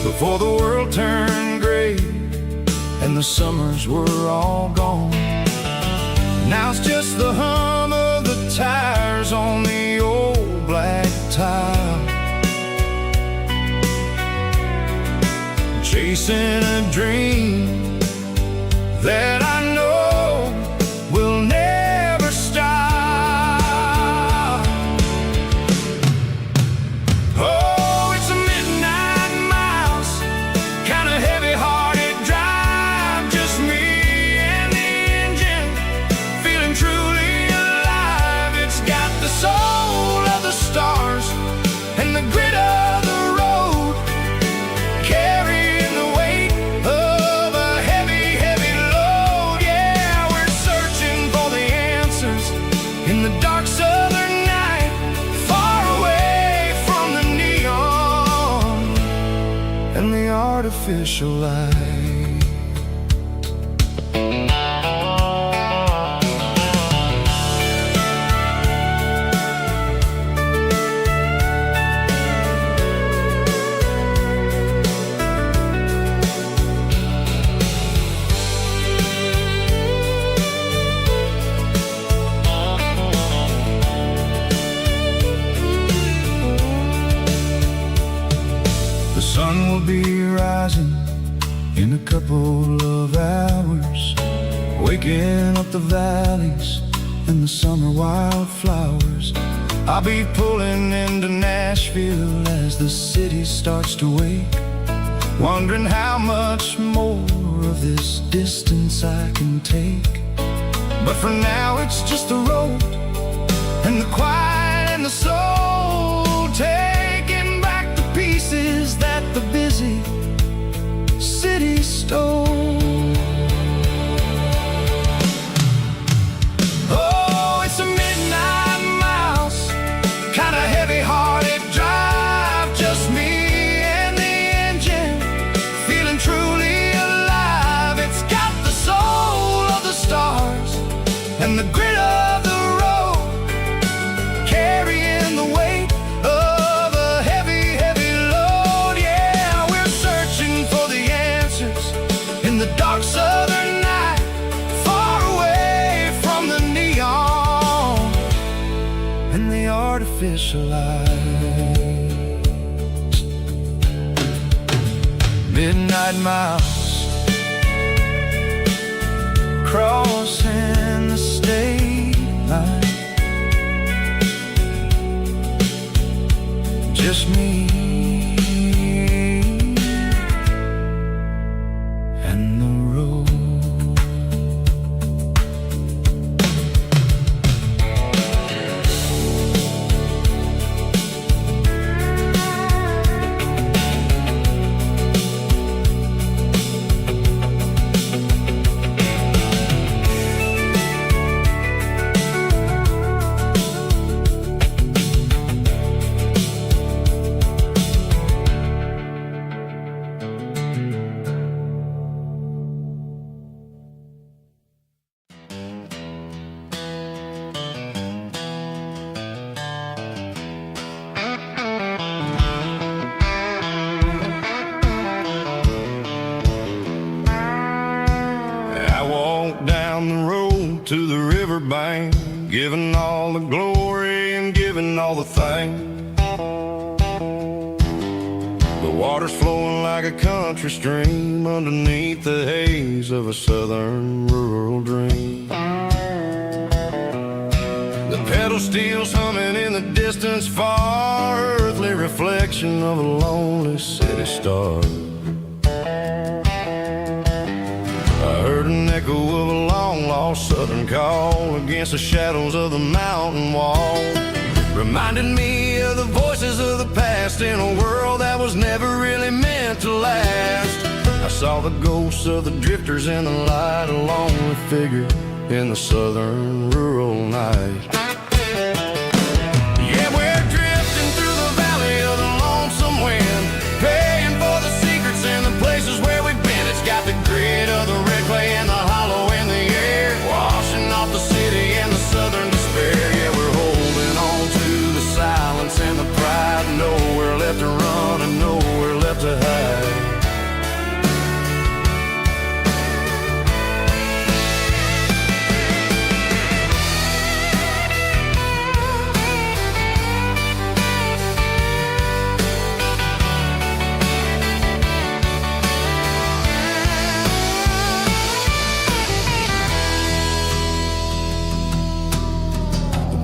before the world turned gray and the summers were all gone. Now it's just the hum of the tires on the old black tile, chasing a dream that I know will never stop. Oh, it's a midnight mouse, kinda heavy-hearted artificial light. The sun will be rising in a couple of hours, waking up the valleys and the summer wildflowers. I'll be pulling into Nashville as the city starts to wake, wondering how much more of this distance I can take. But for now it's just the road and the quiet and the soul, taking back the pieces that the busy city stole. Oh, it's a midnight mouse, kinda heavy-hearted drive, just me and the engine, feeling truly alive. It's got the soul of the stars and the grit of the road, carrying the weight of a heavy, heavy load. Yeah, we're searching for the answers in the dark southern night, far away from the neon and the artificial lights. Midnight mouse, crossing the state line, just me and the road. I walk down the road to the riverbank, giving all the glory and giving all the thanks. The water's flowing like a country stream underneath the haze of a southern rural dream. The pedal steel's humming in the distance far, earthly reflection of a lonely city star. I heard an echo of a long-lost southern call against the shadows of the mountain wall, reminded me of the voices of the past in a world that was never really meant to last. I saw the ghosts of the drifters in the light, a lonely figure in the southern rural night. Yeah, we're drifting through the valley of the lonesome wind, paying for the secrets and the places where we've been. It's got the grit of the red clay and the hollow in the air, washing off the city and the southern despair. Yeah, we're holding on to the silence and the pride, nowhere left to run and nowhere left to hide.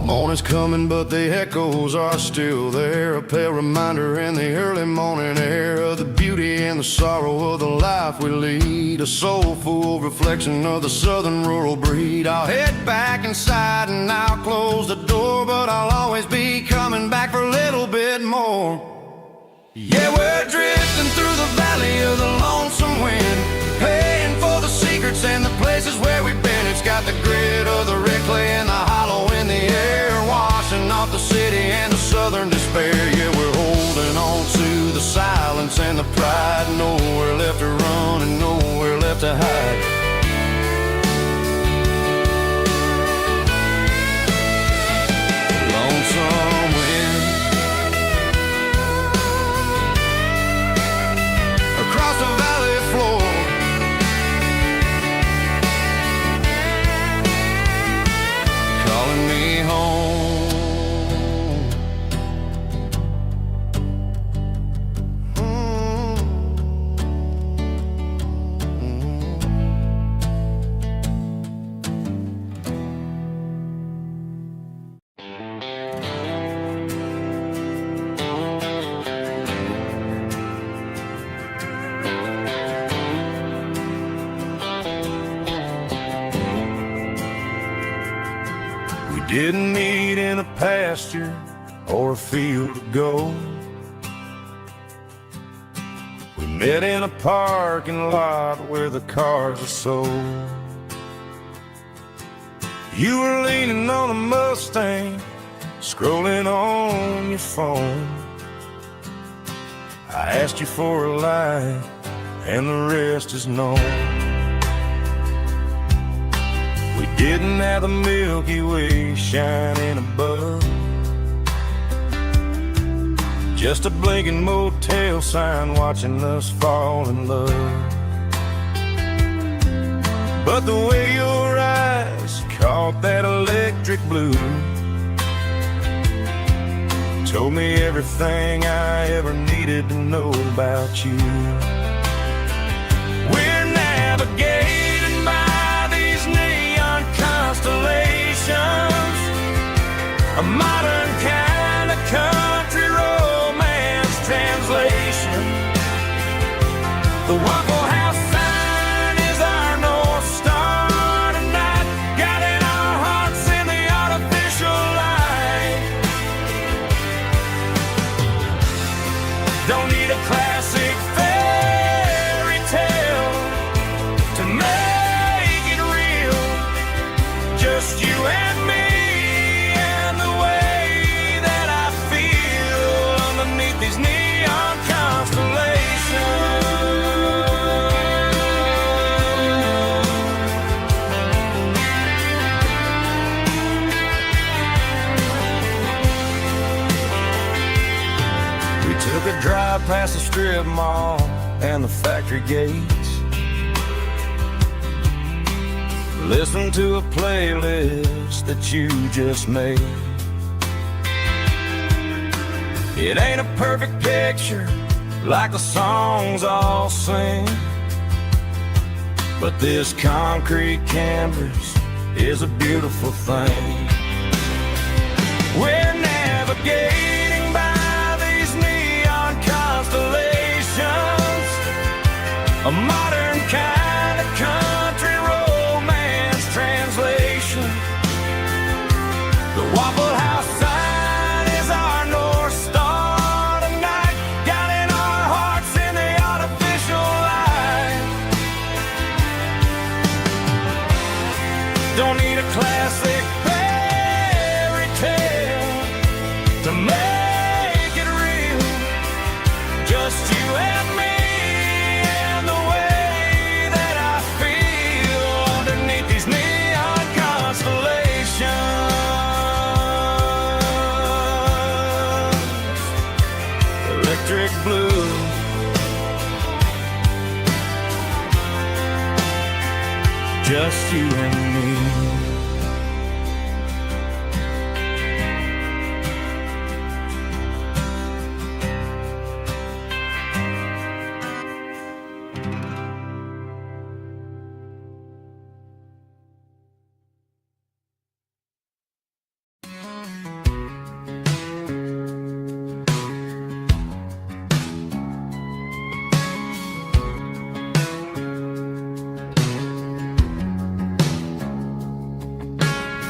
Morning's coming, but the echoes are still there, a pale reminder in the early morning air of the beauty and the sorrow of the life we lead, a soulful reflection of the southern rural breed. I'll head back inside and I'll close the door, but I'll always be coming back for a little bit more. Yeah, we're drifting through the valley of the lonesome wind, paying for the secrets and the places where we've been. It's got the grit of the red clay and the hollow in the air, washing off the city and the southern despair. Yeah, we're holding on to the silence and the pride, nowhere left to run and nowhere left to hide. Lonesome wind across the valley floor, calling me home. Didn't meet in a pasture or a field of gold. We met in a parking lot where the cars are sold. You were leaning on a Mustang, scrolling on your phone. I asked you for a light, and the rest is known. We didn't have the Milky Way shining above, just a blinking motel sign watching us fall in love. But the way your eyes caught that electric blue told me everything I ever needed to know about you. We're navigating by these neon constellations, a modern kind of country romance translation. The Waffle House sign is our North Star tonight, guiding our hearts in the artificial light. Don't need a classic fairy tale to make it real, just you and me and the way that I feel underneath these neon constellations. We took a drive past the strip mall and the factory gates, listen to a playlist that you just made. It ain't a perfect picture like the songs all sing, but this concrete canvas is a beautiful thing. We're navigating by these neon constellations, a modern kind of country romance translation. The Waffle House sign is our North Star tonight, guiding our hearts in the artificial light. Don't need a classic fairy tale to make it real, just you and me and the way that I feel underneath these neon constellations. Electric blue, just you and me.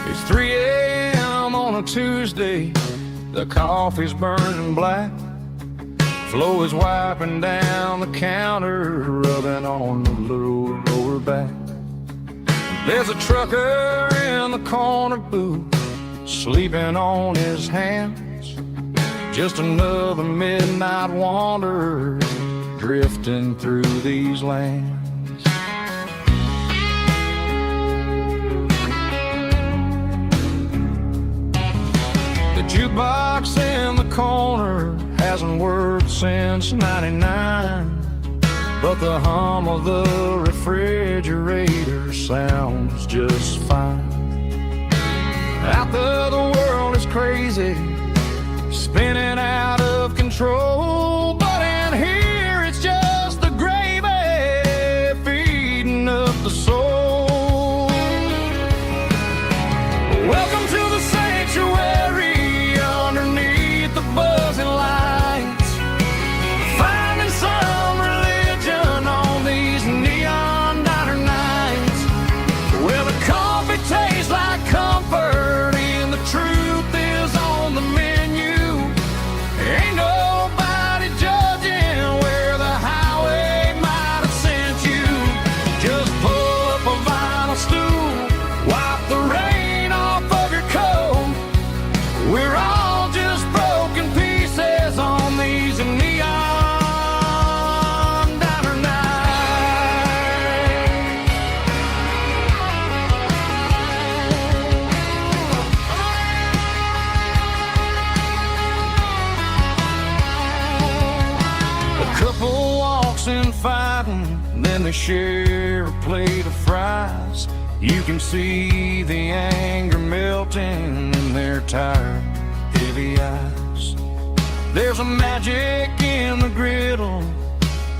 It's 3 a.m. on a Tuesday, the coffee's burning black. Flo is wiping down the counter, rubbing on the little lower back. There's a trucker in the corner booth, sleeping on his hands. Just another midnight wanderer drifting through these lands. The jukebox in the corner hasn't worked since '99, but the hum of the refrigerator sounds just fine. Out there the world is crazy, spinning out of control, but in here it's just the gravy feeding up the soul. Welcome to the sanctuary underneath the buzzing lights, finding some religion on these neon diner nights, where the coffee tastes like comfort and the truth is on the menu. Ain't nobody judging where the highway might have sent you. Just pull up a vinyl stool, wipe the rain off of your coat. We're all just broken pieces on these neon diner nights. A couple walks in fighting, then they share a plate of fries. You can see the anger melting in their tired, heavy eyes. There's a magic in the griddle,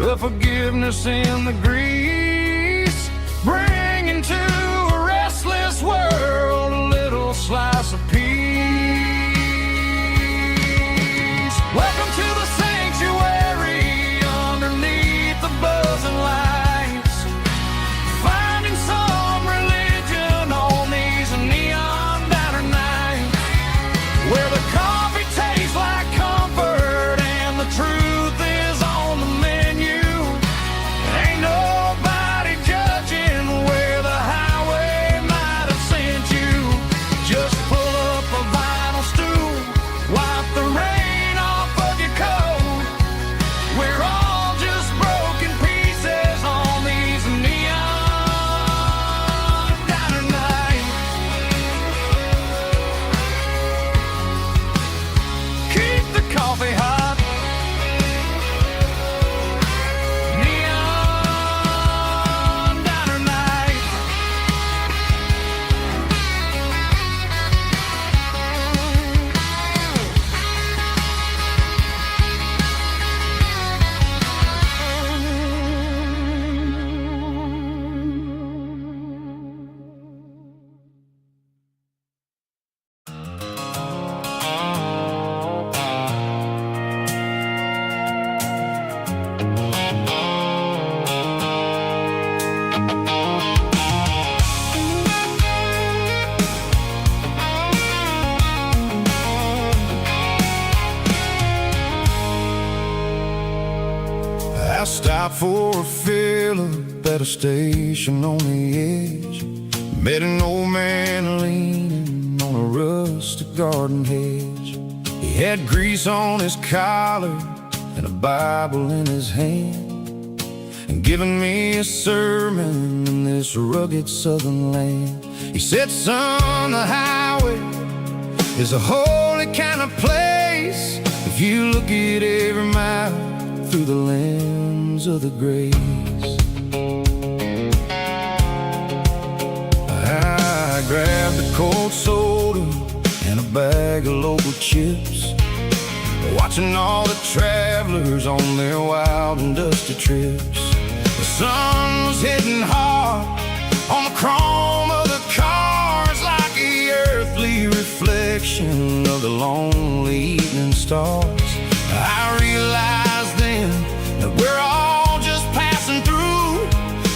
a forgiveness in the grease, bringing to a restless world a little slice of peace. Welcome to the sanctuary underneath the buzzing lights, finding some religion on these neon diner nights, where the coffee tastes like comfort and the truth is on the menu. Ain't nobody judging where the highway might have sent you. Just pull up a vinyl stool, wipe the rain off of your coat. We're all just broken pieces on these neon diner nights. Keep the coffee hot. Neon diner nights. I stopped for a fill-up at a station on the edge. Met an old man leaning on a rustic garden hedge. He had grease on his collar and a Bible in his hand, and giving me a sermon in this rugged southern land. He said, son, the highway is a holy kind of place if you look at every mile through the lens of the grace. I grabbed a cold soda and a bag of local chips, watching all the travelers on their wild and dusty trips. The sun was hitting hard on the chrome of the cars, like the earthly reflection of the lonely evening stars. I realized then that we're all just passing through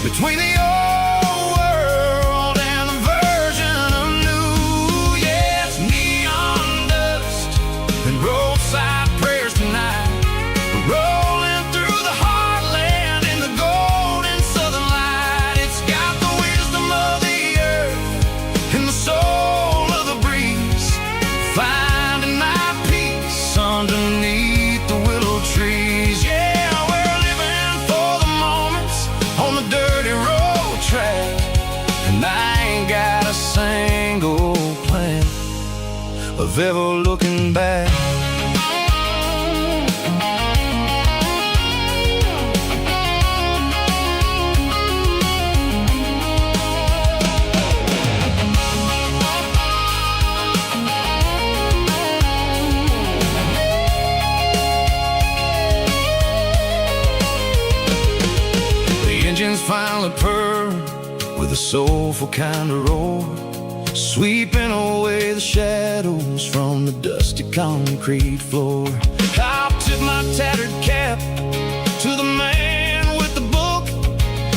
between the old world and the version of new. Yeah, it's neon dust and roadside prayers tonight. We're rolling through the heartland in the golden southern light. It's got the wisdom of the earth and the soul of the breeze, finding my peace underneath dirty road track, and I ain't got a single plan of ever looking back. Engines finally purr with a soulful kind of roar, sweeping away the shadows from the dusty concrete floor. I'll tip my tattered cap to the man with the book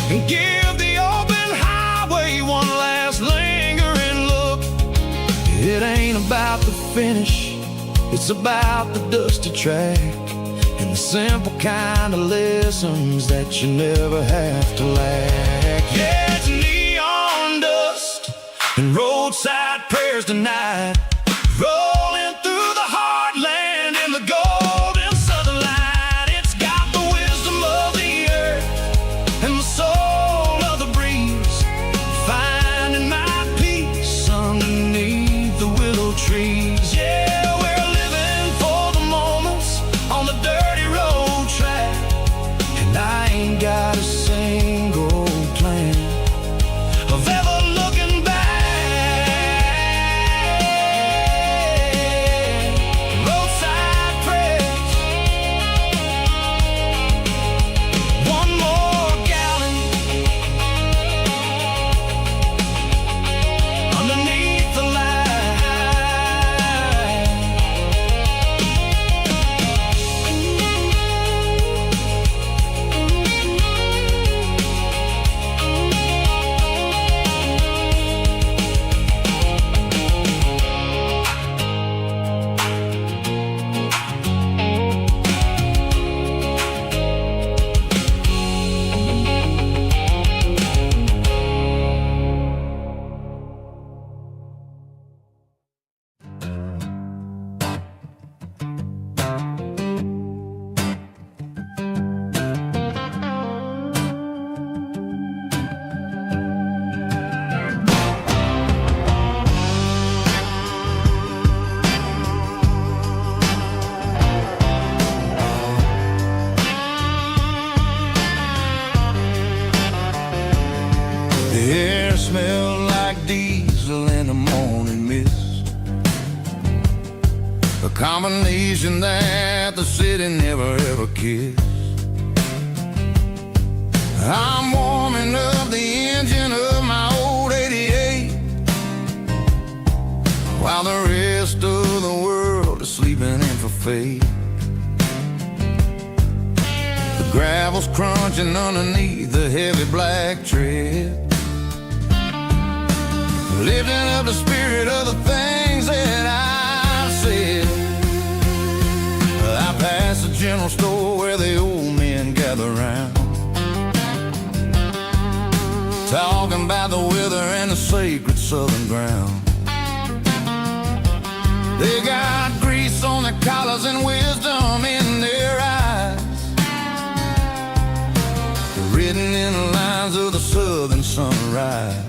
and give the open highway one last lingering look. It ain't about the finish, it's about the dusty track, and the simple kind of lessons that you never have to lack. Yeah, it's neon dust and roadside prayers tonight, rolling through the heartland in the golden southern light. It's got the wisdom of the earth and the soul of the breeze, finding my peace underneath the willow trees. Yeah, we're living for the moments on the dirty road track, and I ain't got a single plan of ever looking back. Roadside prayers, one more gallon underneath the light. The air smelled like diesel in the morning mist, a combination that the city never ever kissed. I'm warming up the engine of my old 88, while the rest of the world is sleeping in for fate. The gravel's crunching underneath the heavy black tread, lifting up the spirit of the things that I've said. I pass the general store where the old men gather round, talking about the weather and the sacred southern ground. They got grease on their collars and wisdom in their eyes, written in the lines of the southern sunrise.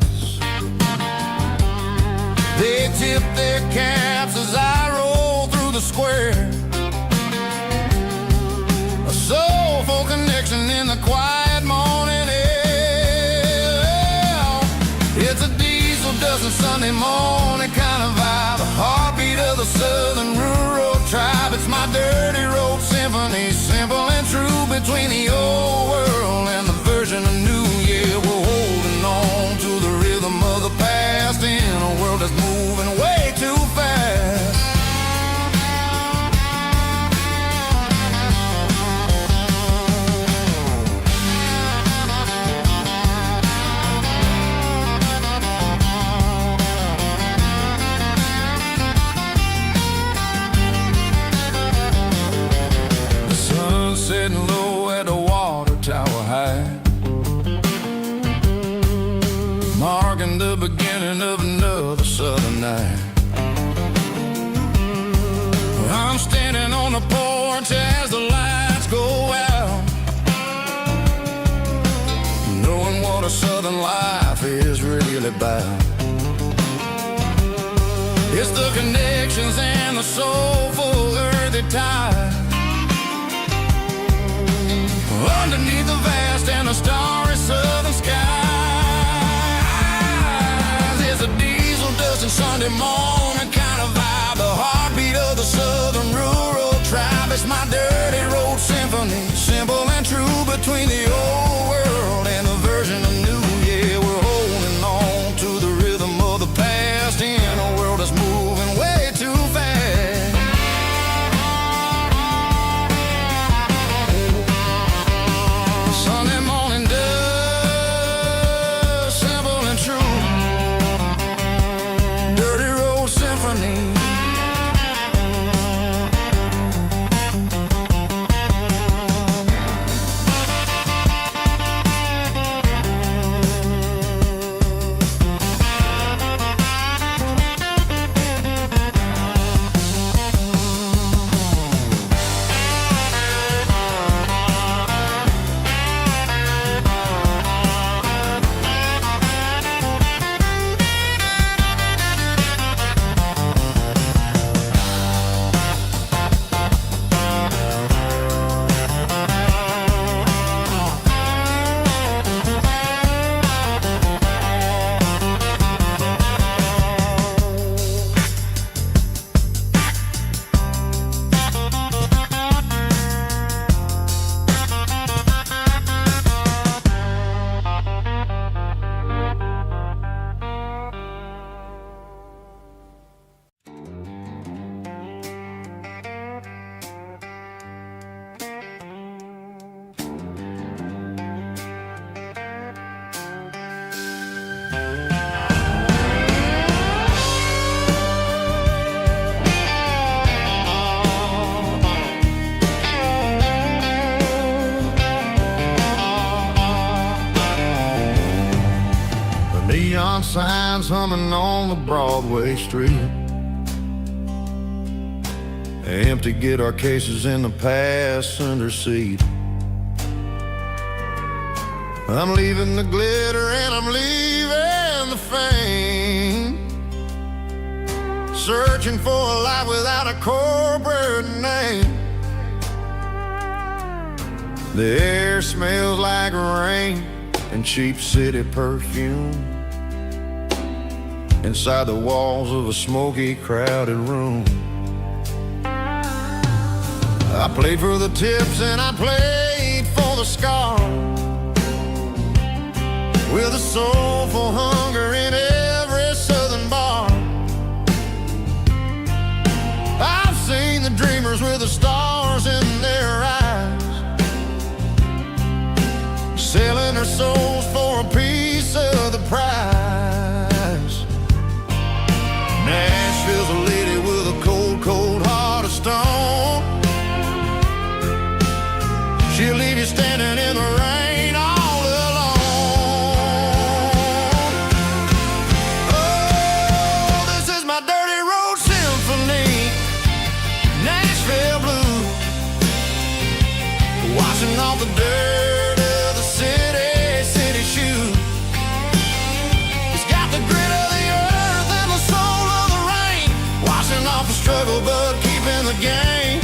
They tip their caps as I roll through the square, a soulful connection in the quiet morning air. It's a diesel dust and Sunday morning kind of vibe, a heartbeat of the southern rural tribe. It's my dirty road symphony, simple and true, between the old world and the version of new. Yeah, we're holding on to the rhythm of the past in a world that's moving way too fast. The sun's setting low at the water tower high, marking the beginning of another southern night. I'm standing on the porch as the lights go out, knowing what what a southern life is really about. It's the connections and the soulful earthy tide. Underneath the vast and the starry southern skies, it's a diesel dusting Sunday morning kind of vibe. The heartbeat of the southern rural tribe. It's my dirty road symphony, simple and true between the old world and the version of new. Yeah, we're holding on to the rhythm of the past in a world that's moving way too fast. Sunday morning dust, simple and true. Dirty road symphony. Neon signs humming on the Broadway street. Empty guitar cases in the passenger seat. I'm leaving the glitter and I'm leaving the fame. Searching for a life without a corporate name. The air smells like rain and cheap city perfume. Inside the walls of a smoky, crowded room. I played for the tips and I played for the scars, with a soulful hunger in every southern bar. I've seen the dreamers with the stars in their eyes, selling their souls for a piece of the prize. Nashville's a lady with a cold, cold heart of stone. She'll leave you standing in the rain all alone. Oh, this is my dirty road symphony, Nashville blues, washing off the dirt of the city shoes. It's got the grit of the earth and the soul of the rain, washing off the struggle but keeping the game.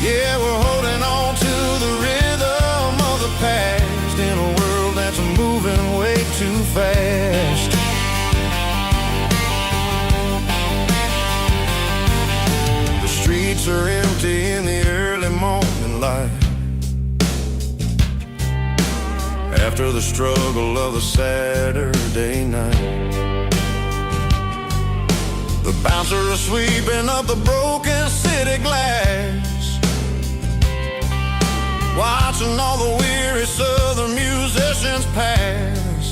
Yeah, we're holding on to the rhythm of the past in a world that's moving way too fast. The streets are empty in the early morning light, after the struggle of the Saturday night. The bouncer is sweeping up the broken city glass, watching all the weary southern musicians pass.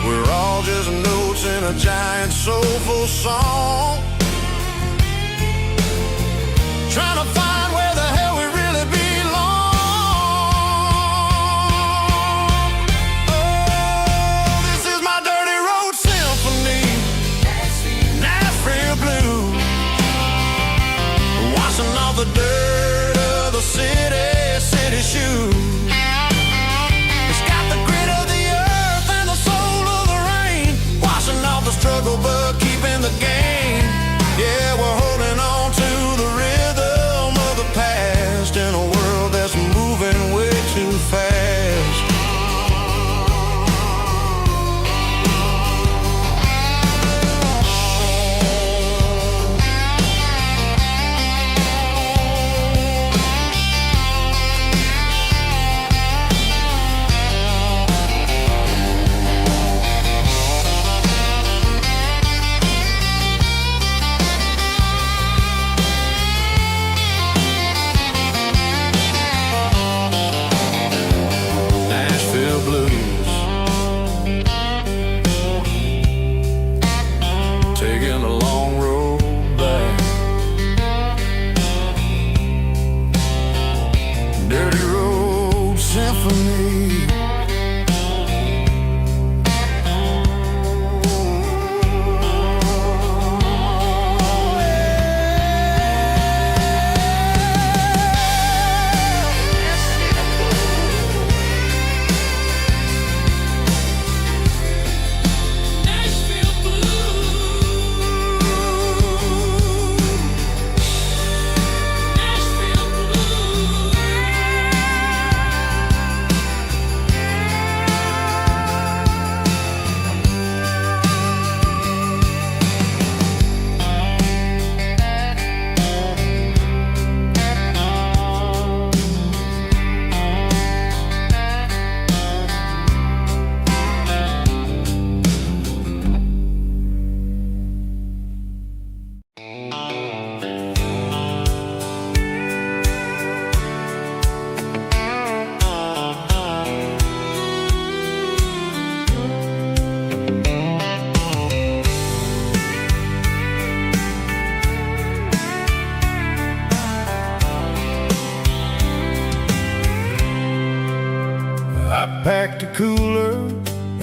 We're all just notes in a giant soulful song, trying to find where the hell we really belong. Oh, this is my dirty road symphony, Nashville blue, washing off the dirt of the city shoes. It's got the grit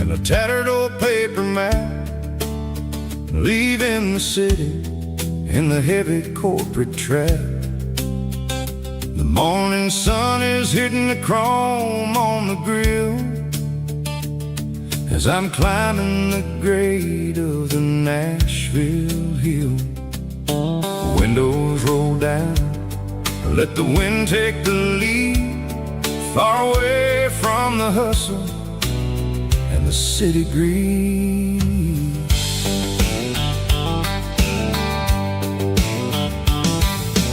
and a tattered old paper map, leaving the city in the heavy corporate trap. The morning sun is hitting the chrome on the grill as I'm climbing the grade of the Nashville hill. Windows roll down, let the wind take the lead, far away from the hustle and the city greed.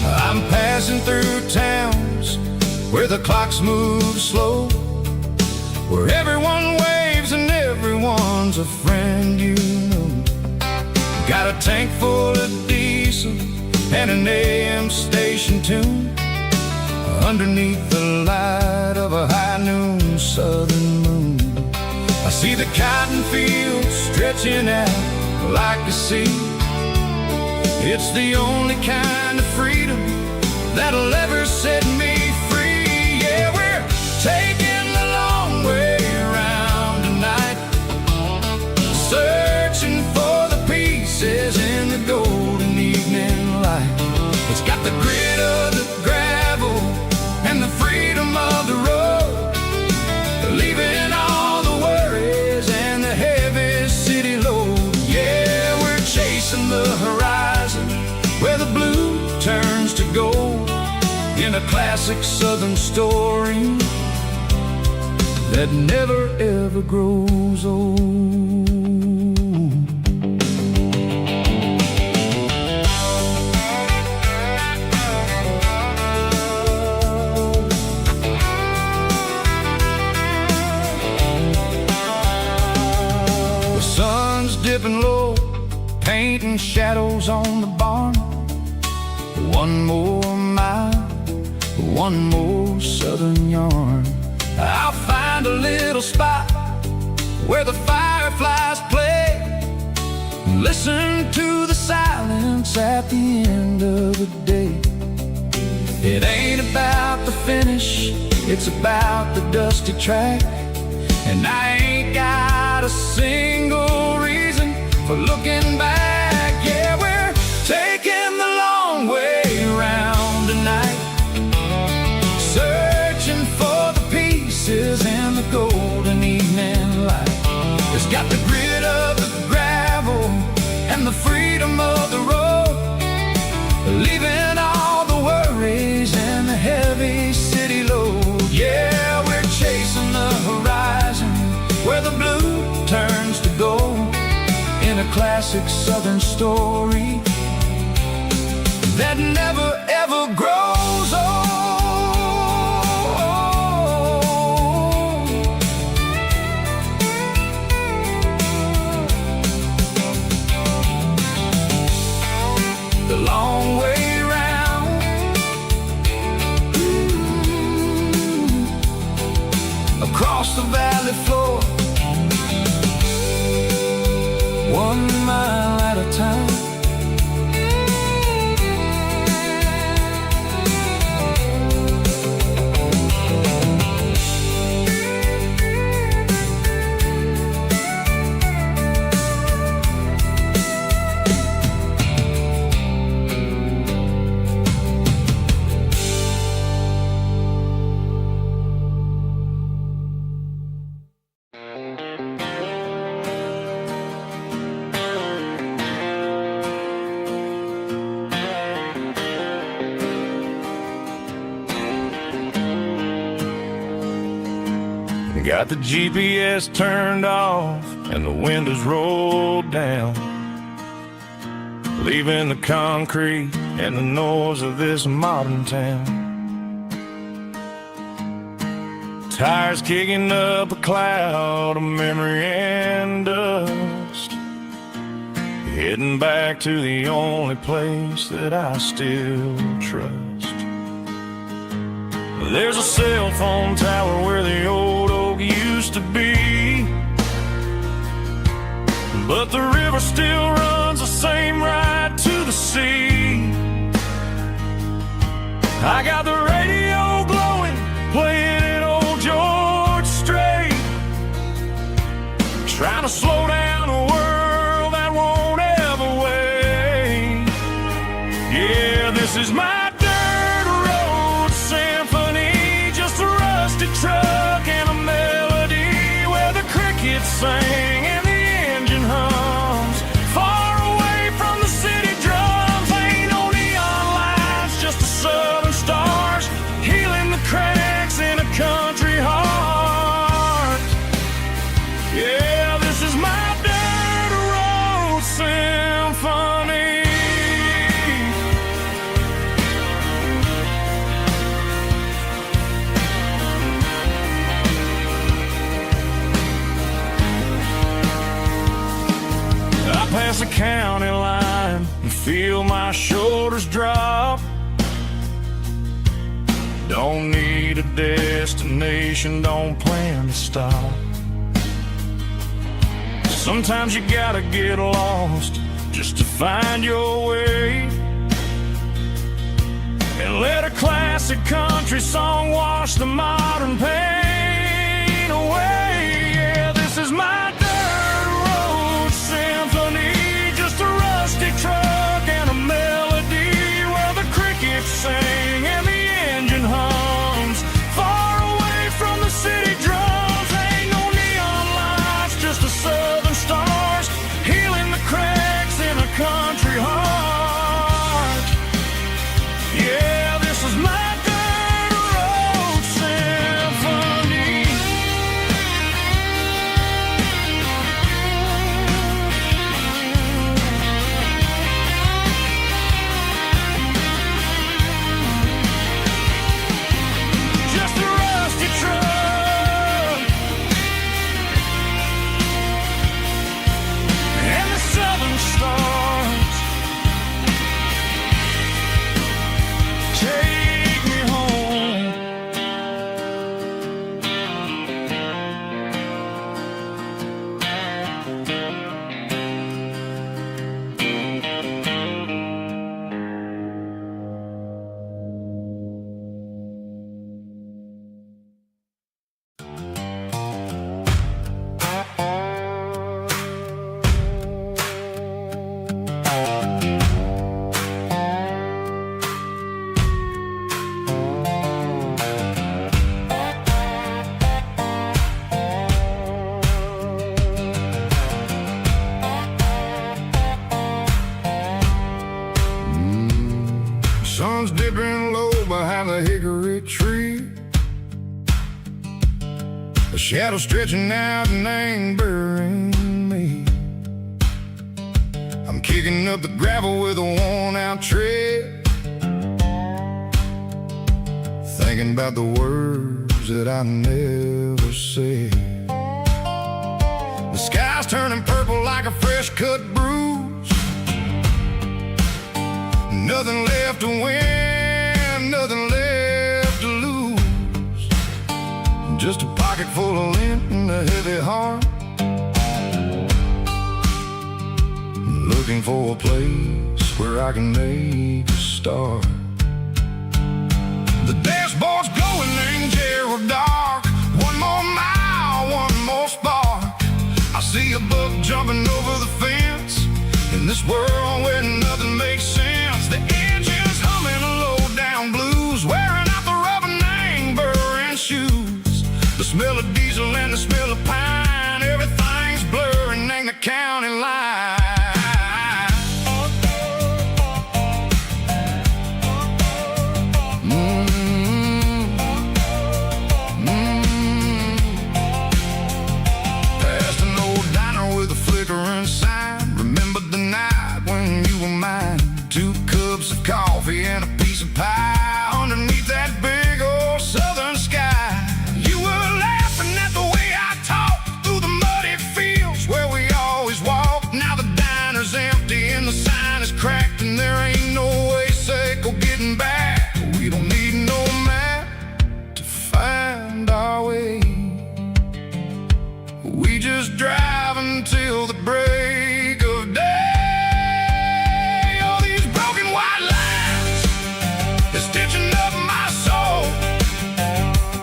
I'm passing through towns where the clocks move slow, where everyone waves and everyone's a friend you know. Got a tank full of diesel and an AM station tune underneath the light of a high noon southern moon. I see the cotton fields stretching out like a sea. It's the only kind of freedom that'll ever set me free. Yeah, we're taking the long way around tonight, searching for the pieces in the golden evening light. It's got the grit of the gravel and the freedom of the road, leaving all the worries and the heavy city load. Yeah, we're chasing the horizon where the blue turns to gold, in a classic southern story that never ever grows old. The sun's dipping low, painting shadows on the barn. One more mile, one more southern yarn. I'll find a little spot where the fireflies play, listen to the silence at the end of the day. It ain't about the finish, it's about the dusty track, and I ain't got a single reason for looking back. Yeah, we're taking the long way around tonight, searching for the pieces in the golden evening light. It's got the grit of the gravel and the freedom of the road, leaving all the worries and the heavy city load. Yeah, we're chasing the horizon where the blue turns to gold, in a classic southern story that never ever grows old. The long way round, across the valley floor, 1 mile at a time. Got the GPS turned off and the windows rolled down, leaving the concrete and the noise of this modern town. Tires kicking up a cloud of memory and dust, heading back to the only place that I still trust. There's a cell phone tower where the old oak used to be, but the river still runs the same right to the sea. I got the radio glowing, playing an old George Strait, trying to slow down a world that won't ever wait. Yeah, this is my dirt road symphony, just a rusty truck and a melody where the crickets sing and the engine hums. Far away from the city drums, ain't no neon lights, just the southern stars healing the cracks in a country heart. Yeah, this is my dirt road symphony. I pass a county line and feel my shoulders drop. Don't need a destination, don't plan to stop. Sometimes you gotta get lost just to find your way, and let a classic country song wash the modern pain away. Yeah, this is my dirt road symphony, just a rusty truck and a melody where the crickets sing and the engine hums. Far away from the city drums, ain't no neon lights, just the southern stars healing the cracks in a country heart. Yeah, this is my dirt road symphony. Just a rusty truck and the southern stars take me home. Sun's dipping low behind the hickory tree. A shadow stretching out and ain't burying me. I'm kicking up the gravel with a worn-out tread, thinking about the words that I never said. The sky's turning purple like a fresh-cut bruise. Nothing left to win, nothing left to lose. Just a pocket full of lint and a heavy heart, looking for a place where I can make a start. The dashboard's glowing in Gerald dark. One more mile, one more spark. I see a buck jumping over the fence in this world where nothing makes sense. The engine's humming a low-down blues, wearing out the rubber name, burring shoes. The smell of diesel and the smell of pine, everything's blurring in the county line. Past an old diner with a flickering sign. Remember the night when you were mine? 2 cups of coffee and a piece of pie underneath that big old southern sky. You were laughing at the way I talked through the muddy fields where we always walked. Now the diner's empty and the sign is cracked, and there ain't no way safe or getting back. We don't need no map to find our way. We just drive until the break of day. All these broken white lines is stitching up my soul,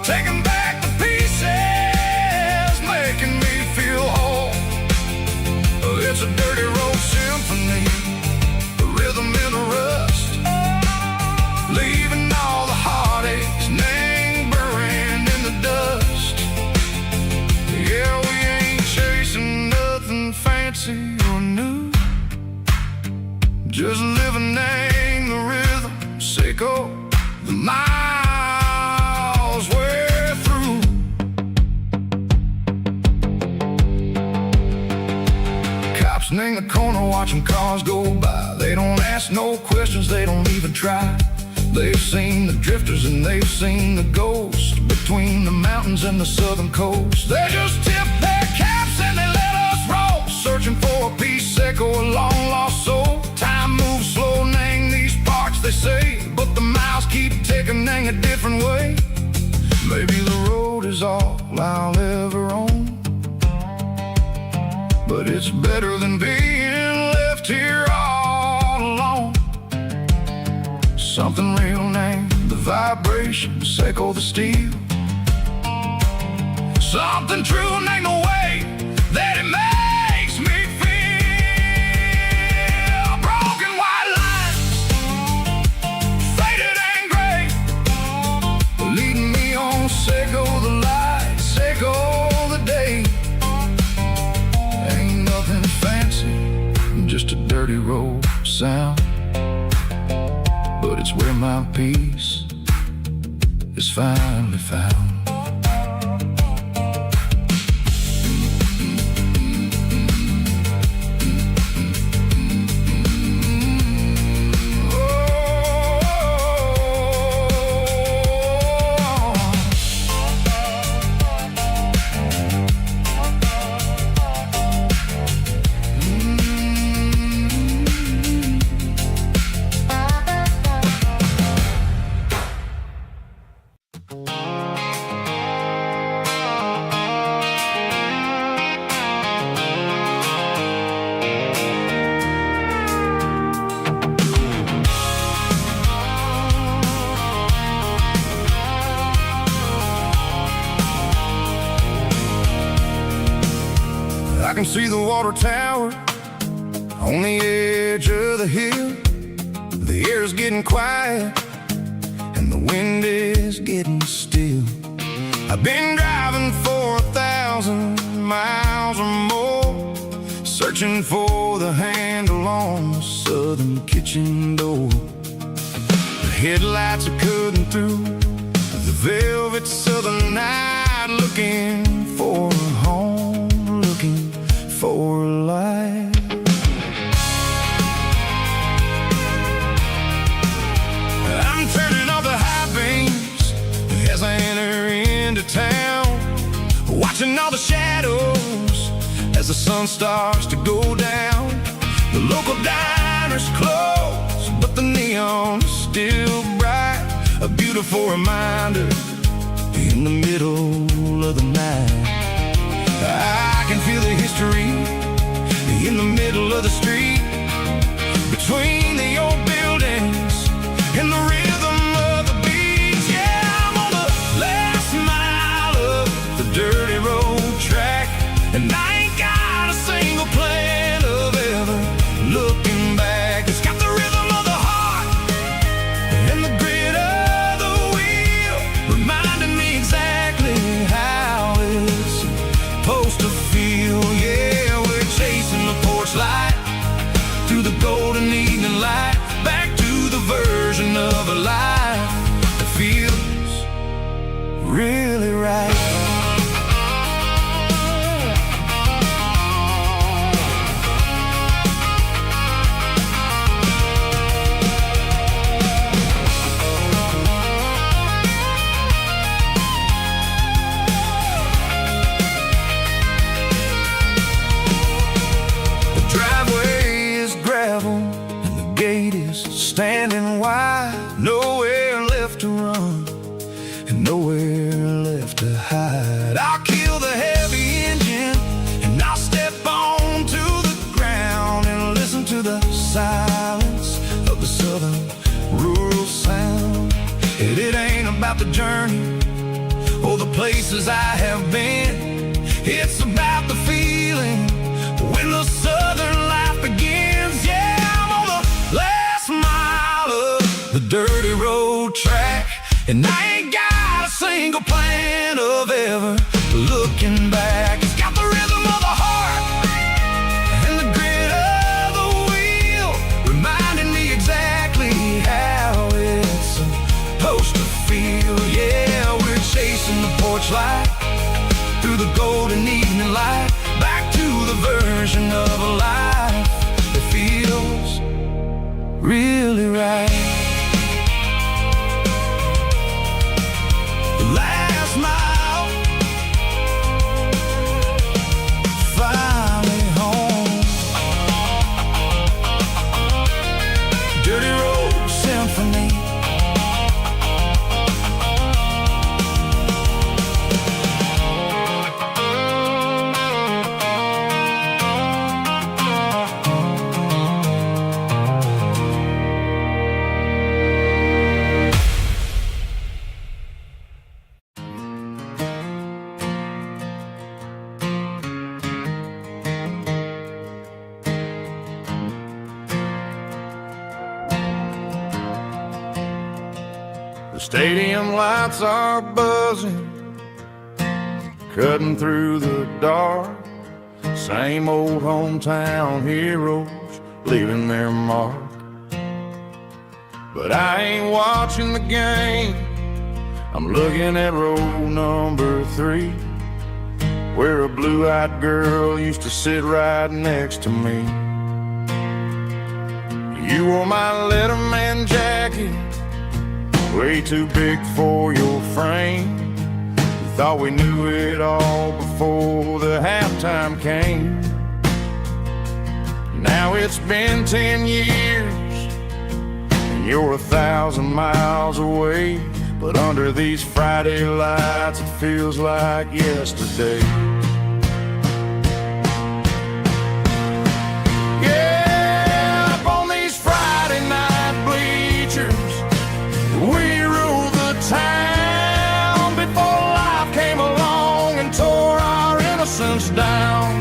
taking back the pieces, making me feel whole. just living in the rhythm, sicko, the miles we're through. Cops in the corner watching cars go by. They don't ask no questions, they don't even try. They've seen the drifters and they've seen the ghosts between the mountains and the southern coast. They just tip their caps and they let us roll, searching for a piece, echo, a long lost soul. Time moves slow, nang these parts, they say, but the miles keep ticking, nang a different way. Maybe the road is all I'll ever own, but it's better than being left here all alone. Something real, name the vibrations, echo the steel. Something true, name the way that it makes me feel. Broken white lines, faded and gray, leading me on, echo the light, echo the day. Ain't nothing fancy, just a dirty road sound, but it's where my peace is finally found. I can see the water tower on the edge of the hill. The air is getting quiet and the wind is getting still. I've been driving for 1,000 miles or more, searching for the handle on the southern kitchen door. The headlights are cutting through the velvet southern night, looking for a home, looking for a life. I'm turning off the high beams as I enter into town, watching all the shadows as the sun starts to go down. The local diner's closed, but the neon is still bright, a beautiful reminder in the middle of the night. I can feel the history in the middle of the street, between the old buildings and the rhythm of the beats. Yeah, I'm on the last mile of the dirty road track, and I ain't got a single plan of ever looking back. It's got the rhythm of the heart and the grit of the wheel, reminding me exactly how it's supposed to feel. Yeah, we're chasing the porch light through the golden evening light, back to the version of a life that feels really right. Standing wide, nowhere left to run and nowhere left to hide. I'll kill the heavy engine and I'll step onto the ground and listen to the silence of the southern rural sound. It ain't about the journey or the places I have been, it's about the feeling when the southern life begins. Yeah, I'm on the last mile of the dirty road track, and I ain't got a single plan of ever looking back. It's got the rhythm of the heart and the grit of the wheel, reminding Stadium lights are buzzing, cutting through the dark. Same old hometown heroes leaving their mark. But I ain't watching the game, I'm looking at row number 3, where a blue-eyed girl used to sit right next to me. You wore my Letterman jacket, way too big for your frame. We thought we knew it all before the halftime came. Now it's been 10 years, and you're 1,000 miles away. But under these Friday lights, it feels like yesterday. Yeah, up on these Friday night bleachers, we ruled the town before life came along and tore our innocence down.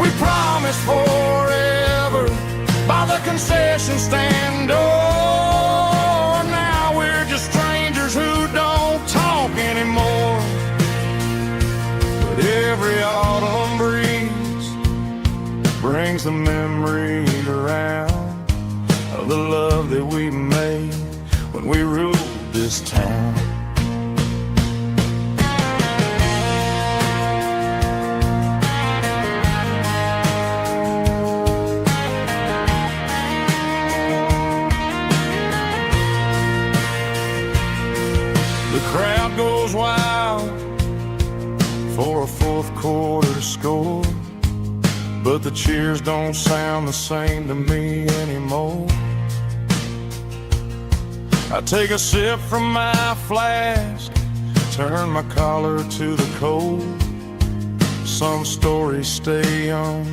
We promised forever by the concession stand door. Who don't talk anymore. But every autumn breeze brings the memory around of the love that we made when we ruled this town. The crowd goes wild for a fourth quarter score, but the cheers don't sound the same to me anymore. I take a sip from my flask, turn my collar to the cold. Some stories stay young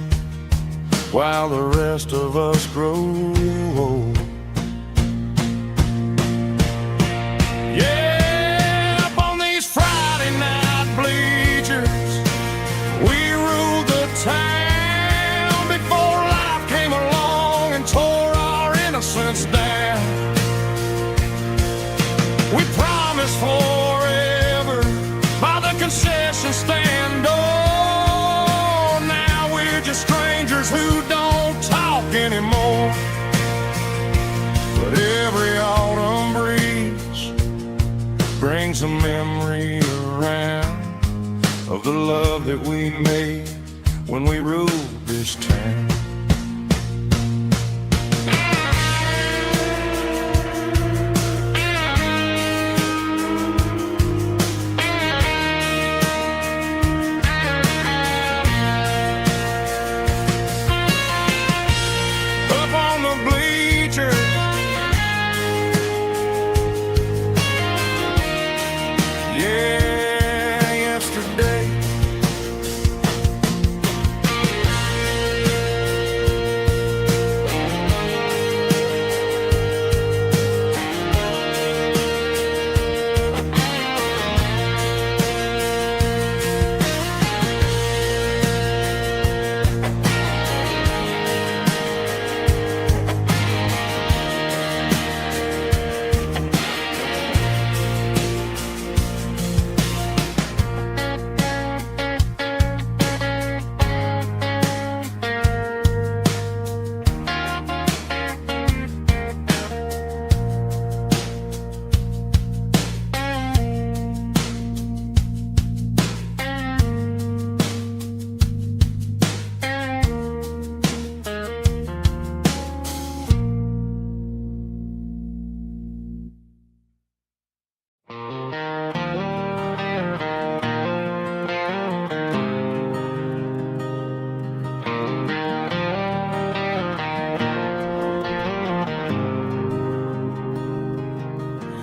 while the rest of us grow old. Down. We promised forever by the concession stand door. Now we're just strangers who don't talk anymore. But every autumn breeze brings a memory around of the love that we made when we ruled this town.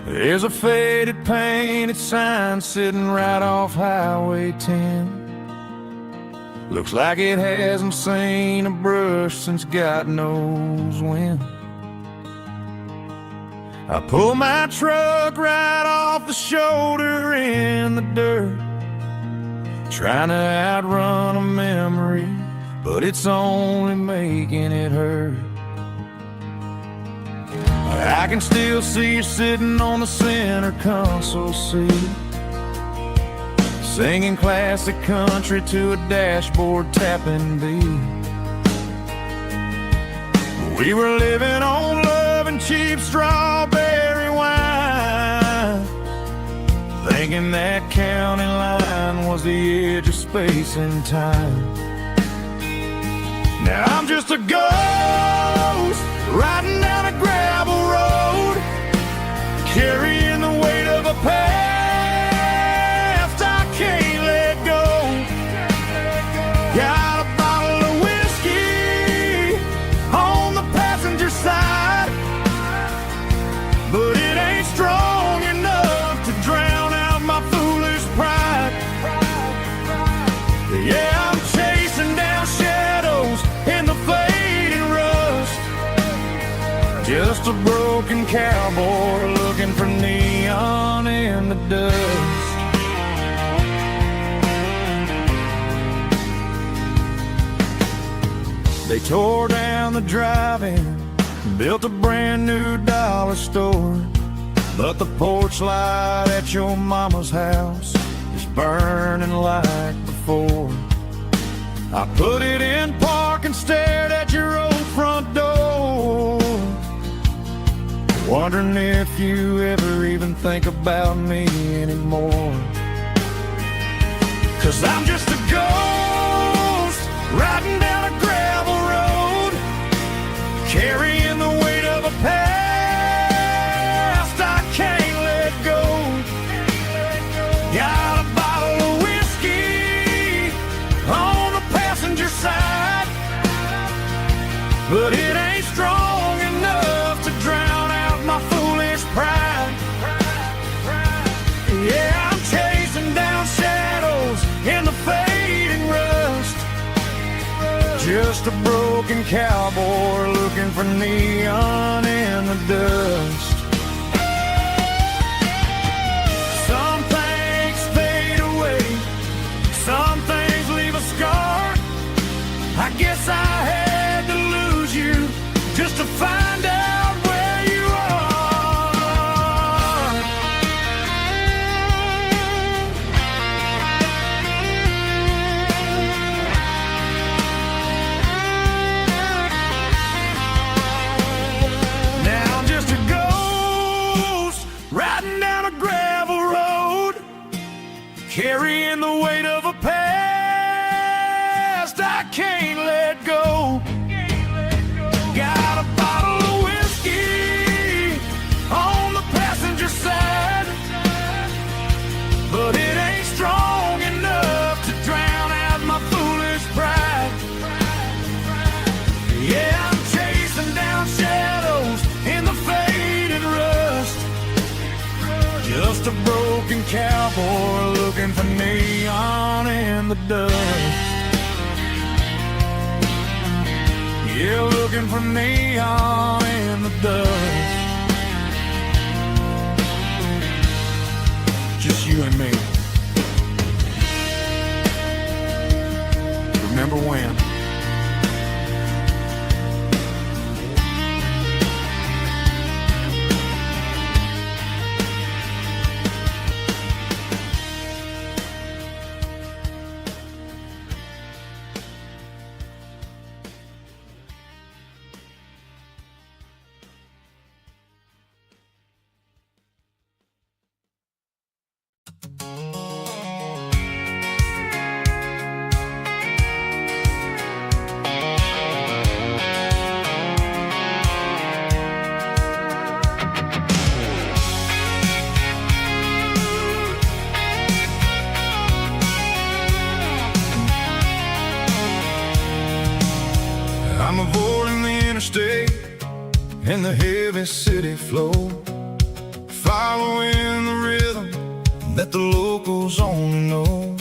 There's a faded painted sign sitting right off Highway 10. Looks like it hasn't seen a brush since God knows when. I pull my truck right off the shoulder in the dirt, trying to outrun a memory, but it's only making it hurt. I can still see you sitting on the center console seat, singing classic country to a dashboard tapping beat. We were living on love and cheap strawberry wine, thinking that county line was the edge of space and time. Now I'm just a ghost riding down a gravel road, carrying the weight of a past I can't let go. Got a bottle of whiskey on the passenger side, but it ain't strong enough to drown out my foolish pride. Yeah, I'm chasing down shadows in the fading rust, just a broken cowboy looking for neon in the dust. They tore down the drive-in, built a brand new dollar store, but the porch light at your mama's house is burning like before. I put it in park and stared at your old front door, wondering if you ever even think about me anymore. 'Cause I'm just a ghost riding down a gravel road, carrying the weight of a past I can't let go. Got a bottle of whiskey on the passenger side, but it ain't strong enough to drown out my foolish pride. Yeah, I'm chasing down shadows in the fading rust, just a broken cowboy looking for neon in the dust. Some things fade away, some things leave a scar. I guess I had to lose you just to find out where you are. Now I'm just a ghost riding down a gravel road, carrying the weight of a past I can't let go. Got a bottle of whiskey on the passenger side, but it ain't strong enough to drown out my foolish pride. Yeah, I'm chasing down shadows in the faded rust, just a broken cowboy looking for neon in the dust. Yeah, looking for neon in the dust. Just you and me. Remember when? I'm avoiding the interstate and the heavy city flow, following the rhythm that the locals only know.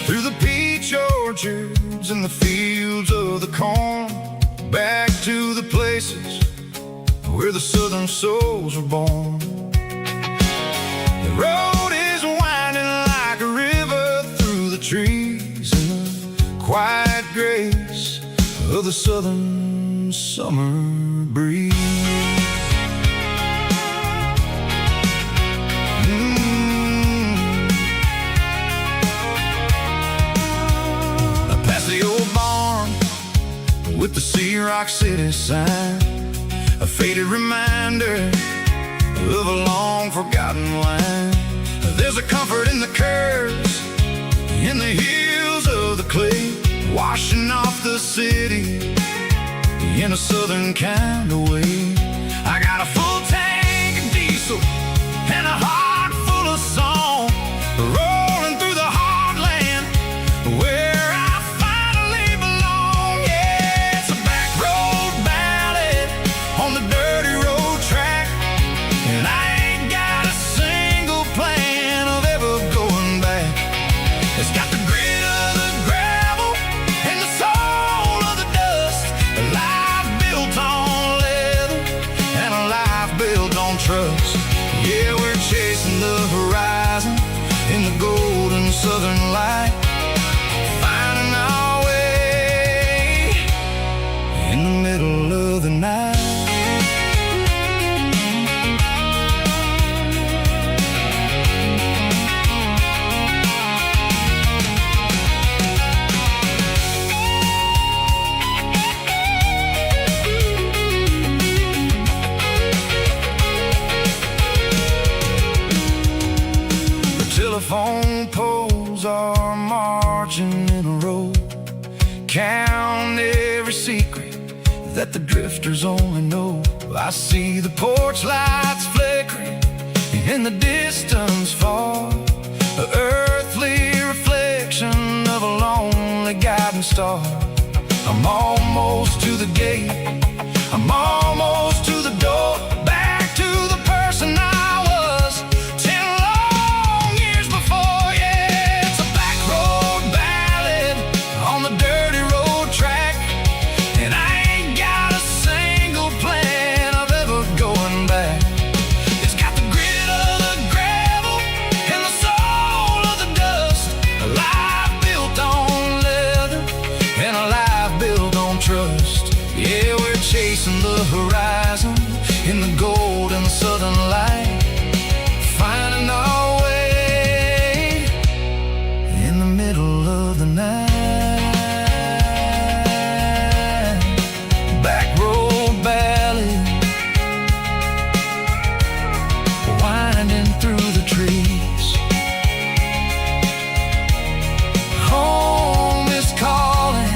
Through the peach orchards and the fields of the corn, back to the places where the southern souls were born. The road is winding like a river through the trees in the quiet grace of the southern summer breeze. Rock City sign, a faded reminder of a long forgotten line. There's a comfort in the curves, in the hills of the clay, washing off the city in a southern kind of way. I got a full tank of diesel and a heart full of song, rolling through the heartland where I finally belong. Yeah, it's a back road ballad on the dirty road track, and I ain't got a single plan of ever going back. It's got the grit of the gravel and the soul of the dust, a life built on leather and a life built on trust. Yeah, we're chasing the horizon in the golden southern light, finding our way in the middle of the night. Telephone poles are marching in a row, count every secret that the drifters only know. I see the porch lights flickering in the distance far, an earthly reflection of a lonely guiding star. I'm almost to the gate, I'm almost to the door, back to the person I was 10 long years before. Yeah, it's a back road ballad on the dirty road track, and I ain't got a single plan of ever going back. It's got the grit of the gravel and the soul of the dust, a life built on leather and a life built on trust. Yeah, we're chasing the horizon in the golden southern light, finding our way in the middle of the night. Back road ballad, winding through the trees. Home is calling.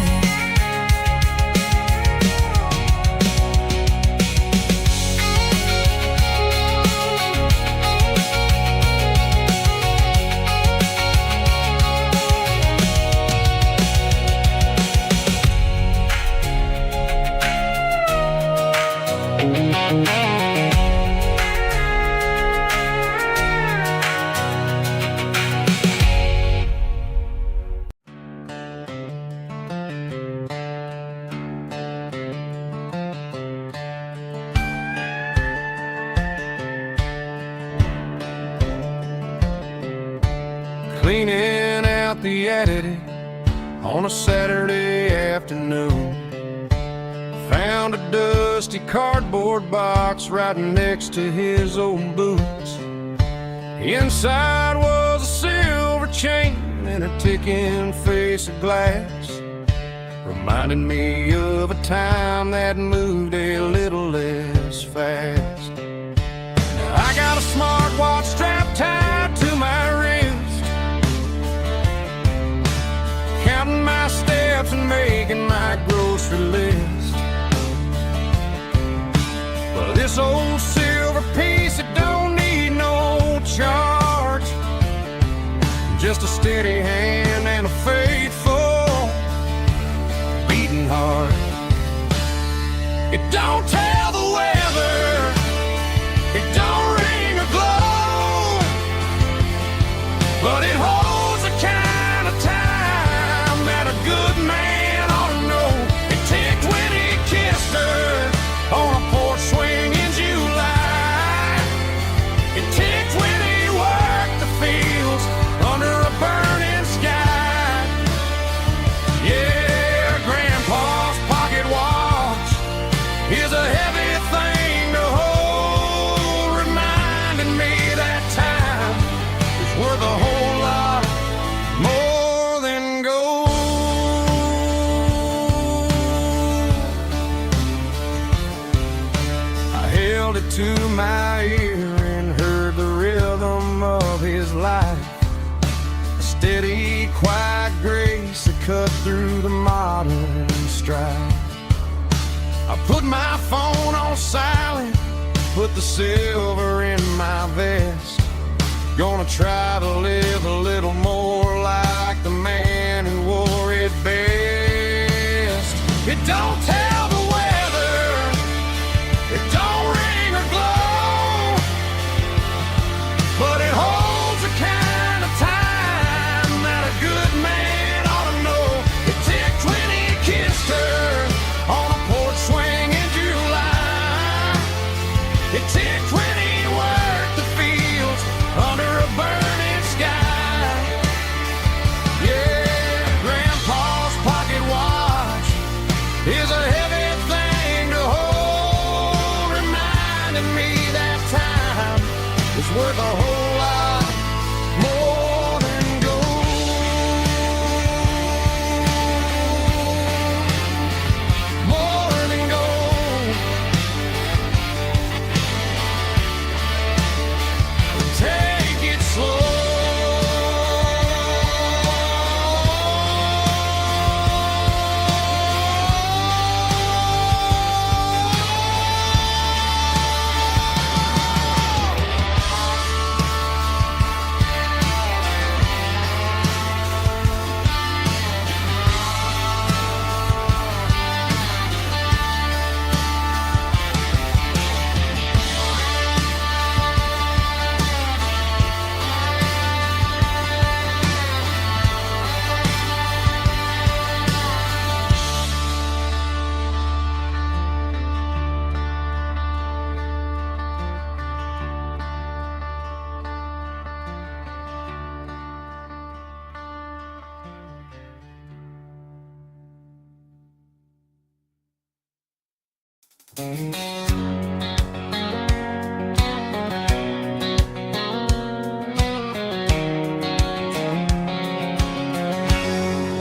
Cleaning out the attic on a Saturday afternoon, found a dusty cardboard box right next to his old boots. Inside was a silver chain and a ticking face of glass, reminding me of a time that moved a little less fast. Now I got a smartwatch strapped tied to my wrist, counting my steps and making my grocery list. Well, this old silver piece, it don't need no charge, just a steady hand and a faithful beating heart. It don't tell the weather, it don't ring or glow, but it holds the kind of time that a good man ought to know. It ticked when he kissed her on a porch swing in July. It ticked when he worked the fields under a burning sky. Yeah, Grandpa's pocket watch is a whispered to my ear and heard the rhythm of his life. A steady, quiet grace that cut through the modern strife. I put my phone on silent, put the silver in my vest. Gonna try to live a little more like the man who wore it best. It don't tell the weather, it don't ring or glow, but it holds the kind of time that a good man ought to know. It ticked when he kissed her on a porch swing in July. It ticked when he worked the fields under a burning sky. Yeah, Grandpa's pocket watch is a heavy thing to hold, reminding me that time is worth a whole lot more than gold. More than gold. Take it slow.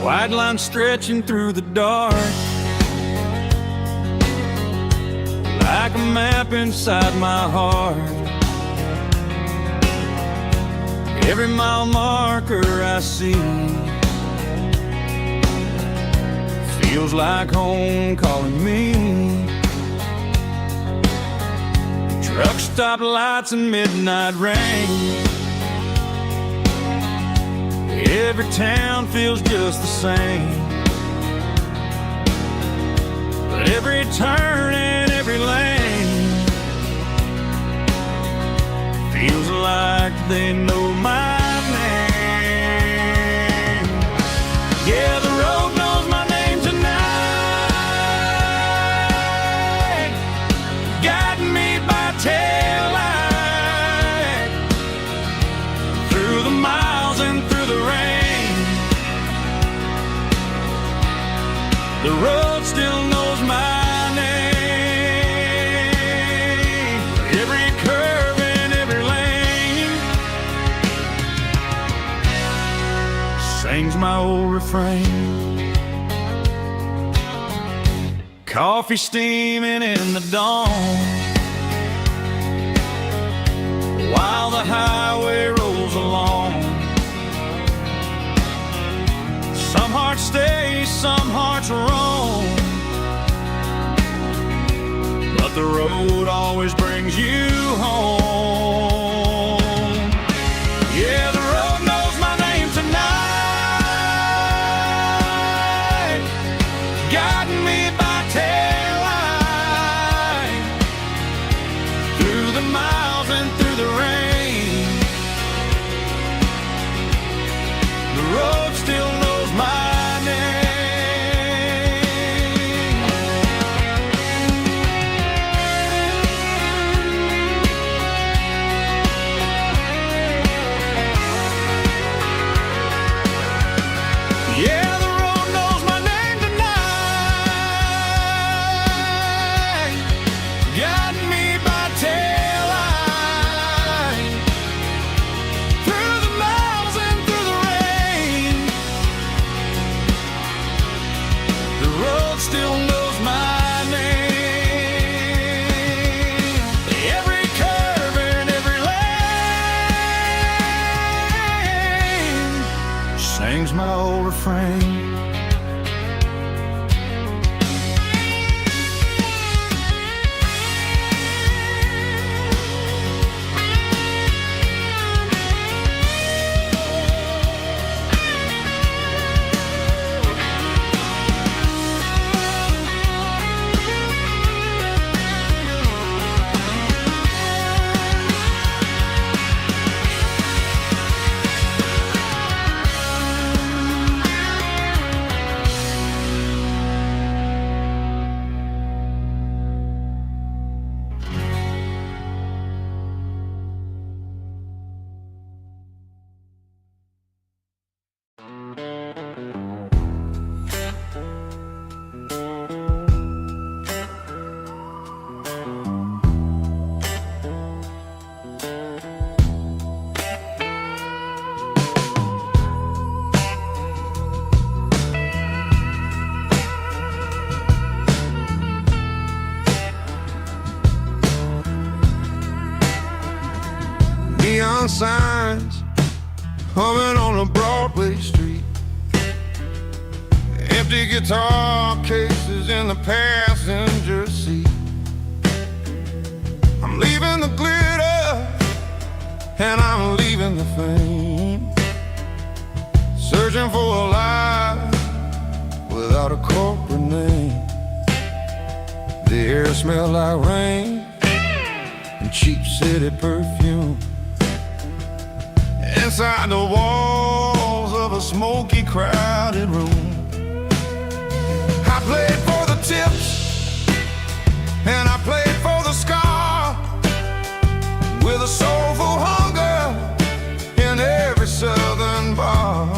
White line stretching through the dark, like a map inside my heart. Every mile marker I see feels like home calling me. Truck stop lights and midnight rain. Every town feels just the same, but every turn and every lane feels like they know my name. Yeah, the road knows my name tonight, guiding me by taillight through the miles and through the rain. The road still knows my name. Every curve and every lane sings my old refrain. Coffee steaming in the dawn, while the highway rolls along. Some hearts stay, some hearts roam, but the road always brings you home. Yeah, the road knows my name tonight, guiding me by taillight through the miles and through the rain. The road still knows my name. Yeah, the road knows my name tonight, guiding me by taillight through the miles and through the rain. The road still knows my name. Yeah, signs humming on a Broadway street. Empty guitar cases in the passenger seat. I'm leaving the glitter and I'm leaving the fame, searching for a life without a corporate name. The air smelled like rain and cheap city perfume. Inside the walls of a smoky, crowded room, I played for the tips and I played for the scar, with a soulful hunger in every southern bar.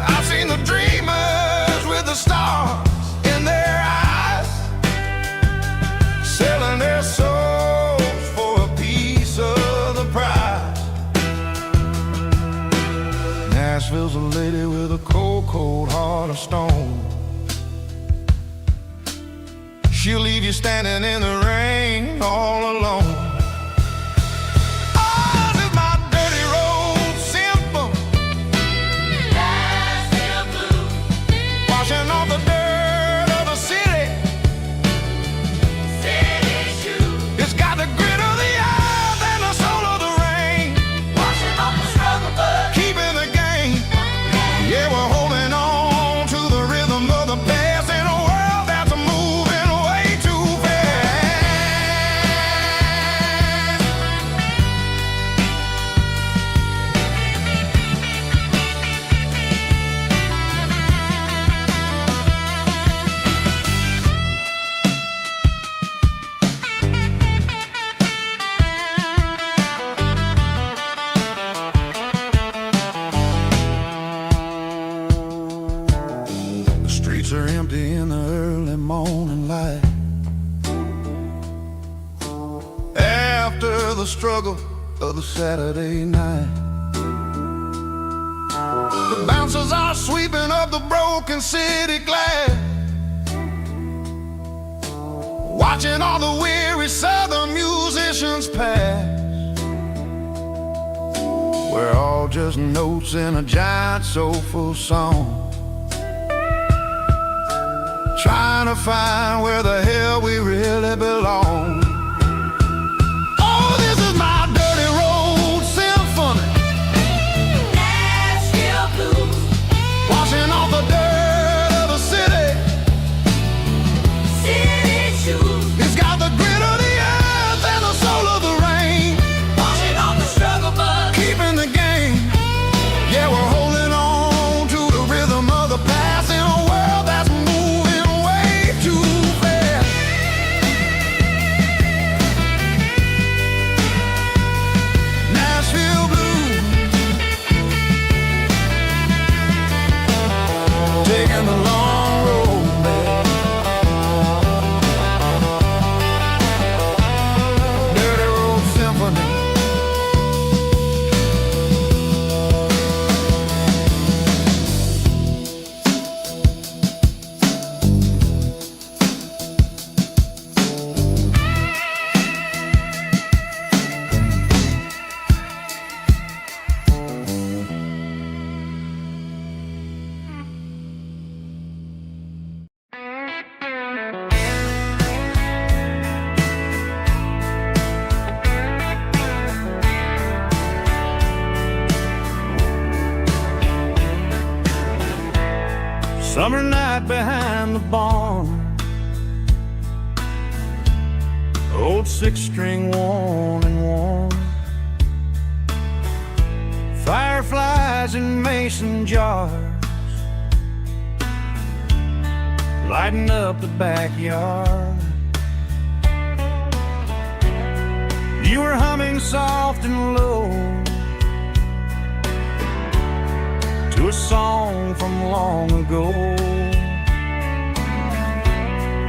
I've seen the dreamers with the stars in their eyes, selling their souls for a piece of the prize. Nashville's a lady with a cold, cold heart of stone. She'll leave you standing in the rain all alone. Oh, this is my dirty road symphony, Nashville blues, washing off the dirt of the city shoes. It's got the grit of the earth and the soul of the rain, washing off the struggle but keeping the game. Yeah, we're holding on to the rhythm of the past in a world that's moving way too fast. The streets are empty in the early morning light, after the struggle of the Saturday night. The bouncers are sweeping up the broken city glass, watching all the weary southern musicians pass. We're all just notes in a giant soulful song, trying to find where the hell we really belong. Oh, this is my dirty road symphony, Nashville blues, washing off the dirt of the city shoes. It's got the grit of the earth and the soul of the rain, washing off the struggle but keeping the game. Yeah, we're holding on to the rhythm of the past in a world that's moving way too fast. Nashville blues, taking the long road back. Dirty road symphony. Summer night behind the barn, old six-string worn and worn, fireflies in mason jars, lighting up the backyard. You were humming soft and low to a song from long ago.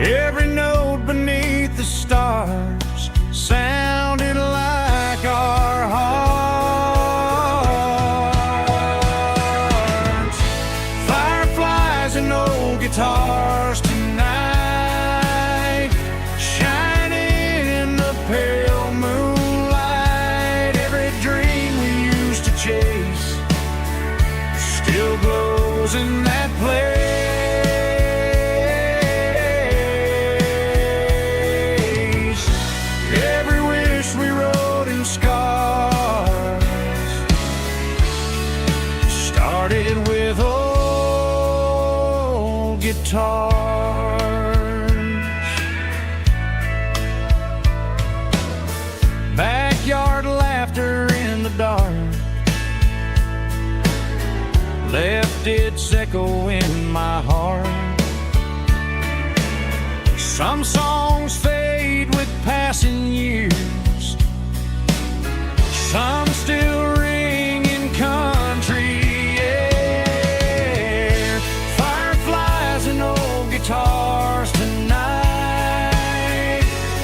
Every note beneath the stars sounded like our hearts. Fireflies and old guitars tonight, shining in the pale moonlight. Every place. Every wish we wrote in scars started with old guitars. Backyard laughter in the dark left its echo in my heart. Some songs fade with passing years, some still ring in country air. Fireflies and old guitars tonight,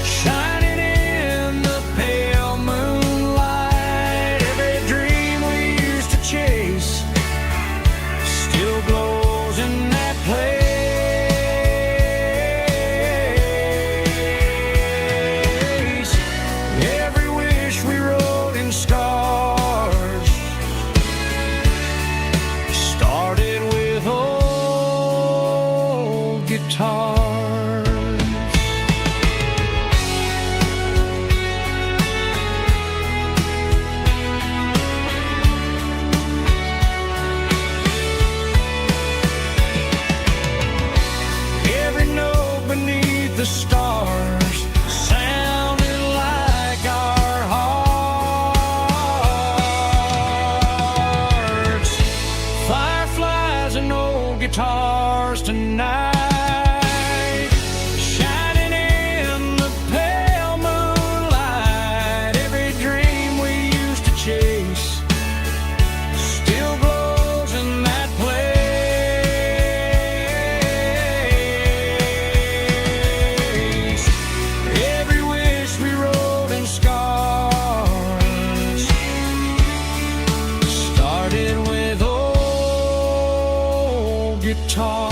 shining in the pale moonlight. Every dream we used to chase still glows in that place. Every wish we wrote in scars started with old guitars. Every note beneath the stars sounded like our hearts. Fireflies and old guitars tonight, shining in the pale moonlight. Every dream we used to chase still glows in that place. Every wish we wrote in scars started with old guitars.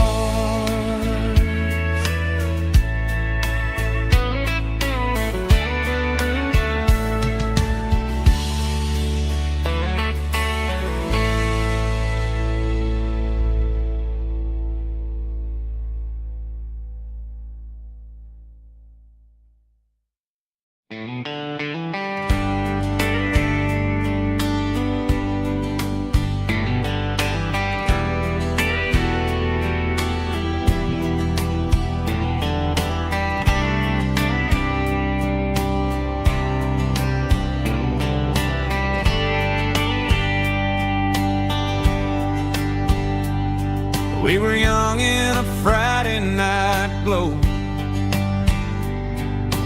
We were young in a Friday night glow,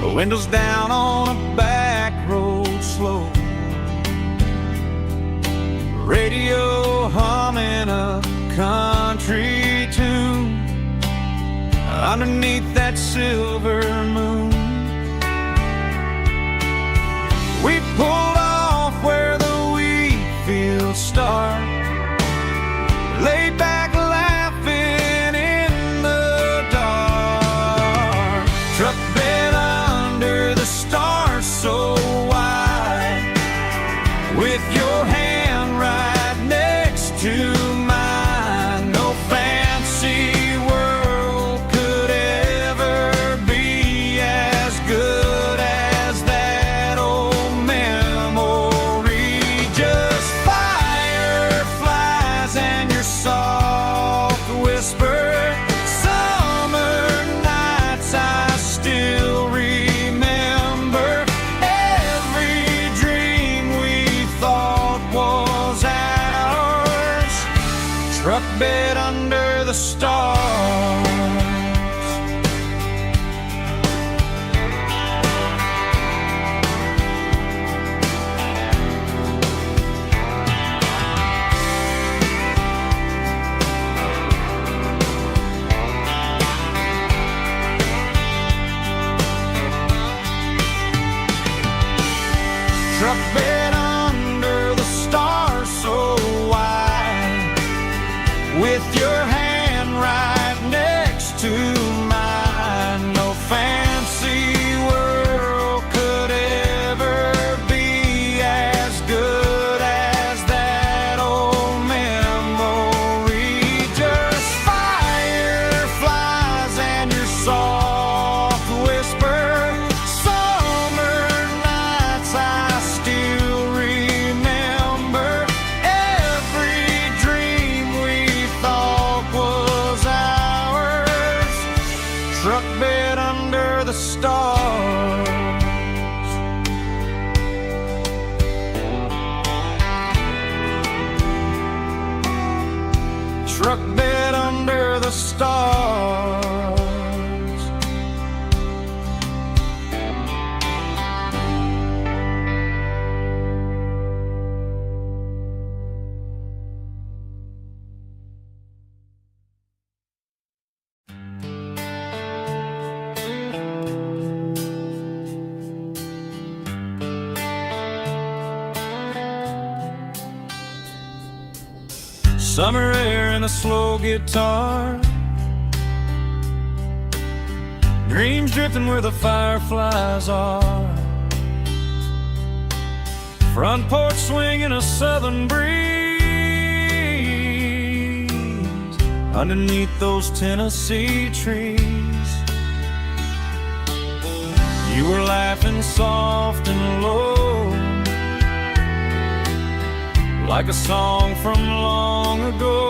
the windows down on a back road slow, radio humming a country tune underneath that silver moon. We pulled off where the wheat fields start, laid back laughing in the dark. Truck bed under the stars so wide, with your hand right next to mine. No fancy world could ever be as good as that old memory. Just fireflies and your soft whisper. Summer nights I still remember. Every dream we thought was ours, truck bed under the stars. Truck bed under the stars so wide, with your hand right truck bed under the stars. Truck bed under the stars. Summer air and a slow guitar, dreams drifting where the fireflies are. Front porch swinging a southern breeze underneath those Tennessee trees. You were laughing soft and low, like a song from long ago.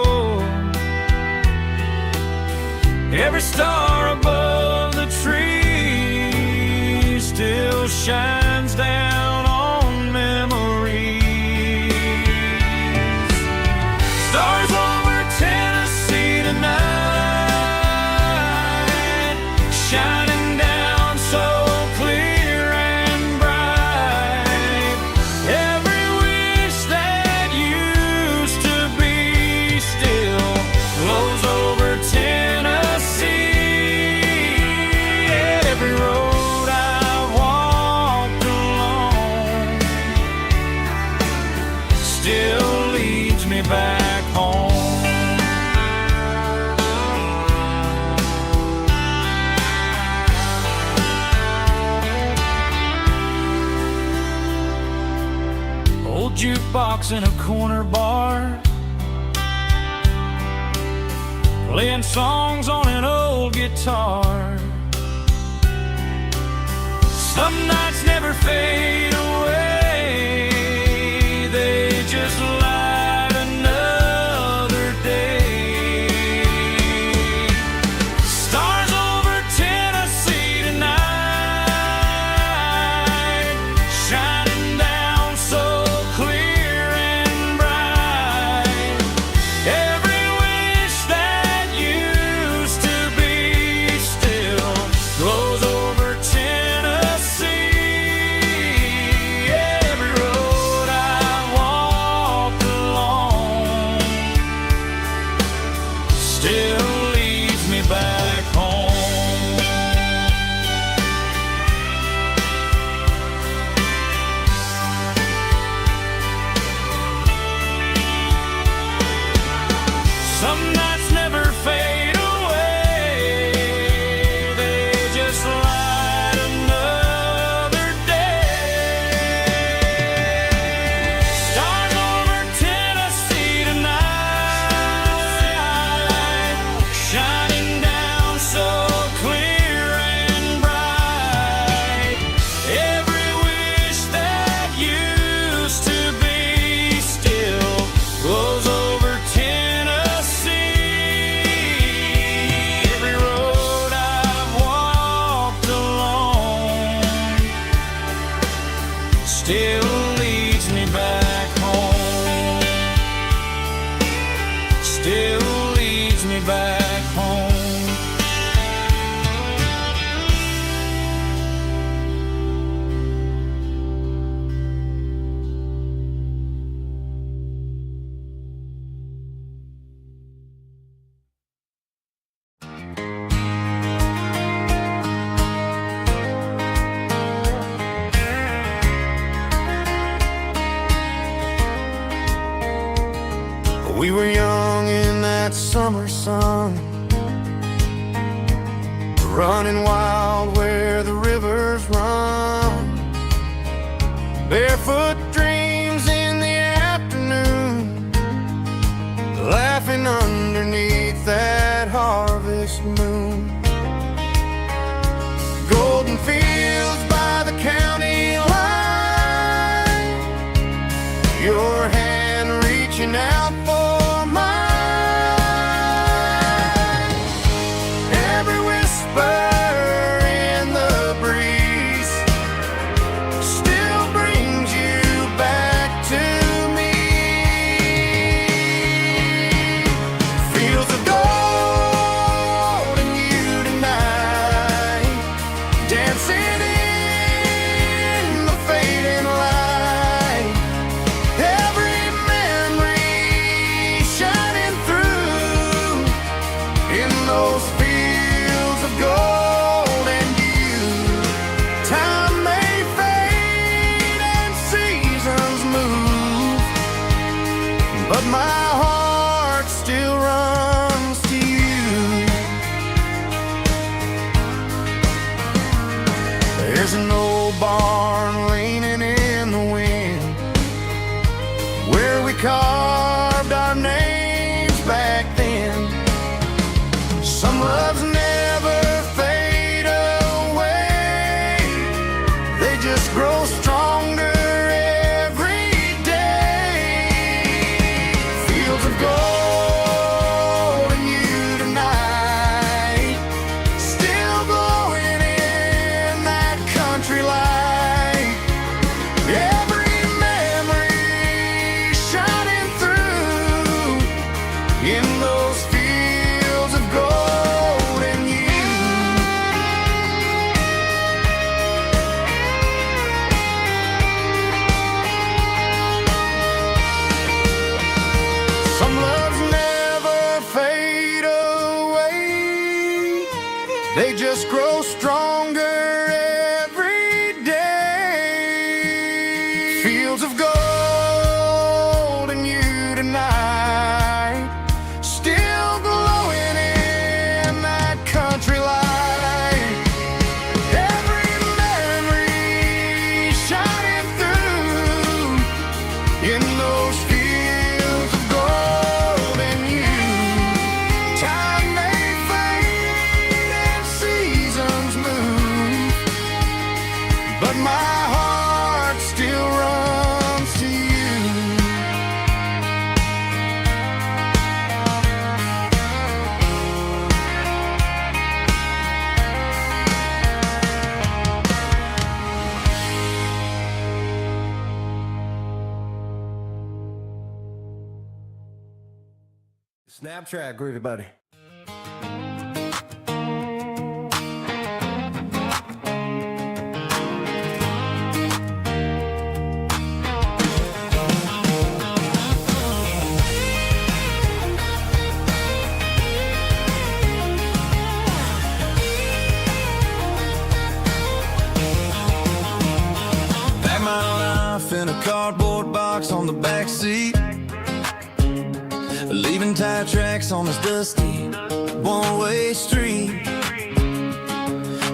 Every star above the tree still shines down on memories. Stars over Tennessee tonight, shining down so clear and bright. Every wish that used to be still flows over Tennessee. Every road I walked along still leads me back home. Old jukebox in a corner bar, playing songs on an old guitar. Some nights never fade away, they just light another day. Stars over Tennessee tonight, shining down so clear and bright. Every wish that used to be still glows over Tennessee. Every road I walked along still leads me back home. Some nights never fade away, they just light another day. Stars over Tennessee tonight, shining down so clear and bright. Every wish that used to be still glows over Tennessee. Every road I've walked along still leads me back home. Still leads me back home. We were young in that summer sun, running wild where the rivers run. Barefoot dreams in the afternoon, laughing underneath that harvest moon. Golden fields by the county line, your hand reaching out for mine. Every whisper those fields of gold and you. Time may fade and seasons move, but my heart still runs to you. There's an old barn leaning in the wind where we carved our names back then. Some loves never fade away, they just grow stronger every day. Fields of gold and you tonight, still glowing in that country light. Every memory shining through in those fields of gold and you. Some loves never fade away, they just grow stronger every day. Fields of gold and you tonight, still glowing in that country light. Every memory shining through in those fields of gold and you. Time may fade and seasons move, but my heart still runs to you. Snap track, groovy buddy. Pack my life in a cardboard box on the back seat, leaving tire tracks on this dusty one-way street.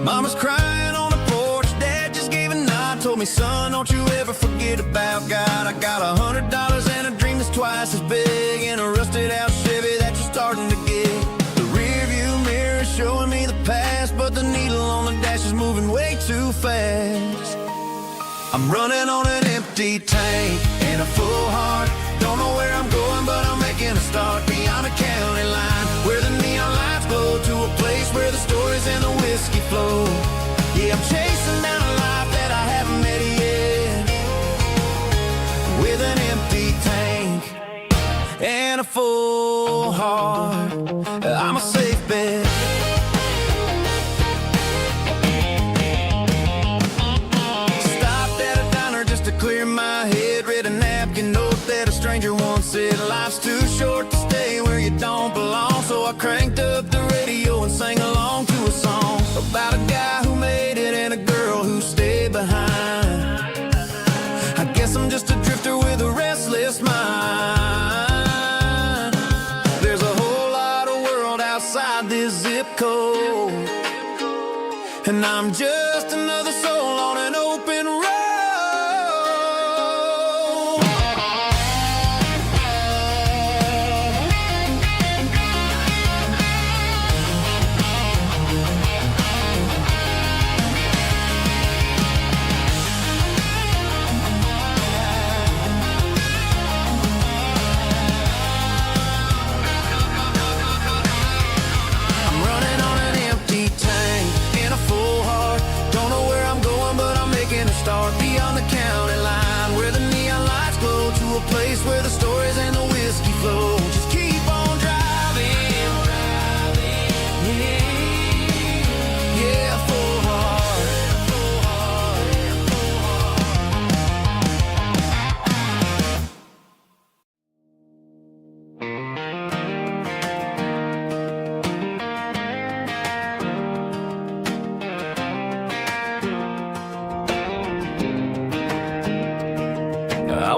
Mama's crying on the porch, Dad just gave a nod, told me, son, don't you ever forget about God. I got $100 and a dream that's twice as big, and a rusted out Chevy that you're starting to get. The rear view mirror is showing me the past, but the needle on the dash is moving way too fast. I'm running on an empty tank and a full heart. Don't know where I'm going, but I'm making a start beyond a county line, where the neon lights glow, to a place where the stories and the whiskey flow. Yeah, I'm chasing down a life that I haven't met yet, with an empty tank and a full heart. I'm a safe bet. Stopped at a diner just to clear my head, read a napkin note that a stranger once said, life's too short to stay where you don't belong. So I cranked up the radio and sang along to a song about a guy who made it and a girl who stayed behind. I guess I'm just a drifter with a restless mind. There's a whole lot of world outside this zip code, and I'm just another soul on an open road. I'm running on an empty tank and a full heart. Don't know where I'm going, but I'm making a start beyond the county line, where the neon lights glow, to a place where the stories and the whiskey flow. Just keep on driving, yeah, full heart.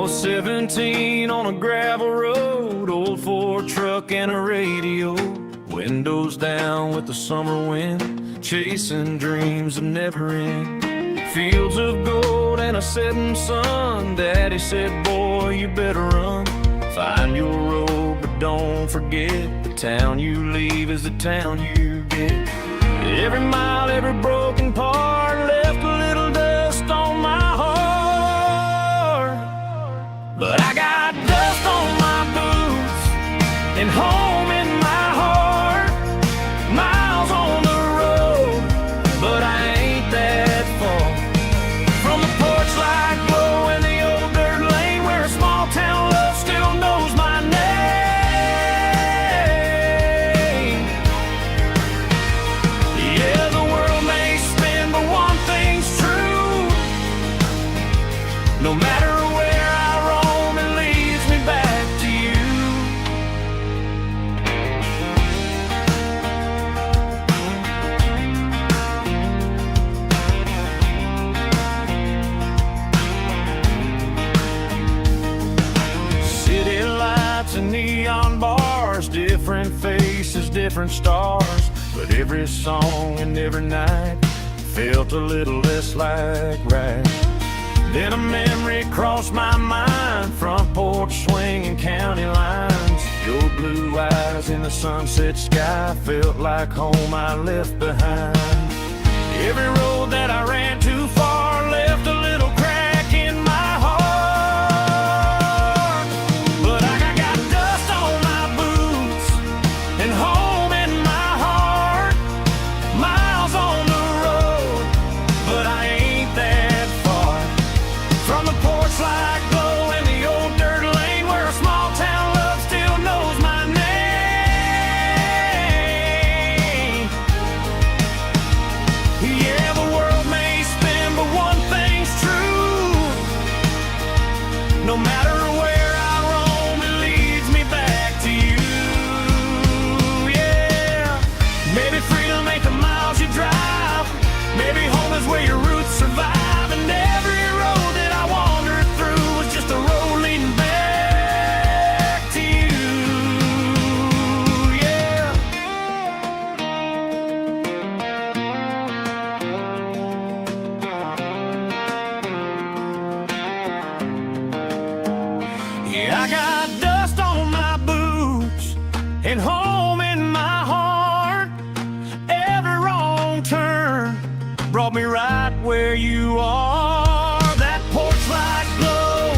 was 17 on a gravel road, old Ford truck and a radio, windows down with the summer wind, chasing dreams that never end. Fields of gold and a setting sun. Daddy said, boy, you better run. Find your road, but don't forget, the town you leave is the town you get. Every mile, every broken part left a little dust on my heart. But I got dust on my boots and home in my heart. Miles on the road, but I ain't that far from the porch light glow and the old dirt lane where a small town love still knows my name. Yeah, the world may spin, but one thing's true. No matter where I roam, it leads me back to you. City lights and neon bars, different faces, different stars, but every song and every night felt a little less like right. Then a memory crossed my mind, front porch swinging county lines. Your blue eyes in the sunset sky felt like home I left behind. Every road that I ran too far left a little crack in my heart. But I got dust on my boots and home in my heart. Miles on the road, but I ain't that far from the porch light glow and the old dirt lane where a small town love still knows my name. Yeah, the world may spin, but one thing's true. No matter where I roam, it leads me back to you. Yeah, maybe freedom ain't the miles you drive. Maybe home is where your roots survive. And every road that I wandered through was just a road leading back to you. Yeah. Yeah, I got dust on my boots and home in my heart. Every wrong turn brought me right where you are. That porch light glow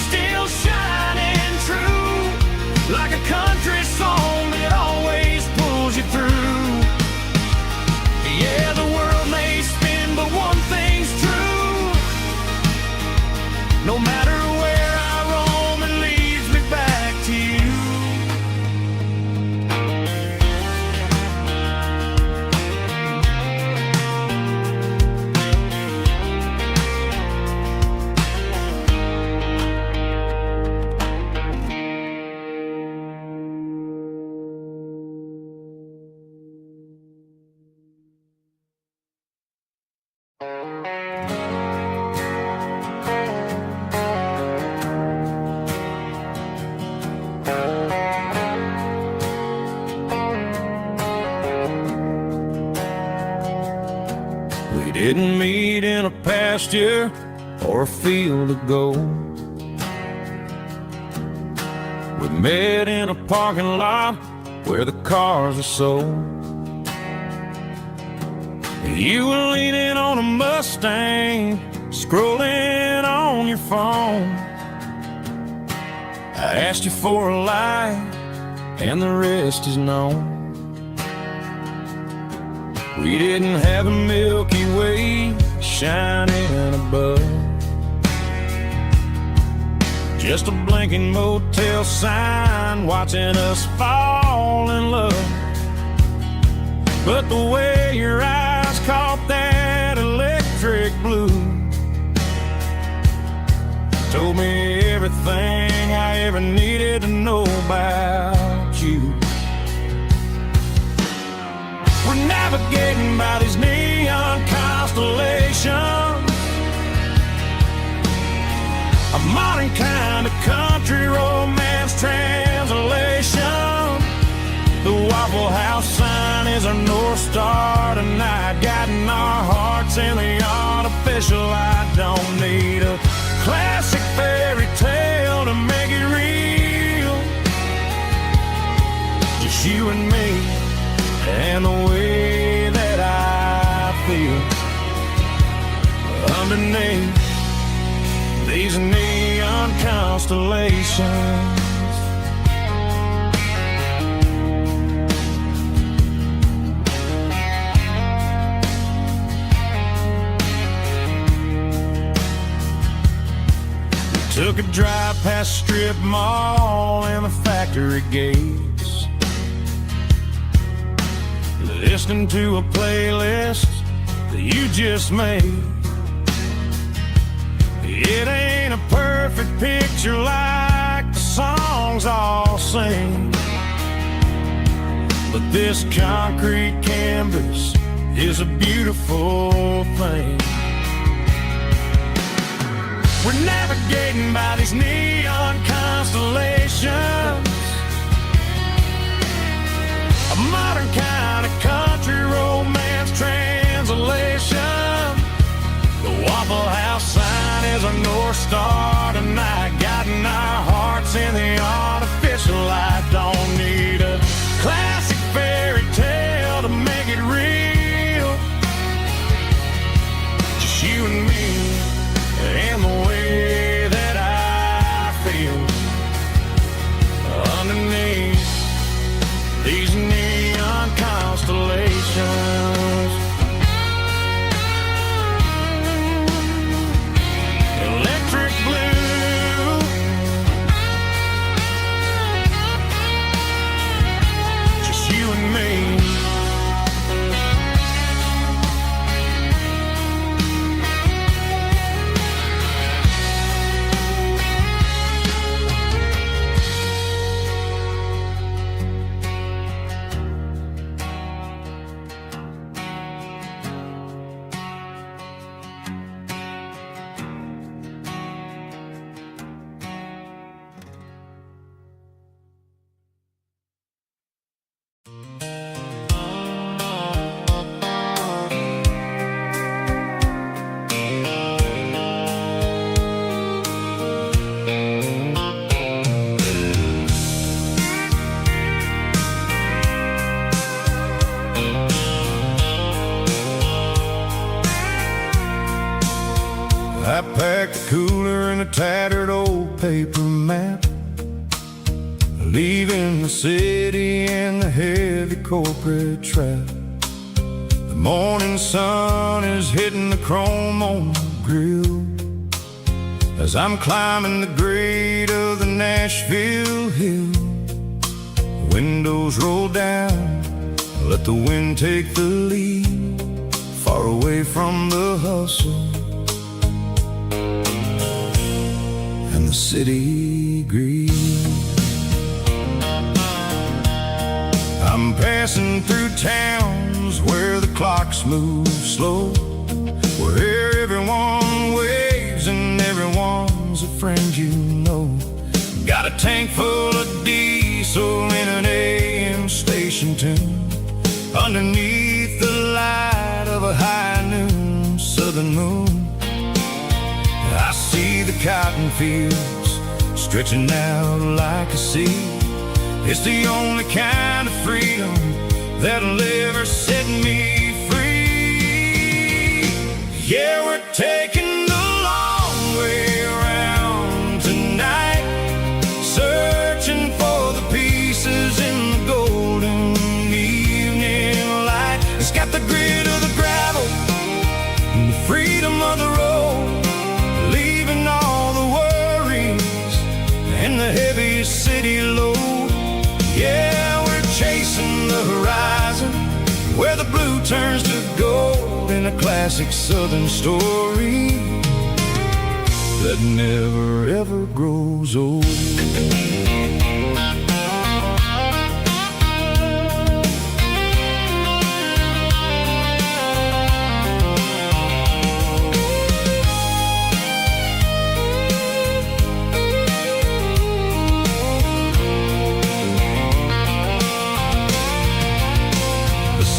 still shining true, like a country song that always pulls you through. Yeah, the world may spin, but one thing's true. No matter where I roam, it leads me back to you. We didn't meet in a pasture or a field of gold. We met in a parking lot where the cars are sold. You were leaning on a Mustang, scrolling on your phone. I asked you for a light, and the rest is known. We didn't have a Milky Way shining above, just a blinking motel sign watching us fall in love. But the way your eyes caught that electric blue told me everything I ever needed to know about you. We're navigating by these neon constellations, a modern kind of country romance translation. The Waffle House sign is our North Star tonight, guiding our hearts in the artificial. I don't need a classic fairy tale to make it real. Just you and me and the way that I feel underneath these neon constellations. Took a drive past strip mall and the factory gates, listening to a playlist that you just made. It ain't a perfect picture like the songs all sing, but this concrete canvas is a beautiful thing. We're navigating by these neon constellations, a modern kind of country romance translation. The Waffle House sign is our North Star tonight, guiding our hearts in the artificial light. Don't need a classic fairy tale to make it real. Just you and me and the way that I feel underneath these neon constellations. Electric blue, just you and me. I packed a cooler and a tattered old paper map, leaving the city and the heavy corporate trap. The morning sun is hitting the chrome on the grill as I'm climbing the grade of the Nashville hill. Windows roll down, let the wind take the lead, far away from the hustle and the city greed. I'm passing through towns where the clocks move slow, where everyone waves and everyone's a friend you know. Got a tank full of diesel in an AM station tune, underneath the light of a high noon southern moon. I see the cotton fields stretching out like a sea. It's the only kind of freedom that'll ever set me free. Yeah, we're taking the long way around tonight, searching for the pieces in the golden evening light. It's got the grit of the gravel and the freedom of the road, leaving all the worries and the heavy city load. Yeah, we're chasing the horizon, where the blue turns to gold, in a classic southern story that never ever grows old.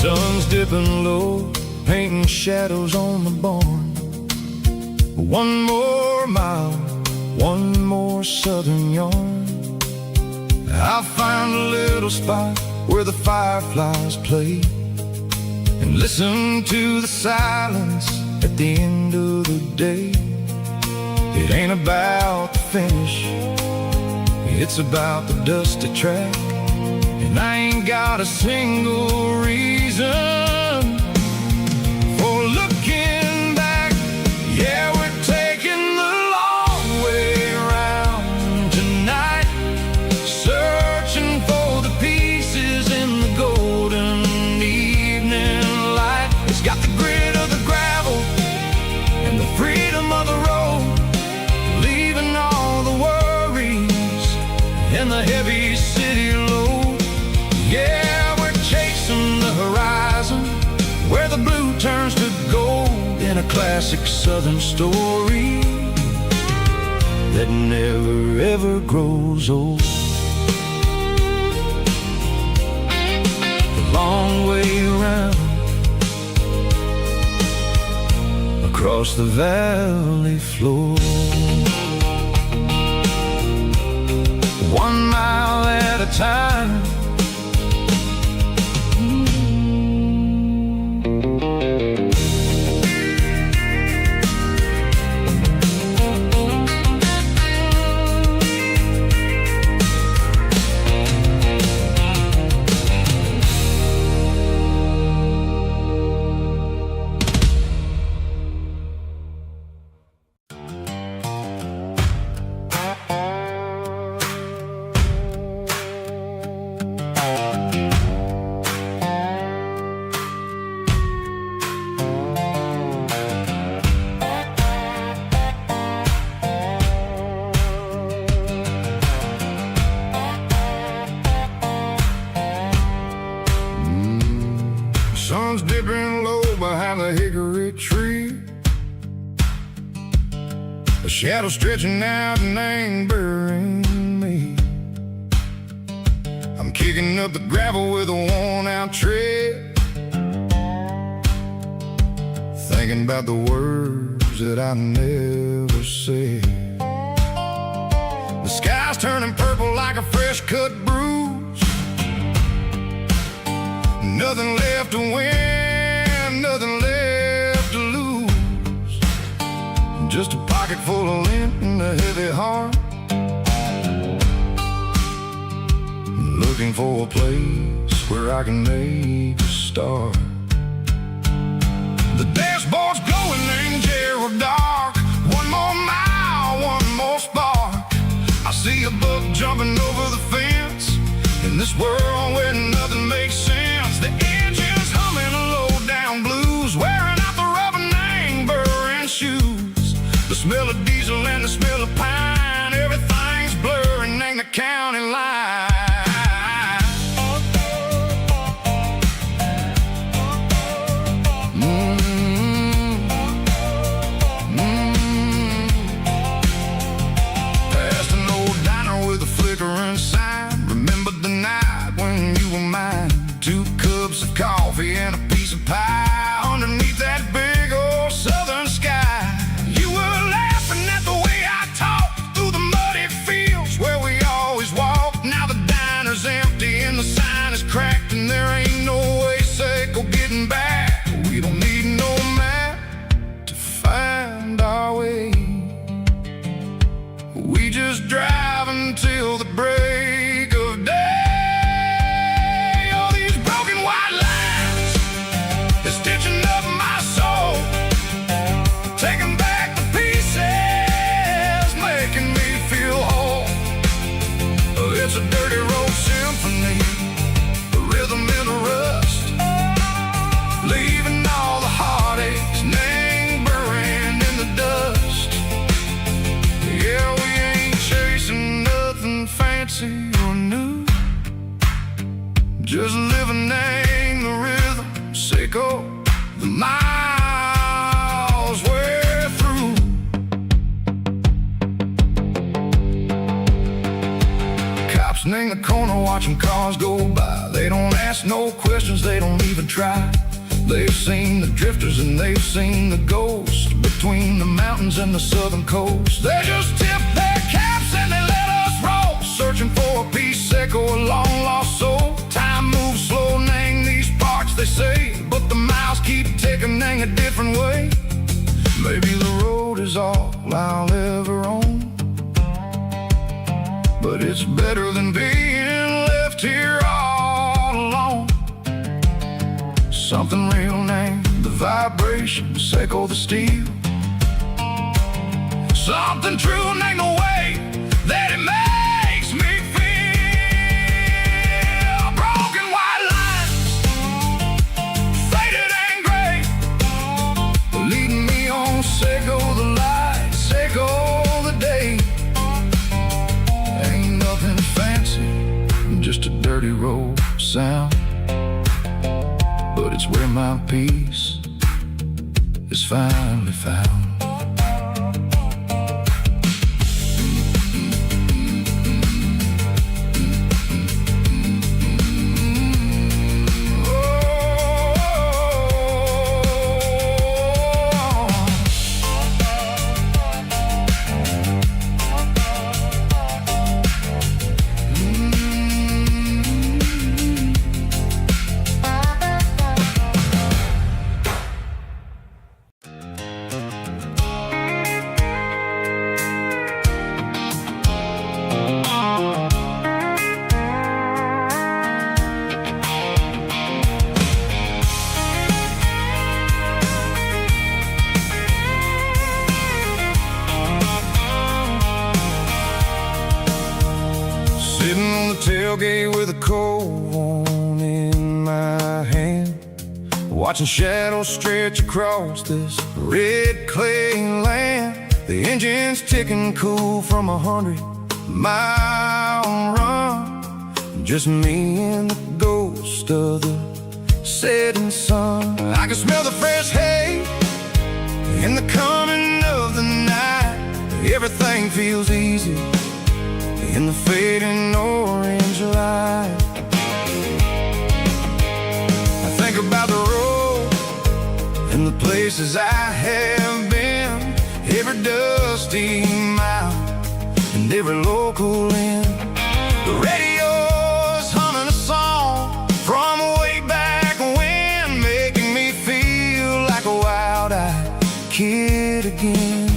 Sun's dipping low, painting shadows on the barn. One more mile, one more southern yarn. I'll find a little spot where the fireflies play and listen to the silence at the end of the day. It ain't about the finish, it's about the dusty track. And I ain't got a single reason for looking back. Yeah, we're taking the long way around tonight, searching for the pieces in the golden evening light. It's got the grit of the gravel and the freedom of the road, leaving all the worries and the heavy city load. Yeah, we're chasing the horizon, where the blue turns to gold, in a classic southern story that never ever grows old. The long way around, across the valley floor. 1 mile at a time. Sun's dipping low behind the hickory tree, a shadow stretching out and ain't burying me. I'm kicking up the gravel with a worn-out tread, thinking about the words that I never said. The sky's turning purple like a fresh-cut bruise. Nothing left to win, nothing left to lose. Just a pocket full of lint and a heavy heart, looking for a place where I can make a start. The dashboard's glowing in Gerald dark. 1 more mile, 1 more spark. I see a buck jumping over the fence, in this world where nothing makes sense. The engine's humming a low-down blues, wearing out the rubber name burring shoes. The smell of diesel and the smell of pine, everything's blurring in the county line. Past an old diner with a flickering sign, remembered the night when you were mine. 2 cups of coffee and a piece of pie underneath that big old southern sky. You were laughing at the way I talked through the muddy fields where we always walked. Now the diner's empty and the sign is cracked, and there ain't no way safe or getting back. We don't need no map to find our way. We just drive until the break of day. It's a dirty road symphony, a rhythm in the rust, leaving all the heartaches, name burning in the dust. Yeah, we ain't chasing nothing fancy or new, just living in the rhythm, sicko, the miles we're through. Cops in the corner watching cars go by. They don't ask ask no questions, they don't even try. They've seen the drifters and they've seen the ghosts between the mountains and the southern coast. They just tip their caps and they let us roll, searching for a piece echo, a long lost soul. Time moves slow, nang these parts they say, but the miles keep ticking, nang a different way. Maybe the road is all I'll ever own, but it's better than being left here all alone. Something real named the vibrations echo the steel. Something true named the way that it makes me feel. Broken white lines, faded and gray, leading me on, echo the light, echo the day. Ain't nothing fancy, just a dirty road sound, but it's where my peace is finally found. Sitting on the tailgate with a cold one in my hand, watching shadows stretch across this red clay land. The engine's ticking cool from 100-mile run, just me and the ghost of the setting sun. I can smell the fresh hay in the coming of the night. Everything feels easy in the fading orange light. I think about the road and the places I have been, every dusty mile and every local inn. The radio's humming a song from way back when, making me feel like a wild-eyed kid again.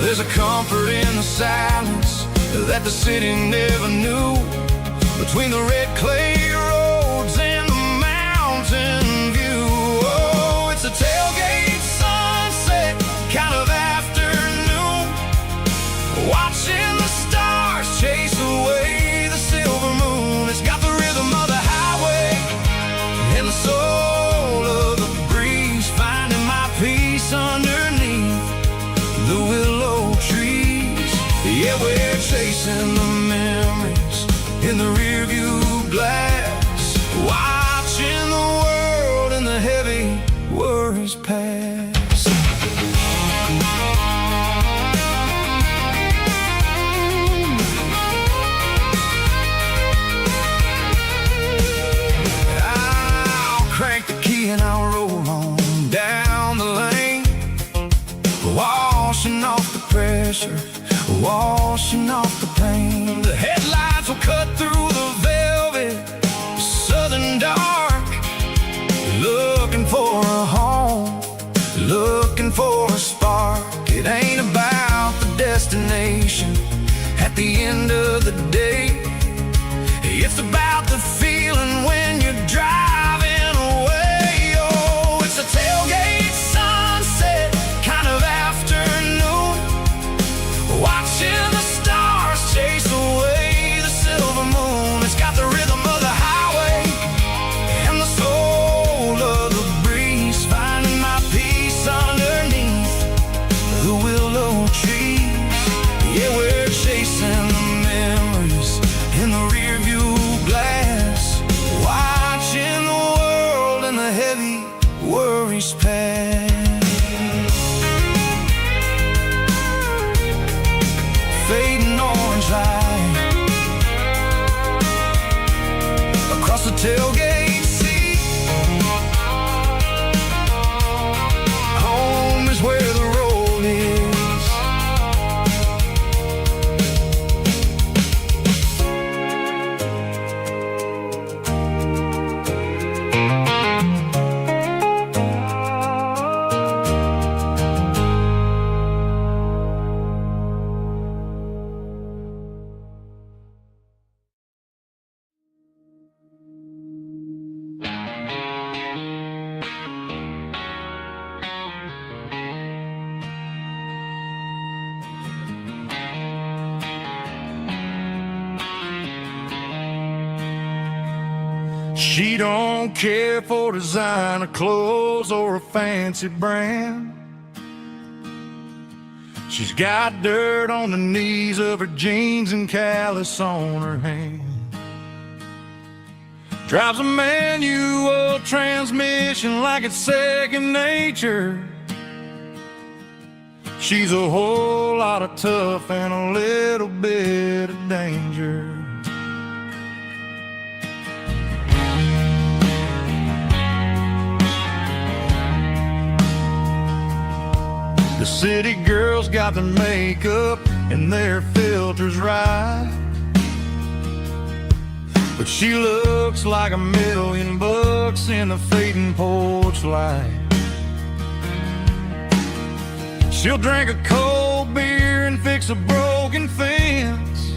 There's a comfort in the silence that the city never knew, between the red clay roads and the mountain view. Oh, it's a tailgate sunset kind of afternoon, watching the stars chase away the silver moon. It's got the rhythm of the highway and the soul of the breeze, finding my peace underneath the willow trees. Yeah, we're chasing the memories in the rearview glass, watching the world and the heavy worries pass. I'll crank the key and I'll roll on down the lane, washing off the pressure, washing off the pain. The headlights will cut through the velvet southern dark, looking for a home, looking for a spark. It ain't about the destination at the end of the day, it's about the feeling when you're driving away. Oh, it's a tailgate sunset kind of afternoon, watching the stars chase away the silver moon. It's got the rhythm of the highway and the soul of the breeze, finding my peace underneath the willow trees. Yeah, we're chasing the memories in the rearview glass. tailgate seat. Home is where the road is. She don't care for designer clothes or a fancy brand. She's got dirt on the knees of her jeans and callus on her hand. Drives a manual transmission like it's second nature. She's a whole lot of tough and a little bit of danger. The city girls got their makeup and their filters right, but she looks like $1,000,000 in the fading porch light. She'll drink a cold beer and fix a broken fence.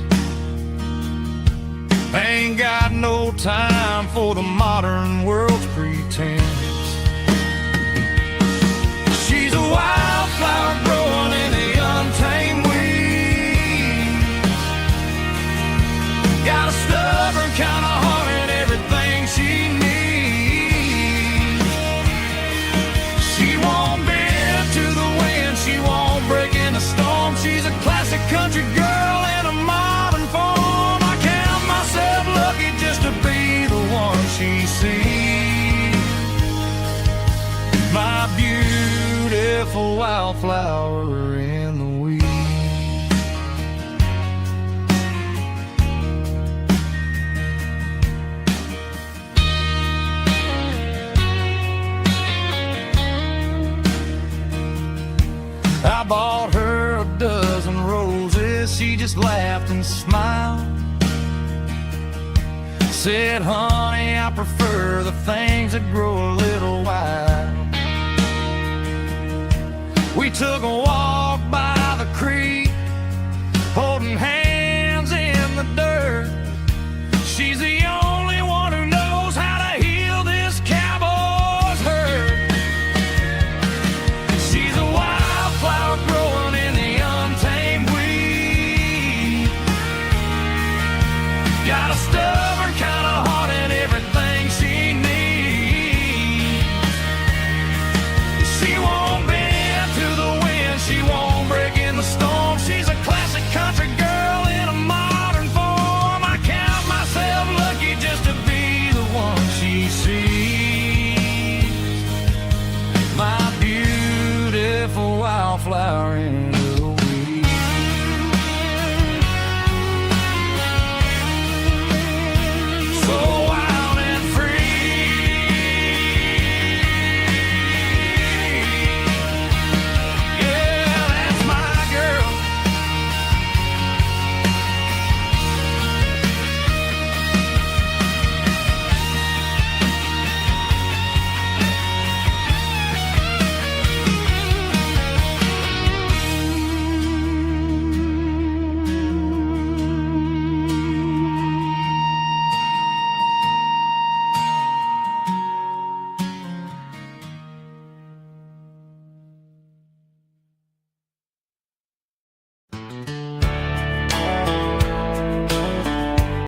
Ain't got no time for the modern world's pretense. She's a wildflower growing in the untamed weeds. Got a stubborn kind of heart and everything she needs. She won't bend to the wind, she won't break in the storm. She's a classic country girl in a modern form. I count myself lucky just to be the one she sees. My beautiful wildflower in the weeds. I bought her a dozen roses, she just laughed and smiled. Said, honey, I prefer the things that grow a little wild. We took a